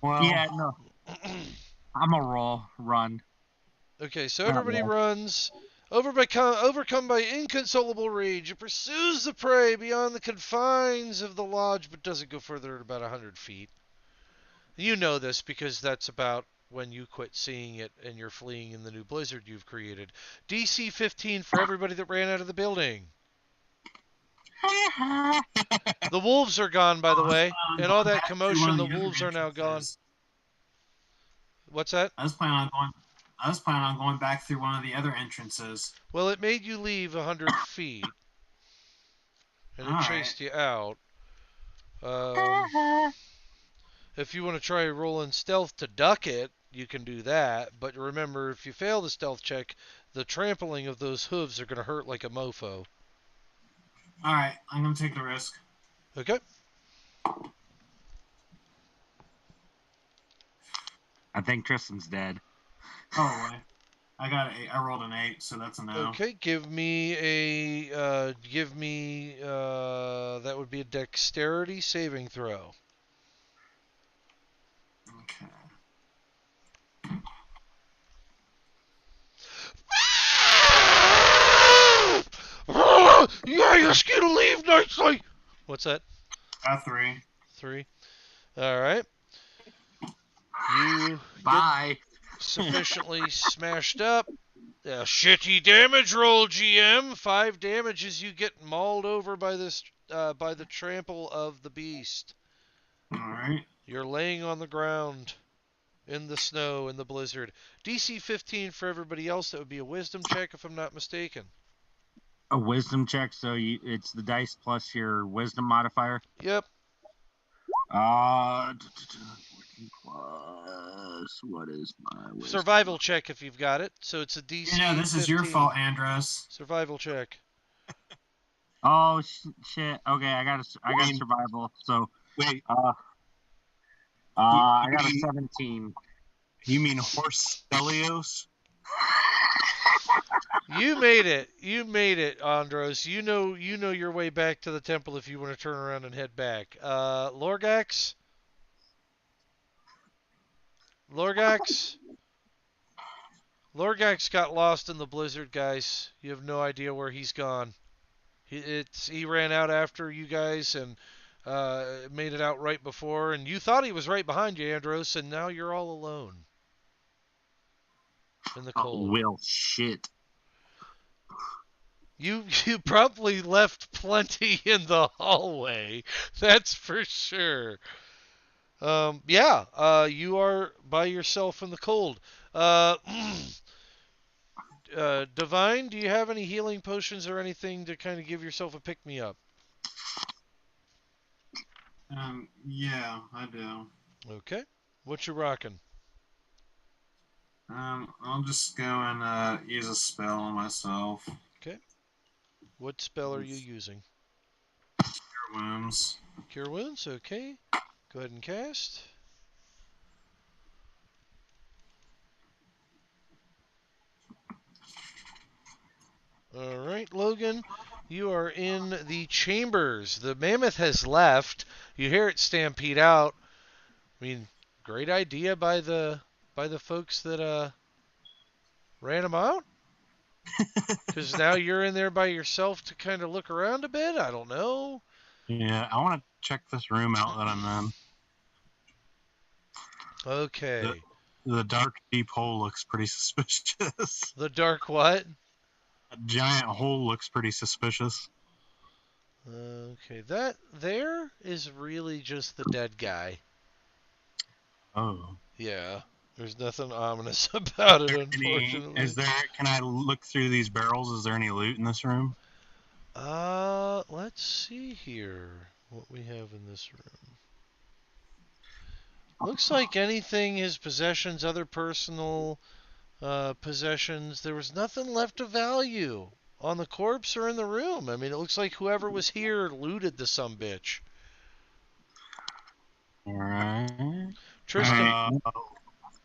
Well, Yeah, no. I'm a run. Okay, so everybody runs. Overcome by inconsolable rage, it pursues the prey beyond the confines of the lodge, but doesn't go further than about 100 feet. You know this because that's about when you quit seeing it and you're fleeing in the new blizzard you've created. DC 15 for everybody that ran out of the building. The wolves are gone, by the way. And all that commotion, the wolves are now gone. What's that? I was planning on going back through one of the other entrances. Well, it made you leave 100 feet. And it chased you out. If you want to try rolling stealth to duck it, you can do that. But remember, if you fail the stealth check, the trampling of those hooves are going to hurt like a mofo. Alright, I'm going to take the risk. Okay. I think Tristan's dead. Probably. I rolled an 8, so that's a no. Okay, give me that would be a dexterity saving throw. Okay. Yeah, you're scared to leave nicely. What's that? 3. 3. All right. You Bye. get sufficiently smashed up. A shitty damage roll, GM. 5 damage as you get mauled over by this by the trample of the beast. Alright. You're laying on the ground in the snow in the blizzard. DC 15 for everybody else. That would be a wisdom check if I'm not mistaken. A wisdom check, so it's the dice plus your wisdom modifier. Yep. 14 plus what is my wisdom? Survival check if you've got it. So it's a DC. Yeah, this is your 15. fault, Andros. Survival check. Oh shit! Okay, I got survival. So Wait, I got a 17. you mean horse Stelios? You made it. You made it, Andros. You know your way back to the temple if you want to turn around and head back. Lorgax? Lorgax got lost in the blizzard, guys. You have no idea where he's gone. He ran out after you guys and made it out right before, and you thought he was right behind you, Andros, and now you're all alone in the cold. Well, shit. You probably left plenty in the hallway. That's for sure. You are by yourself in the cold. Divine, do you have any healing potions or anything to kind of give yourself a pick-me-up? Yeah, I do. Okay. What you rocking? I'll just go and use a spell on myself. Okay. What spell are you using? Cure Wounds. Cure Wounds, okay. Go ahead and cast. Alright, Logan. You are in the chambers. The mammoth has left. You hear it stampede out. I mean, great idea by the folks that ran him out. Because now you're in there by yourself to kind of look around a bit. I don't know. Yeah, I want to check this room out that I'm in. Okay. The dark, deep hole looks pretty suspicious. The dark what? A giant hole looks pretty suspicious. Okay, that there is really just the dead guy. Oh. Yeah. There's nothing ominous about it, unfortunately. Can I look through these barrels? Is there any loot in this room? Let's see here what we have in this room. Looks like anything, his possessions, other personal possessions. There was nothing left of value on the corpse or in the room. I mean, it looks like whoever was here looted the sumbitch. Alright. Tristan,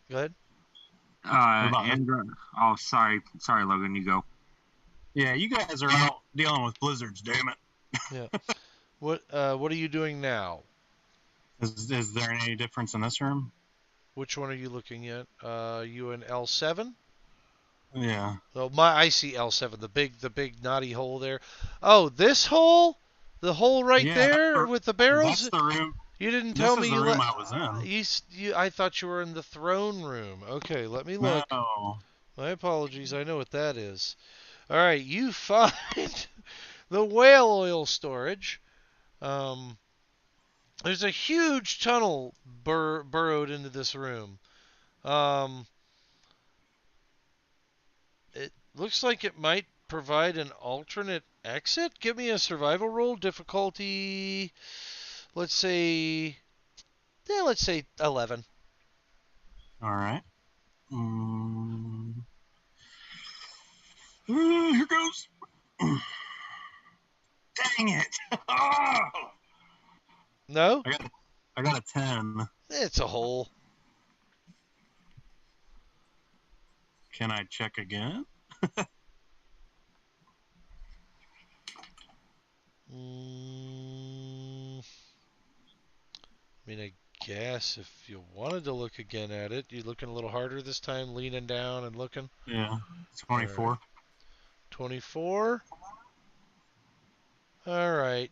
go ahead. Andrew. Oh, sorry, Logan. You go. Yeah, you guys are out dealing with blizzards, damn it. Yeah. What are you doing now? Is there any difference in this room? Which one are you looking at? You in L7? Yeah. Oh, I see L7, the big knotty hole there. Oh, this hole? The hole right Yeah, there with the barrels? that's the room. You didn't This tell is me the you room let I was in. I thought you were in the throne room. Okay, let me look. No. My apologies. I know what that is. All right, you find the whale oil storage. There's a huge tunnel burrowed into this room. It looks like it might provide an alternate exit. Give me a survival roll. Difficulty, let's say, let's say 11. All right. Here goes. Dang it! Oh! No? I got a 10. It's a hole. Can I check again? I mean, I guess if you wanted to look again at it, you looking a little harder this time, leaning down and looking. Yeah, 24. Right. 24. All right.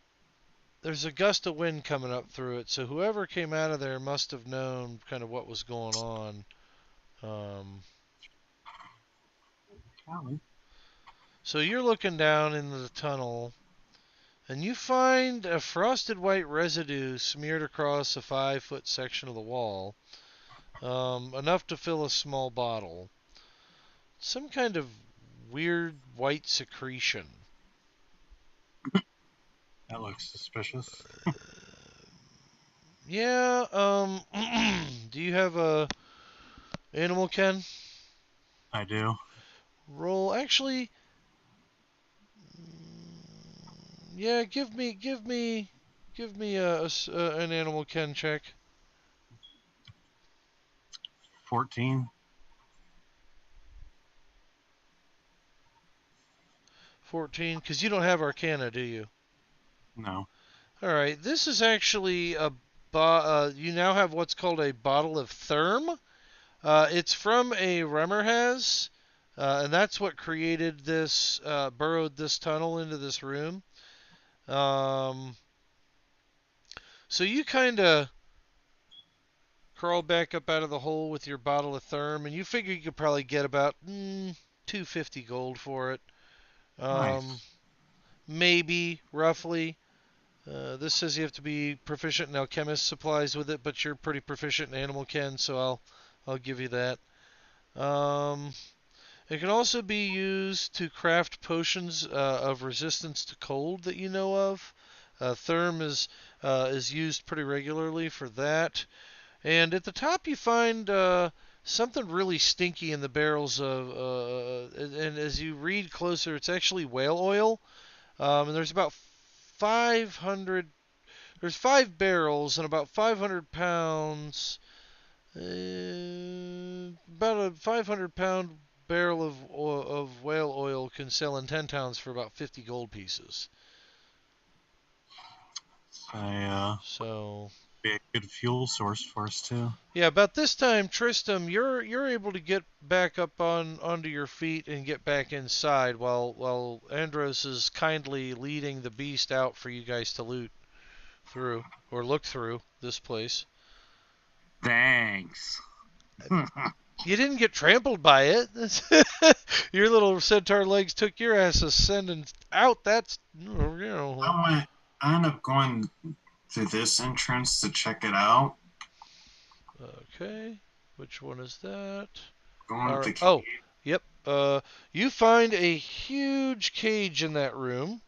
There's a gust of wind coming up through it, so whoever came out of there must have known kind of what was going on. So you're looking down into the tunnel, and you find a frosted white residue smeared across a 5-foot section of the wall, enough to fill a small bottle. Some kind of weird white secretion. That looks suspicious. Yeah, do you have a animal, Ken? I do. Roll, actually, yeah, give me an animal Ken check. 14. 14, because you don't have Arcana, do you? No. All right, this is actually you now have what's called a bottle of Therm. It's from a Remmerhaz, and that's what created this, burrowed this tunnel into this room. So you kind of crawl back up out of the hole with your bottle of Therm, and you figure you could probably get about 250 gold for it. Nice. Maybe, roughly. This says you have to be proficient in alchemist supplies with it, but you're pretty proficient in animal ken, so I'll give you that. It can also be used to craft potions of resistance to cold that you know of. Therm is used pretty regularly for that. And at the top you find something really stinky in the barrels of, and as you read closer, it's actually whale oil. And there's about 500. There's 5 barrels and about 500 pounds. About a 500-pound barrel of whale oil can sell in 10 pounds for about 50 gold pieces. So be a good fuel source for us too. Yeah, about this time, Tristram, you're able to get back up onto your feet and get back inside while Andros is kindly leading the beast out for you guys to loot through or look through this place. Thanks. You didn't get trampled by it. Your little centaur legs took your ass ascending out. That's, I ended up going through this entrance to check it out. Okay, which one is that? Oh, yep. You find a huge cage in that room.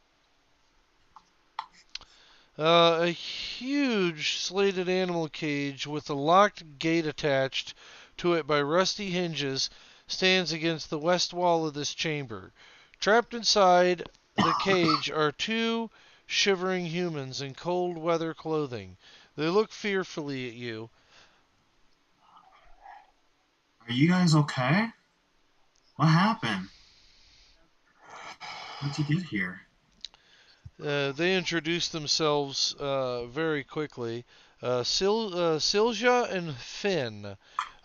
A huge slated animal cage with a locked gate attached to it by rusty hinges stands against the west wall of this chamber. Trapped inside the cage are 2 shivering humans in cold weather clothing. They look fearfully at you. Are you guys okay? What happened? How'd you get here? They introduce themselves very quickly. Silja and Finn.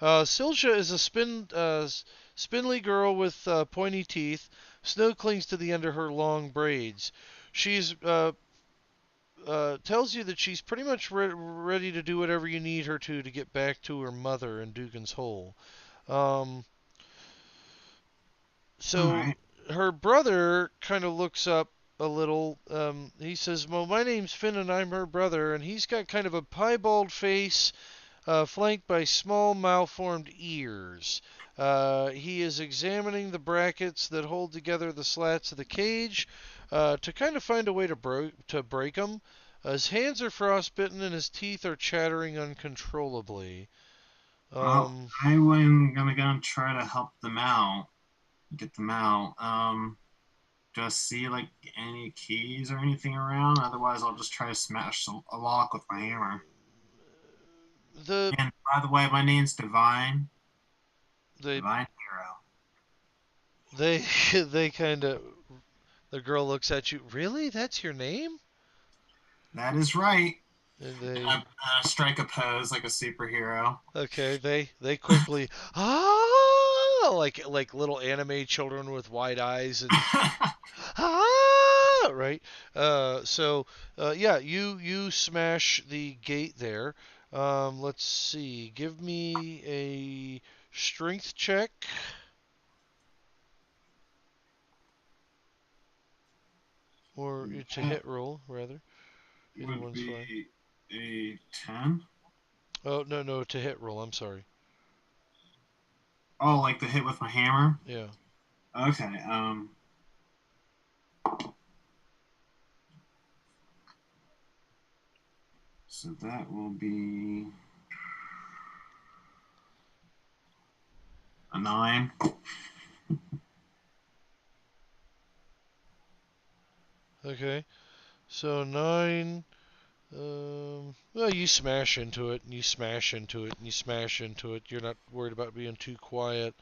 Silja is spindly girl with pointy teeth. Snow clings to the end of her long braids. She's tells you that she's pretty much ready to do whatever you need her to get back to her mother in Dugan's Hole. So Alright. her brother kind of looks up a little. He says, "Well, my name's Finn, and I'm her brother." And he's got kind of a piebald face, flanked by small malformed ears. He is examining the brackets that hold together the slats of the cage to kind of find a way to break them. His hands are frostbitten and his teeth are chattering uncontrollably. Well, I am gonna go and try to help them out. Get them out. Do I see like any keys or anything around? Otherwise, I'll just try to smash a lock with my hammer. The And by the way, my name's Divine. they Divine Hero. they kind of the girl looks at you. Really? That's your name? That is right. And they I strike a pose like a superhero. okay. They quickly like little anime children with wide eyes and right. Yeah, you smash the gate there. Let's see. Give me a strength check. Or to hit roll, rather. Either Would one's be fine. a 10. Oh, no, to hit roll. I'm sorry. Oh, like the hit with my hammer? Yeah. Okay, so that will be a 9. Okay. So 9. Well, you smash into it, and you smash into it, and you smash into it. You're not worried about being too quiet.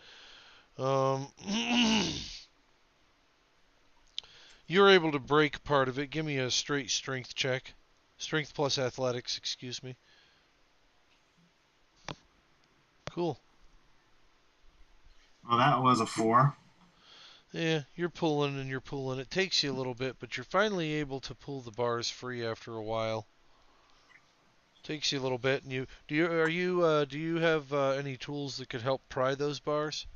You're able to break part of it. Give me a straight strength check. Strength plus athletics, excuse me. Cool. Well, that was a 4. Yeah, you're pulling and you're pulling. It takes you a little bit, but you're finally able to pull the bars free after a while. Takes you a little bit, and do you have any tools that could help pry those bars?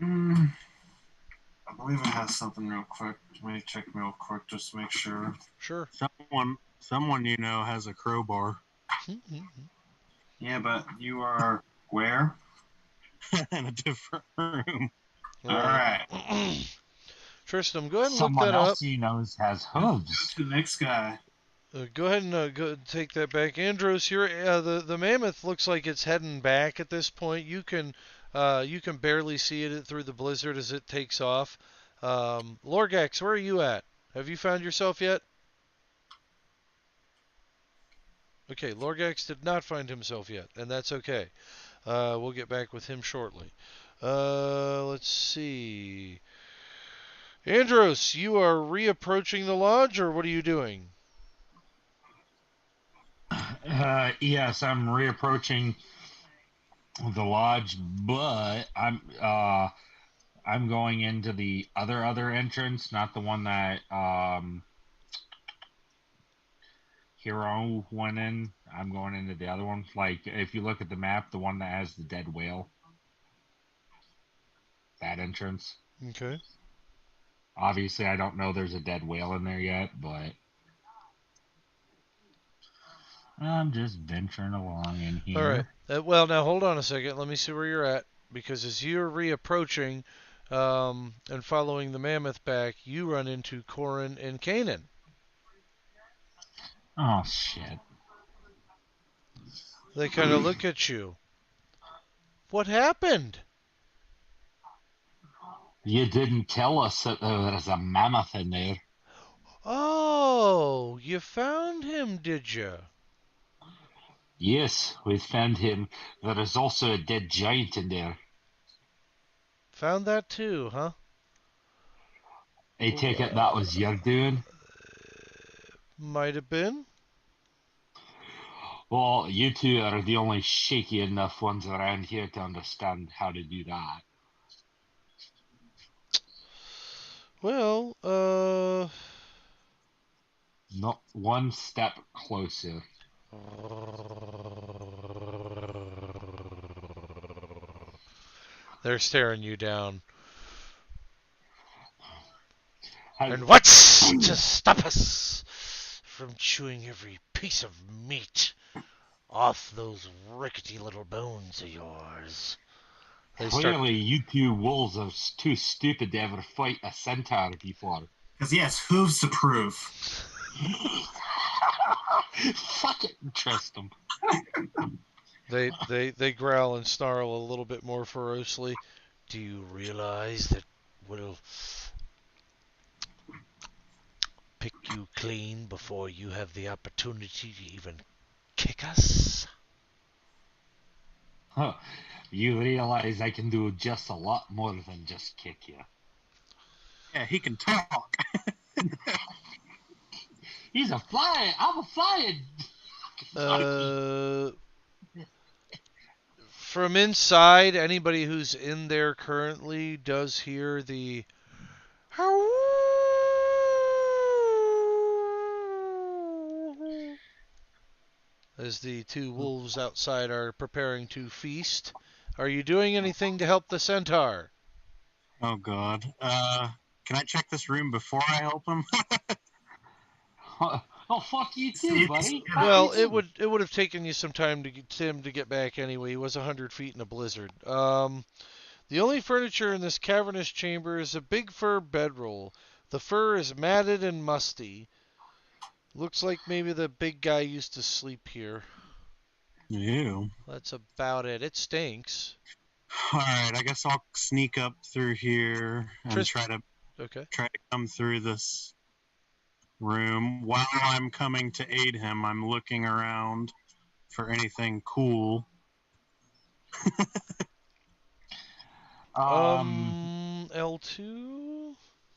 I believe I have something real quick. Let me check real quick just to make sure. Sure. Someone you know has a crowbar. Yeah, but you are where? In a different room. All right. Tristan, go ahead and Someone look that up. else he knows has hooves. The next guy. Go ahead and go take that back, Andros. Here, the mammoth looks like it's heading back at this point. You can barely see it through the blizzard as it takes off. Lorgax, where are you at? Have you found yourself yet? Okay, Lorgax did not find himself yet, and that's okay. We'll get back with him shortly. Let's see. Andros, you are reapproaching the lodge, or what are you doing? Yes, I'm reapproaching the lodge, but I'm going into the other entrance, not the one that Hero went in. I'm going into the other one. Like, if you look at the map, the one that has the dead whale. That entrance. Okay. Obviously, I don't know there's a dead whale in there yet, but I'm just venturing along in here. All right. Well, now hold on a second. Let me see where you're at, because as you're reapproaching and following the mammoth back, you run into Corin and Kanan. Oh, shit. They kind of look at you. What happened? You didn't tell us that there was a mammoth in there. Oh, you found him, did you? Yes, we found him. There is also a dead giant in there. Found that too, huh? I take it that was your doing? Might have been. Well, you two are the only shaky enough ones around here to understand how to do that. Well, Not one step closer. they're staring you down. How, And what's to stop us from chewing every piece of meat off those rickety little bones of yours? They start. clearly, you two wolves are too stupid to ever fight a centaur before. Because he has hooves to prove. Fuck it, trust them. They growl and snarl a little bit more ferociously. Do you realize that we'll pick you clean before you have the opportunity to even kick us? Huh. You realize I can do just a lot more than just kick you. Yeah, he can talk. He's a flying. I'm a flying. From inside, anybody who's in there currently does hear the as the two wolves outside are preparing to feast. Are you doing anything to help the centaur? Oh God. Can I check this room before I help him? Oh, fuck you too, See, buddy. Well, it would have taken you some time to get him to get back anyway. He was 100 feet in a blizzard. The only furniture in this cavernous chamber is a big fur bedroll. The fur is matted and musty. Looks like maybe the big guy used to sleep here. Ew. That's about it. It stinks. All right, I guess I'll sneak up through here and Tris- try to Okay. come through this room. While I'm coming to aid him, I'm looking around for anything cool. L2.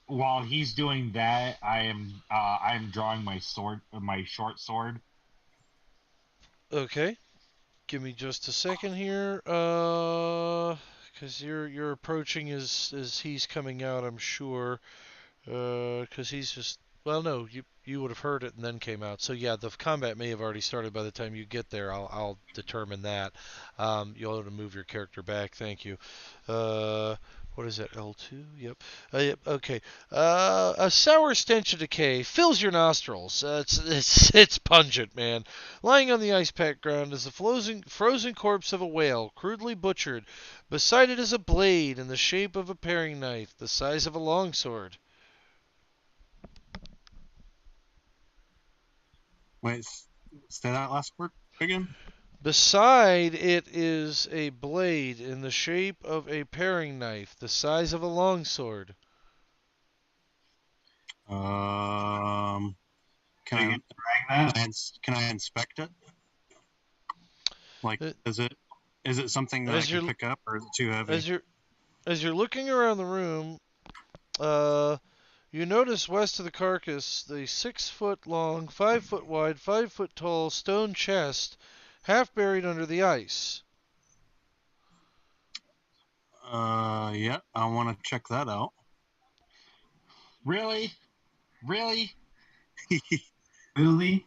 While he's doing that, I'm drawing my sword, my short sword. Okay. Give me just a second here. Because you're approaching as he's coming out, I'm sure. Because he's just. Well, no, you would have heard it and then came out. So yeah, the combat may have already started by the time you get there. I'll determine that. You'll have to move your character back. Thank you. What is that? L2? Yep. Yep. Okay. A sour stench of decay fills your nostrils. It's pungent, man. Lying on the ice-packed ground is the frozen corpse of a whale, crudely butchered. Beside it is a blade in the shape of a paring knife, the size of a longsword. Wait, say that last word again. Beside it is a blade in the shape of a paring knife, the size of a longsword. Can Are you I gonna drag that? can I inspect it? Like, Uh, is it something that I As can you're pick up, or is it too heavy? as you're looking around the room, you notice west of the carcass the 6 foot long, 5 foot wide, 5 foot tall stone chest, half buried under the ice. Yeah, I want to check that out. Really? Really? Really?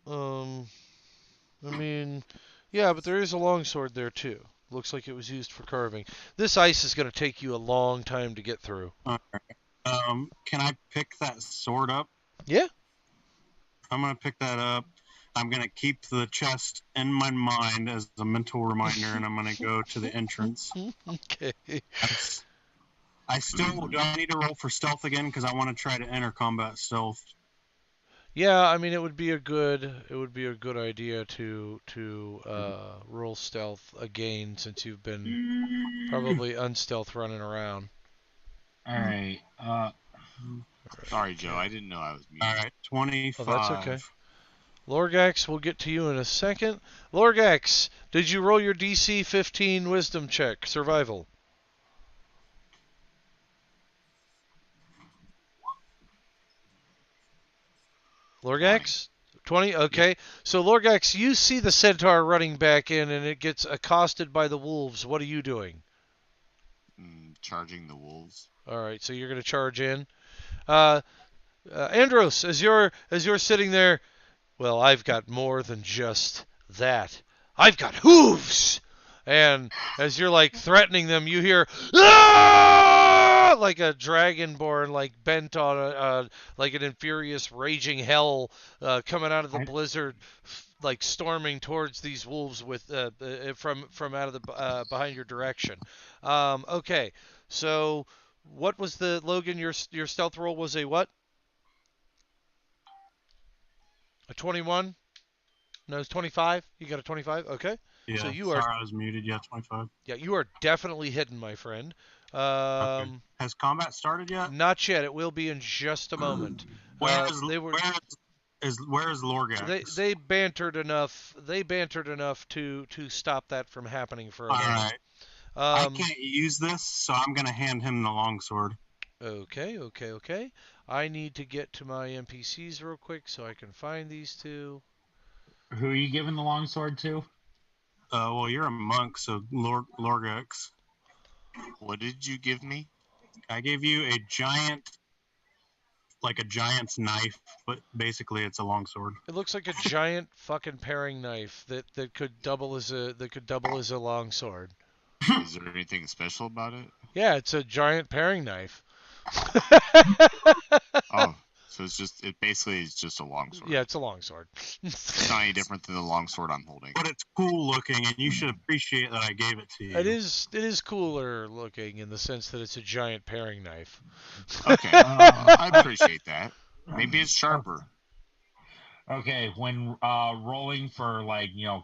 I mean, yeah, but there is a longsword there too. Looks like it was used for carving. This ice is going to take you a long time to get through. Can I pick that sword up? Yeah. I'm gonna pick that up. I'm gonna keep the chest in my mind as a mental reminder, and I'm gonna go to the entrance. Okay. I still do. I need to roll for stealth again because I want to try to enter combat stealth. Yeah, I mean it would be a good idea to roll stealth again since you've been probably unstealth running around. All right. Sorry, Joe. I didn't know I was muted. All right, 25. Oh, that's okay. Lorgax, we'll get to you in a second. Lorgax, did you roll your DC 15 Wisdom check, survival? Lorgax? 20? Okay. So, Lorgax, you see the centaur running back in, and it gets accosted by the wolves. What are you doing? Charging the wolves. All right, so you're going to charge in. Andros, as you're sitting there, well, I've got more than just that. I've got hooves! And as you're like threatening them, you hear "Ah!" like a dragonborn, like bent on like an infurious raging hell coming out of the blizzard, like storming towards these wolves with from out of the behind your direction. Okay, so what was the Logan? Your stealth roll was a what? A 21? No, it's 25. You got a 25. Okay. Yeah, So you sorry, are I was muted. Yeah, 25. yeah, you are definitely hidden, my friend. Okay. Has combat started yet? Not yet. It will be in just a moment. Where is Lorgax? Lorgax? They bantered enough. They bantered enough to stop that from happening for a All moment. right. I can't use this, so I'm gonna hand him the longsword. Okay. I need to get to my NPCs real quick so I can find these two. Who are you giving the longsword to? Well, you're a monk, so Lorgax. What did you give me? I gave you a giant, like a giant's knife, but basically it's a longsword. It looks like a giant fucking paring knife that could double as a longsword. Is there anything special about it? Yeah, it's a giant paring knife. Oh, so it basically is just a longsword. Yeah, it's a longsword. It's not any different than the longsword I'm holding. But it's cool looking, and you should appreciate that I gave it to you. It is cooler looking in the sense that it's a giant paring knife. Okay, I appreciate that. Maybe it's sharper. Okay, when rolling for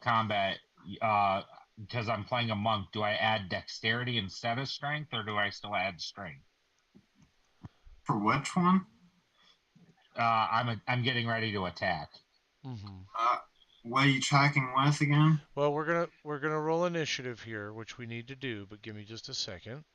combat, because I'm playing a monk, do I add dexterity instead of strength, or do I still add strength? For which one? I'm getting ready to attack. Mm-hmm. What are you tracking with again? Well, we're gonna roll initiative here, which we need to do, but give me just a second.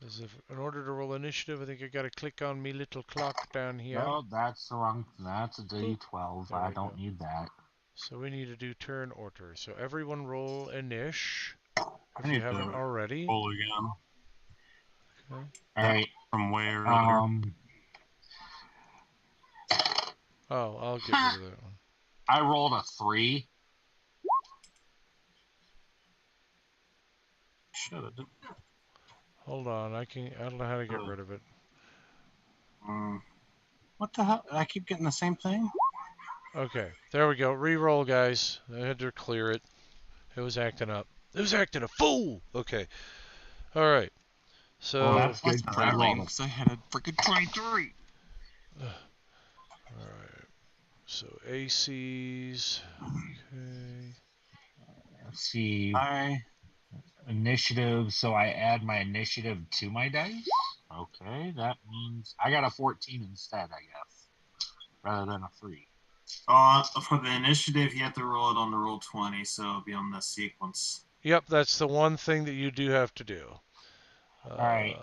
As if in order to roll initiative, I think I gotta click on me little clock down here. No, that's the wrong. That's a D12. I don't need that. So we need to do turn order. So everyone roll inish if you haven't already. Roll again. Okay. All right. From where? Oh, I'll get rid of that one. I rolled a 3. Shut it. Hold on, I don't know how to get rid of it. What the hell? I keep getting the same thing. Okay, there we go. Reroll, guys. I had to clear it. It was acting up. It was acting a fool. Okay. All right. So. That's good. I rolled because I had a freaking 23. All right. So ACs. Okay. Let's see. Hi. Initiative. So I add my initiative to my dice. Okay, that means I got a 14 instead, I guess, rather than a 3. For the initiative, you have to roll it on the roll 20, so it'll be on the sequence. Yep, that's the one thing that you do have to do. All right.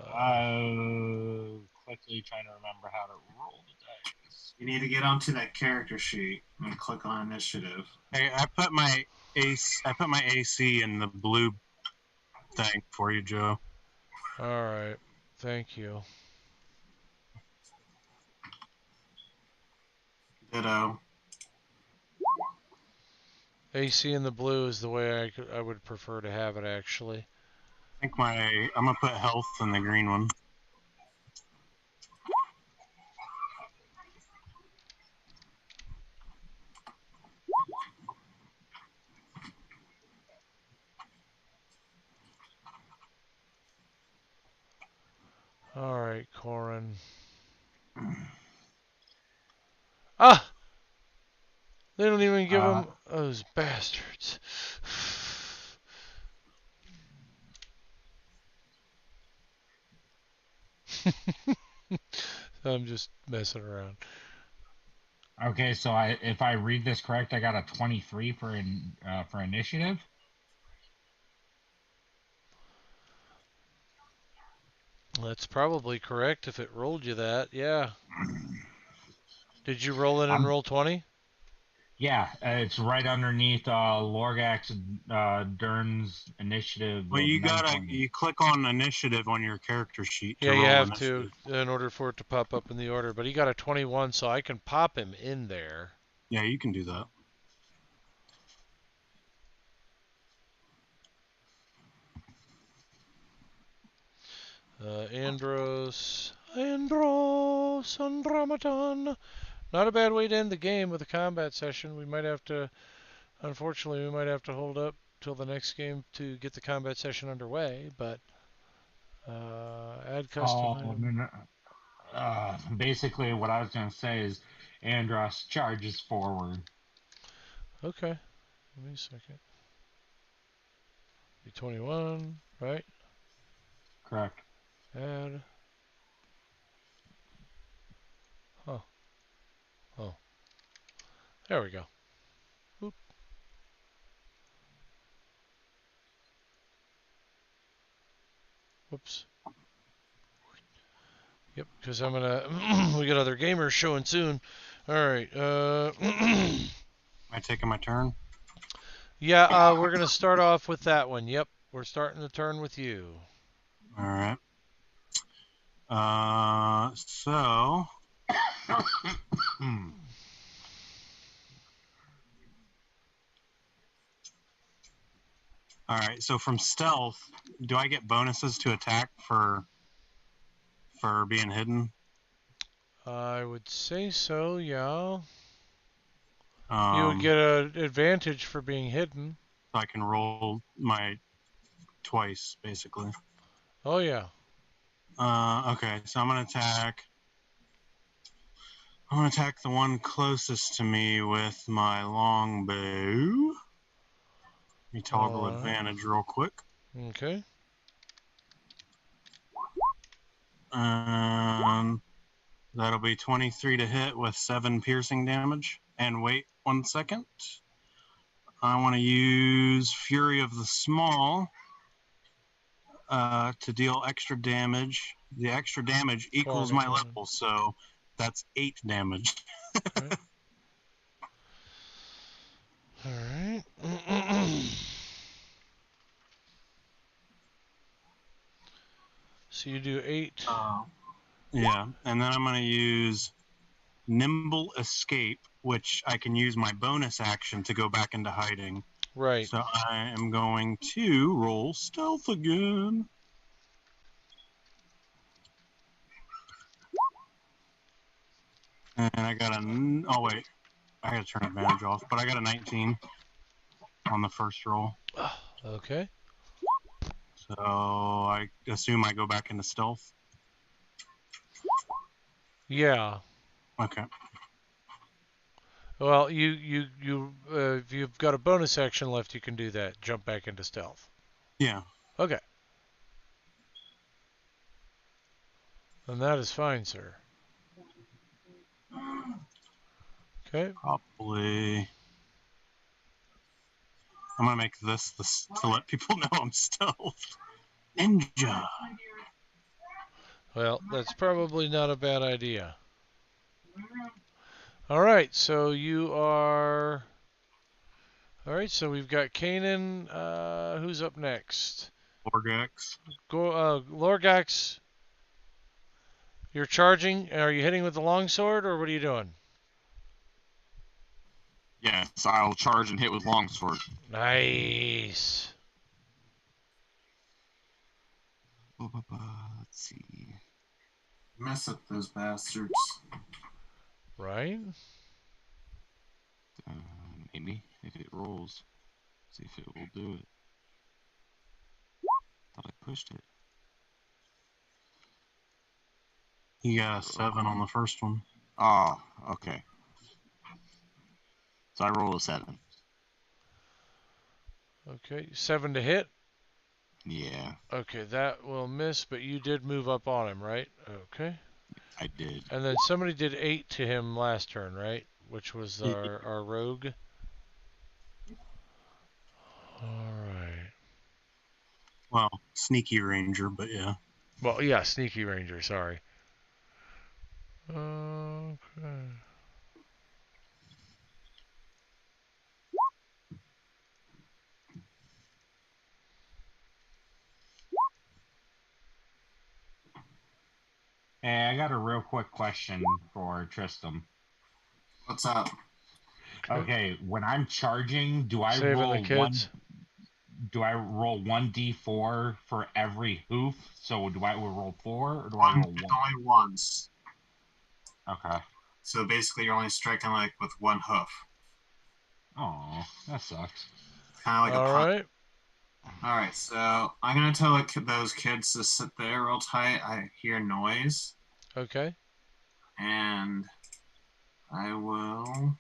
Quickly trying to remember how to roll the dice. You need to get onto that character sheet and click on initiative. Hey, I put my AC in the blue thing for you, Joe. All right. Thank you. Ditto. AC in the blue is the way I would prefer to have it, actually. I think I'm gonna put health in the green one. All right, Corin. Ah! They don't even give them those bastards. I'm just messing around. Okay, so if I read this correct, I got a 23 for initiative. That's probably correct if it rolled you that. Yeah. Did you roll it in roll 20? Yeah, it's right underneath Lorgax Dern's initiative. Well, of you gotta 920. you click on initiative on your character sheet Yeah, to you roll have to initiative. in order for it to pop up in the order. But he got a 21, so I can pop him in there. Yeah, you can do that. Andros Andromedon. Not a bad way to end the game with a combat session. We might have to, unfortunately, we might have to hold up till the next game to get the combat session underway. But add custom item. Basically, what I was going to say is Andros charges forward. Okay, give me a second. Be 21, right? Correct. Add. Oh. Oh. There we go. Oop. Whoops. Yep, because I'm gonna. We got other gamers showing soon. All right. Am I taking my turn? Yeah, we're gonna start off with that one. Yep, we're starting the turn with you. All right. So. All right. So from stealth, do I get bonuses to attack for being hidden? I would say so. Yeah. You So would get an advantage for being hidden. I can roll my twice, basically. Oh yeah. Okay. So I'm gonna attack. I'm gonna attack the one closest to me with my longbow. Let me toggle Alright. advantage real quick. Okay. That'll be 23 to hit with 7 piercing damage. And wait 1 second. I want to use Fury of the Small to deal extra damage. The extra damage equals my 20. level, so that's 8 damage. All right. So you do 8. Yeah, and then I'm going to use Nimble Escape, which I can use my bonus action to go back into hiding. Right. So I am going to roll stealth again. And I got a... Oh, wait. I got to turn advantage off. But I got a 19 on the first roll. Okay. So I assume I go back into stealth. Yeah. Okay. Well, if you've got a bonus action left, you can do that. Jump back into stealth. Yeah. Okay. And that is fine, sir. Okay. Probably... I'm going to make this to let people know I'm stealth. Ninja. Well, that's probably not a bad idea. All right, so you are... All right, so we've got Kanan. Who's up next? Lorgax. Lorgax. You're charging. Are you hitting with the longsword, or what are you doing? Yes, I'll charge and hit with longsword. Nice. Let's see. Mess up those bastards. Right? Maybe if it rolls, see if it will do it. Thought I pushed it. You got a 7 on the first one. Oh, okay. So I roll a 7. Okay, 7 to hit. Yeah, Okay, that will miss, but you did move up on him, right? Okay. I did. And then somebody did 8 to him last turn, right? Which was our rogue. Alright. Well, sneaky ranger, but yeah. Well, yeah, sneaky ranger, sorry. Okay. Hey, I got a real quick question for Tristram. What's up? Okay, when I'm charging, do I Saving the roll kids. do I roll 1d4 for every hoof? So do I roll 4 or do I roll 1? Only once. Okay. So basically, you're only striking like with one hoof. Oh, that sucks. Kind of like a All punch. right. All right, so I'm gonna tell those kids to sit there real tight. I hear noise, Okay. and I will.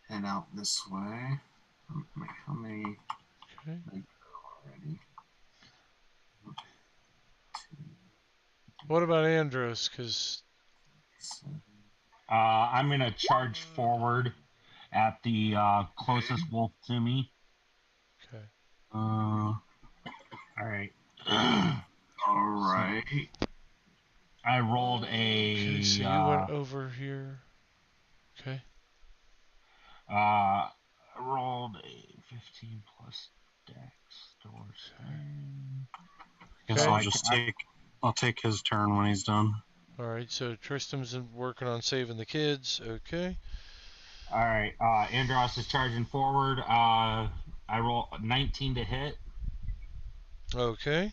Head out this way. How many Okay. already? What about Andros? Because I'm gonna charge forward at the closest wolf to me. okay. All right. All right. I rolled Okay, a. so you went over here. Okay. I rolled a 15 plus dex. Doors. Guess Okay. I'll just I'll take his turn when he's done. All right. So Tristram's working on saving the kids. Okay. All right. Andros is charging forward. I roll 19 to hit. Okay.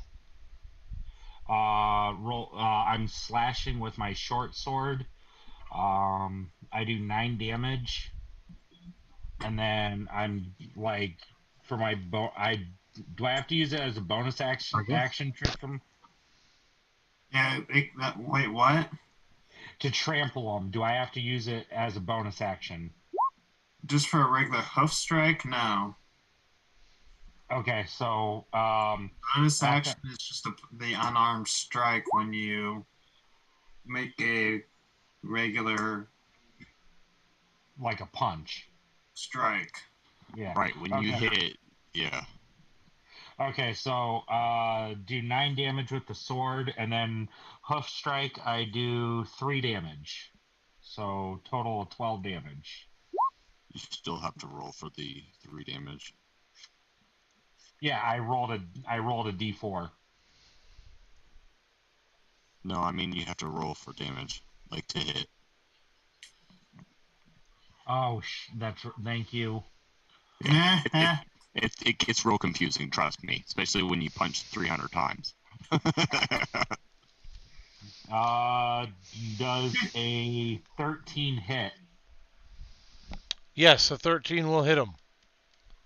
I'm slashing with my short sword. I do 9 damage, and then I'm like, for my do I have to use it as a bonus action, Tristram? Yeah. Wait. What? To trample them, do I have to use it as a bonus action? Just for a regular hoof strike? No. Okay, so Bonus after, action is just the unarmed strike when you make a regular like a punch. strike. Yeah. Right, when you Okay. hit, yeah. Okay, so do 9 damage with the sword, and then hoof strike I do 3 damage. So total of 12 damage. You still have to roll for the 3 damage. Yeah, I rolled a d4. No, I mean you have to roll for damage, like to hit. Oh, thank you. It gets real confusing, trust me, especially when you punch 300 times. Does a 13 hit? Yes, a 13 will hit him.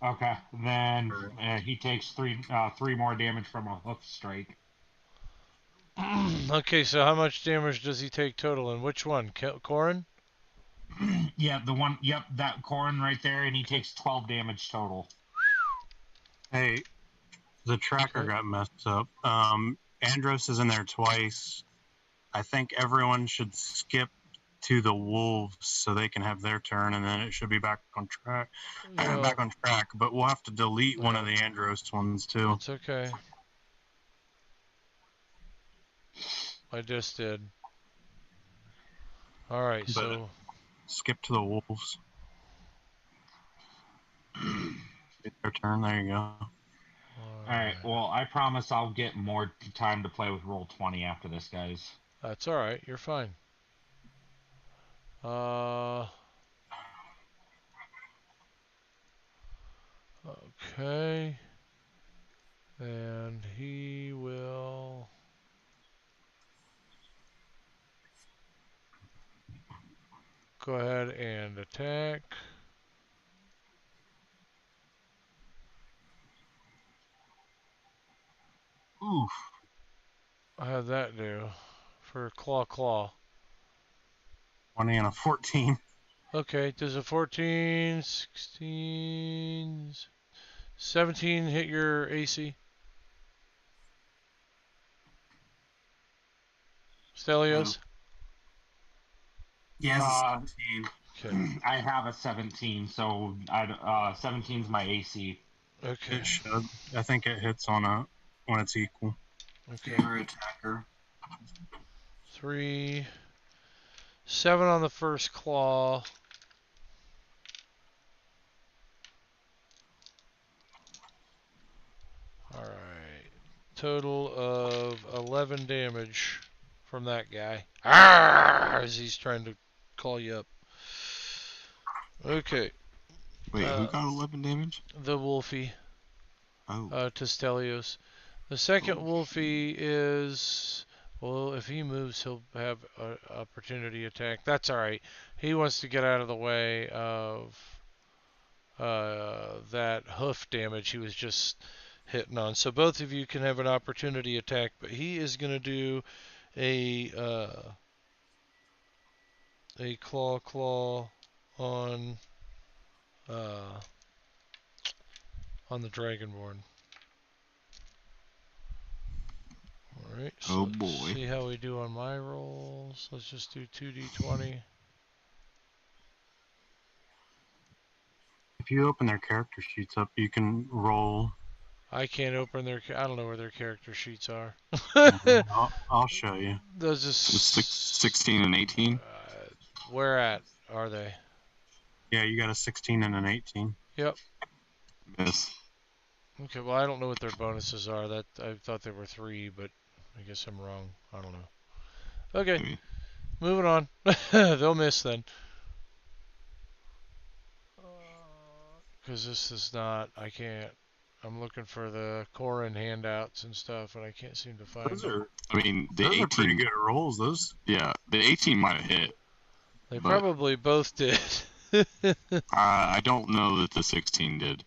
Okay, then he takes three more damage from a hoof strike. Okay, so how much damage does he take total, and which one? Corin? Yeah, the one. Yep, that Corin right there, and he takes 12 damage total. Hey, the tracker Okay. got messed up. Andros is in there twice. I think everyone should skip to the wolves so they can have their turn, and then it should be back on track. No, Back on track. But we'll have to delete one of No. the Andros ones too. it's okay. I just did. All right, But so skip to the wolves. It's their turn. There you go. All right. Well, I promise I'll get more time to play with Roll20 after this, guys. That's all right. You're fine. Okay. And he will go ahead and attack. Oof. How'd that do for claw? 20 and a 14. Okay, does a 14, 16, 17 hit your AC? Stelios? Yes, Uh, 17. Okay. I have a 17, so 17's my AC. Okay. It should. I think it hits on when it's equal. Okay. Gamer attacker. 3, 7 on the first claw. All right. Total of 11 damage from that guy. Arrgh, as he's trying to call you up. Okay. Wait, who got 11 damage? The Wolfie. Oh. Testelios. The second Oh, Wolfie is, well, if he moves, he'll have an opportunity attack. That's all right. He wants to get out of the way of that hoof damage he was just hitting on. So both of you can have an opportunity attack, but he is going to do a claw on the Dragonborn. Alright, so Oh, let's boy. see how we do on my rolls. Let's just do 2d20. If you open their character sheets up, you can roll. I can't open their. I don't know where their character sheets are. I'll show you. Those is So 16 and 18? Where at are they? Yeah, you got a 16 and an 18. Yep. Yes. Okay. Well, I don't know what their bonuses are. That I thought they were 3, but I guess I'm wrong. I don't know. Okay. Maybe. Moving on. They'll miss then. Because this is not. I can't. I'm looking for the Corin handouts and stuff, and I can't seem to find them. I mean, the Those 18. are pretty good rolls. Those. Yeah, the 18 might have hit. They but, probably both did. I don't know that the 16 did.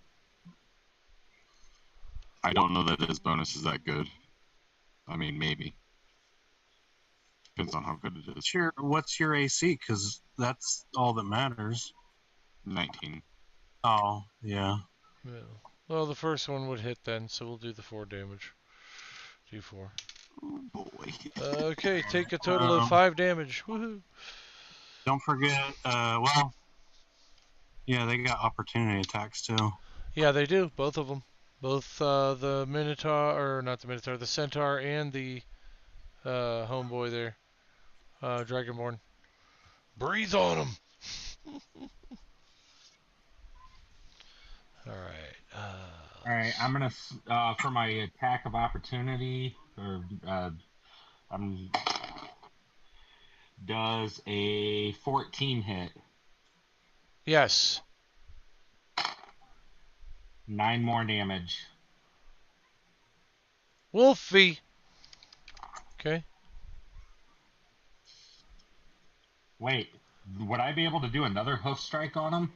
I don't know that his bonus is that good. I mean, maybe. Depends on how good it is. What's your AC? Because that's all that matters. 19. Oh, yeah. Yeah. Well, the first one would hit then, so we'll do the 4 damage. D4. Oh, boy. Okay, take a total of 5 damage. Woohoo! Don't forget, well, yeah, they got opportunity attacks too. Yeah, they do. Both of them. Both the Minotaur, or not the Minotaur, the Centaur and the homeboy there. Dragonborn. Breathe on him! Alright. All right, I'm gonna for my attack of opportunity, or does a 14 hit? Yes. 9 more damage. Wolfie! Okay. Wait, would I be able to do another hoof strike on him?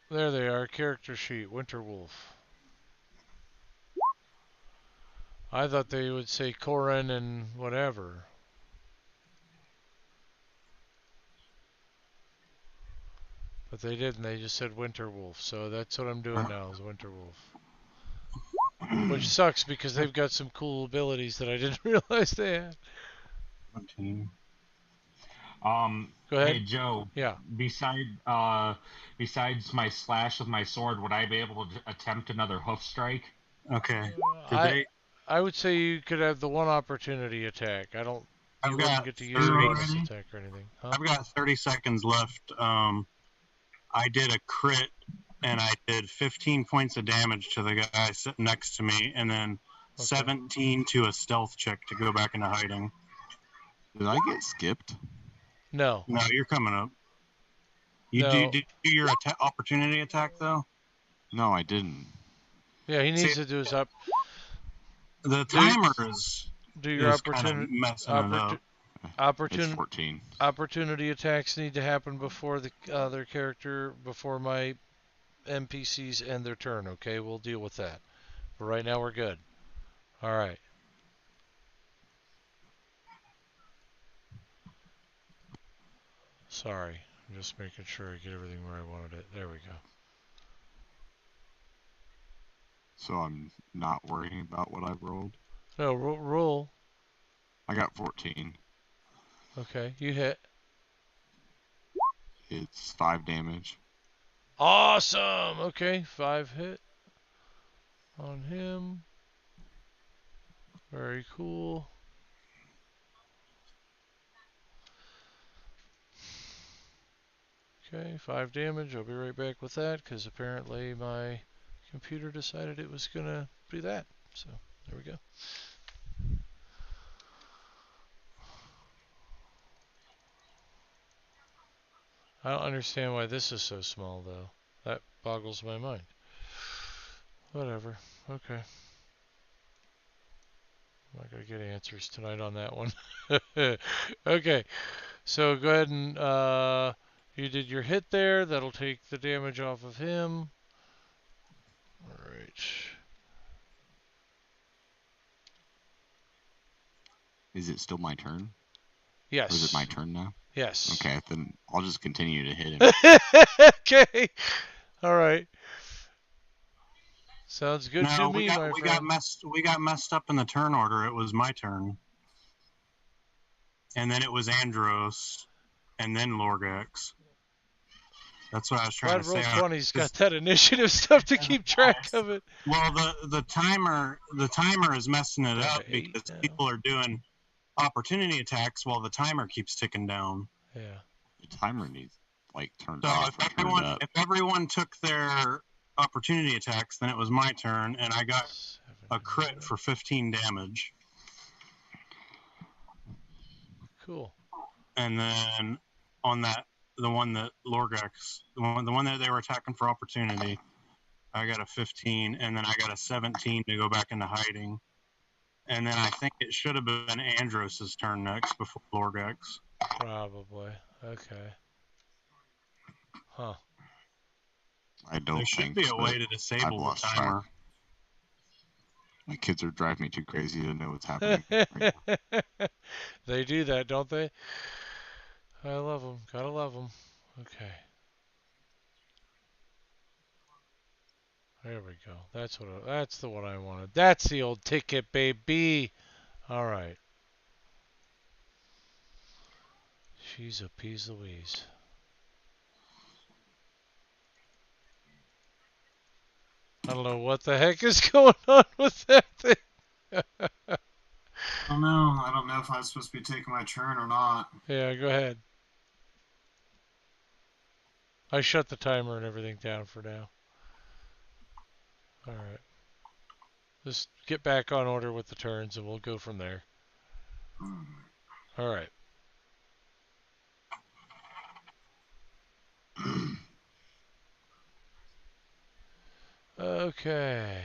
There they are. Character sheet. Winterwolf. I thought they would say Corin and whatever. But they didn't. They just said Winterwolf. So that's what I'm doing now is Winterwolf. Which sucks because they've got some cool abilities that I didn't realize they had. 17. Go ahead. Hey Joe. Yeah. Besides my slash with my sword, would I be able to attempt another hoof strike? Okay. I would say you could have the one opportunity attack. I don't. You wouldn't get to use a bonus attack or anything. Huh? I've got 30 seconds left. I did a crit and I did 15 points of damage to the guy sitting next to me, and then 17 to a stealth check to go back into hiding. Did I get skipped? No. No, you're coming up. Did you do your opportunity attack though? No, I didn't. Yeah, he needs to do his up. The timer is. Do your kind of messing it up. It's 14. Opportunity attacks need to happen before the other character, before my NPCs end their turn. Okay, we'll deal with that. But right now we're good. All right. Sorry, I'm just making sure I get everything where I wanted it. There we go. So I'm not worrying about what I rolled. No, roll. I got 14. Okay, you hit. It's 5 damage. Awesome! Okay, 5 hit on him. Very cool. Okay, 5 damage. I'll be right back with that because apparently my computer decided it was going to do that. So there we go. I don't understand why this is so small, though. That boggles my mind. Whatever. Okay. I'm not going to get answers tonight on that one. Okay. So go ahead and you did your hit there. That'll take the damage off of him. All right. Is it still my turn? Yes. Or is it my turn now? Yes. Okay, then I'll just continue to hit him. Okay. All right. Sounds good to No, me, my we friend. got messed up in the turn order. It was my turn, and then it was Andros, and then Lorgax. That's what I was trying Glad to say. Roll20's got that initiative stuff to keep track of it. Well, the timer is messing it Down up to 8 because now. people are doing opportunity attacks while the timer keeps ticking down. Yeah. The timer needs turned So off or turned up. if everyone took their opportunity attacks, then it was my turn, and I got a crit for 15 damage. Cool. And then on the one that Lorgax, the one that they were attacking for opportunity, I got a 15, and then I got a 17 to go back into hiding. And then I think it should have been Andros's turn next before Lorgax. Probably. Okay. Huh. I don't There should think, be a but way to I've disable the lost timer. track. My kids are driving me too crazy to know what's happening. Right now. They do that, don't they? I love them. Gotta love them. Okay. There we go. That's the one I wanted. That's the old ticket, baby. All right. She's a peas Louise. I don't know what the heck is going on with that thing. I don't know. I don't know if I'm supposed to be taking my turn or not. Yeah, go ahead. I shut the timer and everything down for now. All right. Just get back on order with the turns and we'll go from there. All right. Okay.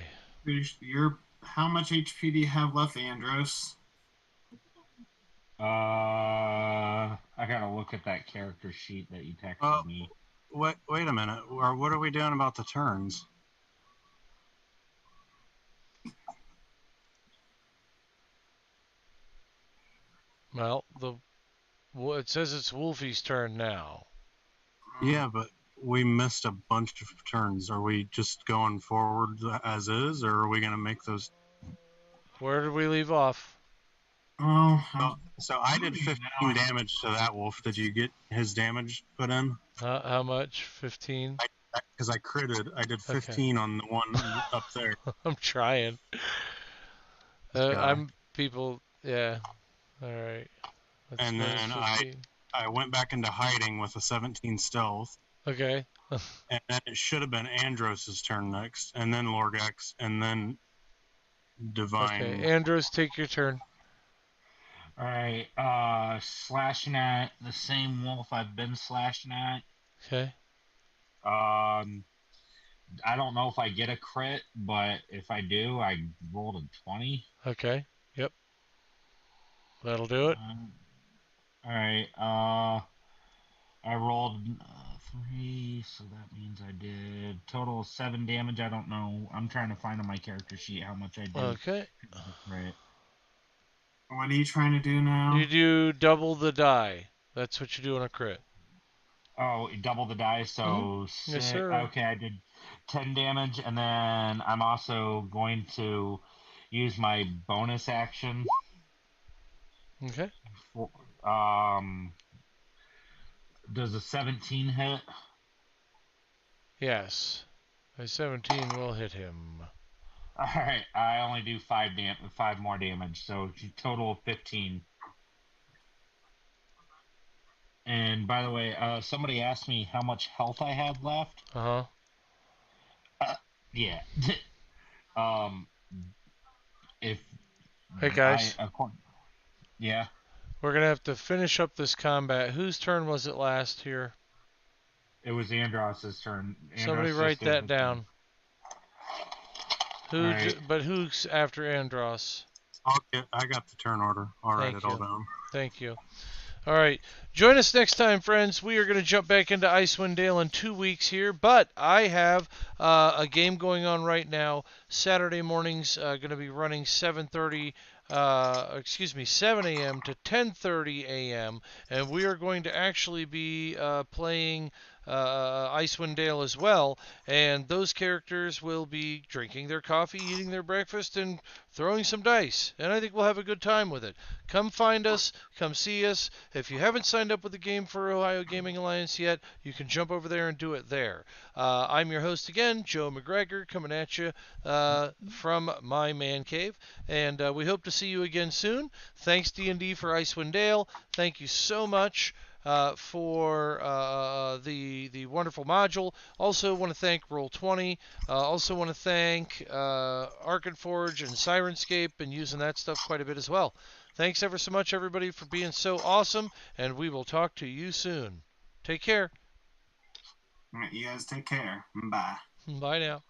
How much HP do you have left, Andros? I gotta look at that character sheet that you texted me. Wait a minute. Or what are we doing about the turns? Well, it says it's Wolfie's turn now. Yeah, but we missed a bunch of turns. Are we just going forward as is, or are we going to make those? Where did we leave off? Oh, so I did 15 damage to that wolf. Did you get his damage put in? How much? 15? Because I critted. I did 15 on the one up there. I'm trying. Yeah. All right. And then I went back into hiding with a 17 stealth. Okay. And then it should have been Andros's turn next, and then Lorgax, and then Divine. Okay, Andros, take your turn. All right. Slashing at the same wolf I've been slashing at. Okay. I don't know if I get a crit, but if I do, I rolled a 20. Okay. Yep. That'll do it. All right. I rolled 3, so that means I did total 7 damage. I don't know. I'm trying to find on my character sheet how much I did. Okay. Right. What are you trying to do now? You do double the die. That's what you do on a crit. Oh, double the die, so Yes, sir. Okay, I did 10 damage, and then I'm also going to use my bonus action. Okay. Does a 17 hit? Yes. A 17 will hit him. All right, I only do 5 more damage, so total of 15. And by the way, somebody asked me how much health I had left. Yeah. If Hey guys, yeah, we're gonna have to finish up this combat. Whose turn was it last here? it was Andros's turn. Somebody Andros write just did that his turn. down. All right. But who's after Andros? I got the turn order. I'll write Thank it all you. down. Thank you. All right. Join us next time, friends. We are going to jump back into Icewind Dale in 2 weeks here, but I have a game going on right now. Saturday mornings going to be running 7:30. 7 a.m. to 10:30 a.m. and we are going to actually be playing Icewind Dale as well. And those characters will be drinking their coffee, eating their breakfast, and throwing some dice. And I think we'll have a good time with it. Come find us. Come see us. If you haven't signed up with the game for Ohio Gaming Alliance yet, you can jump over there and do it there. I'm your host again, Joe McGregor, coming at you from my man cave, and we hope to see you again soon. Thanks D&D for Icewind Dale. Thank you so much for the wonderful module. Also want to thank Roll20. Also want to thank Arkenforge and Sirenscape, and using that stuff quite a bit as well. Thanks ever so much, everybody, for being so awesome, and we will talk to you soon. Take care. All right, you guys take care. Bye. Bye now.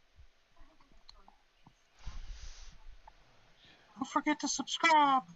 Don't forget to subscribe.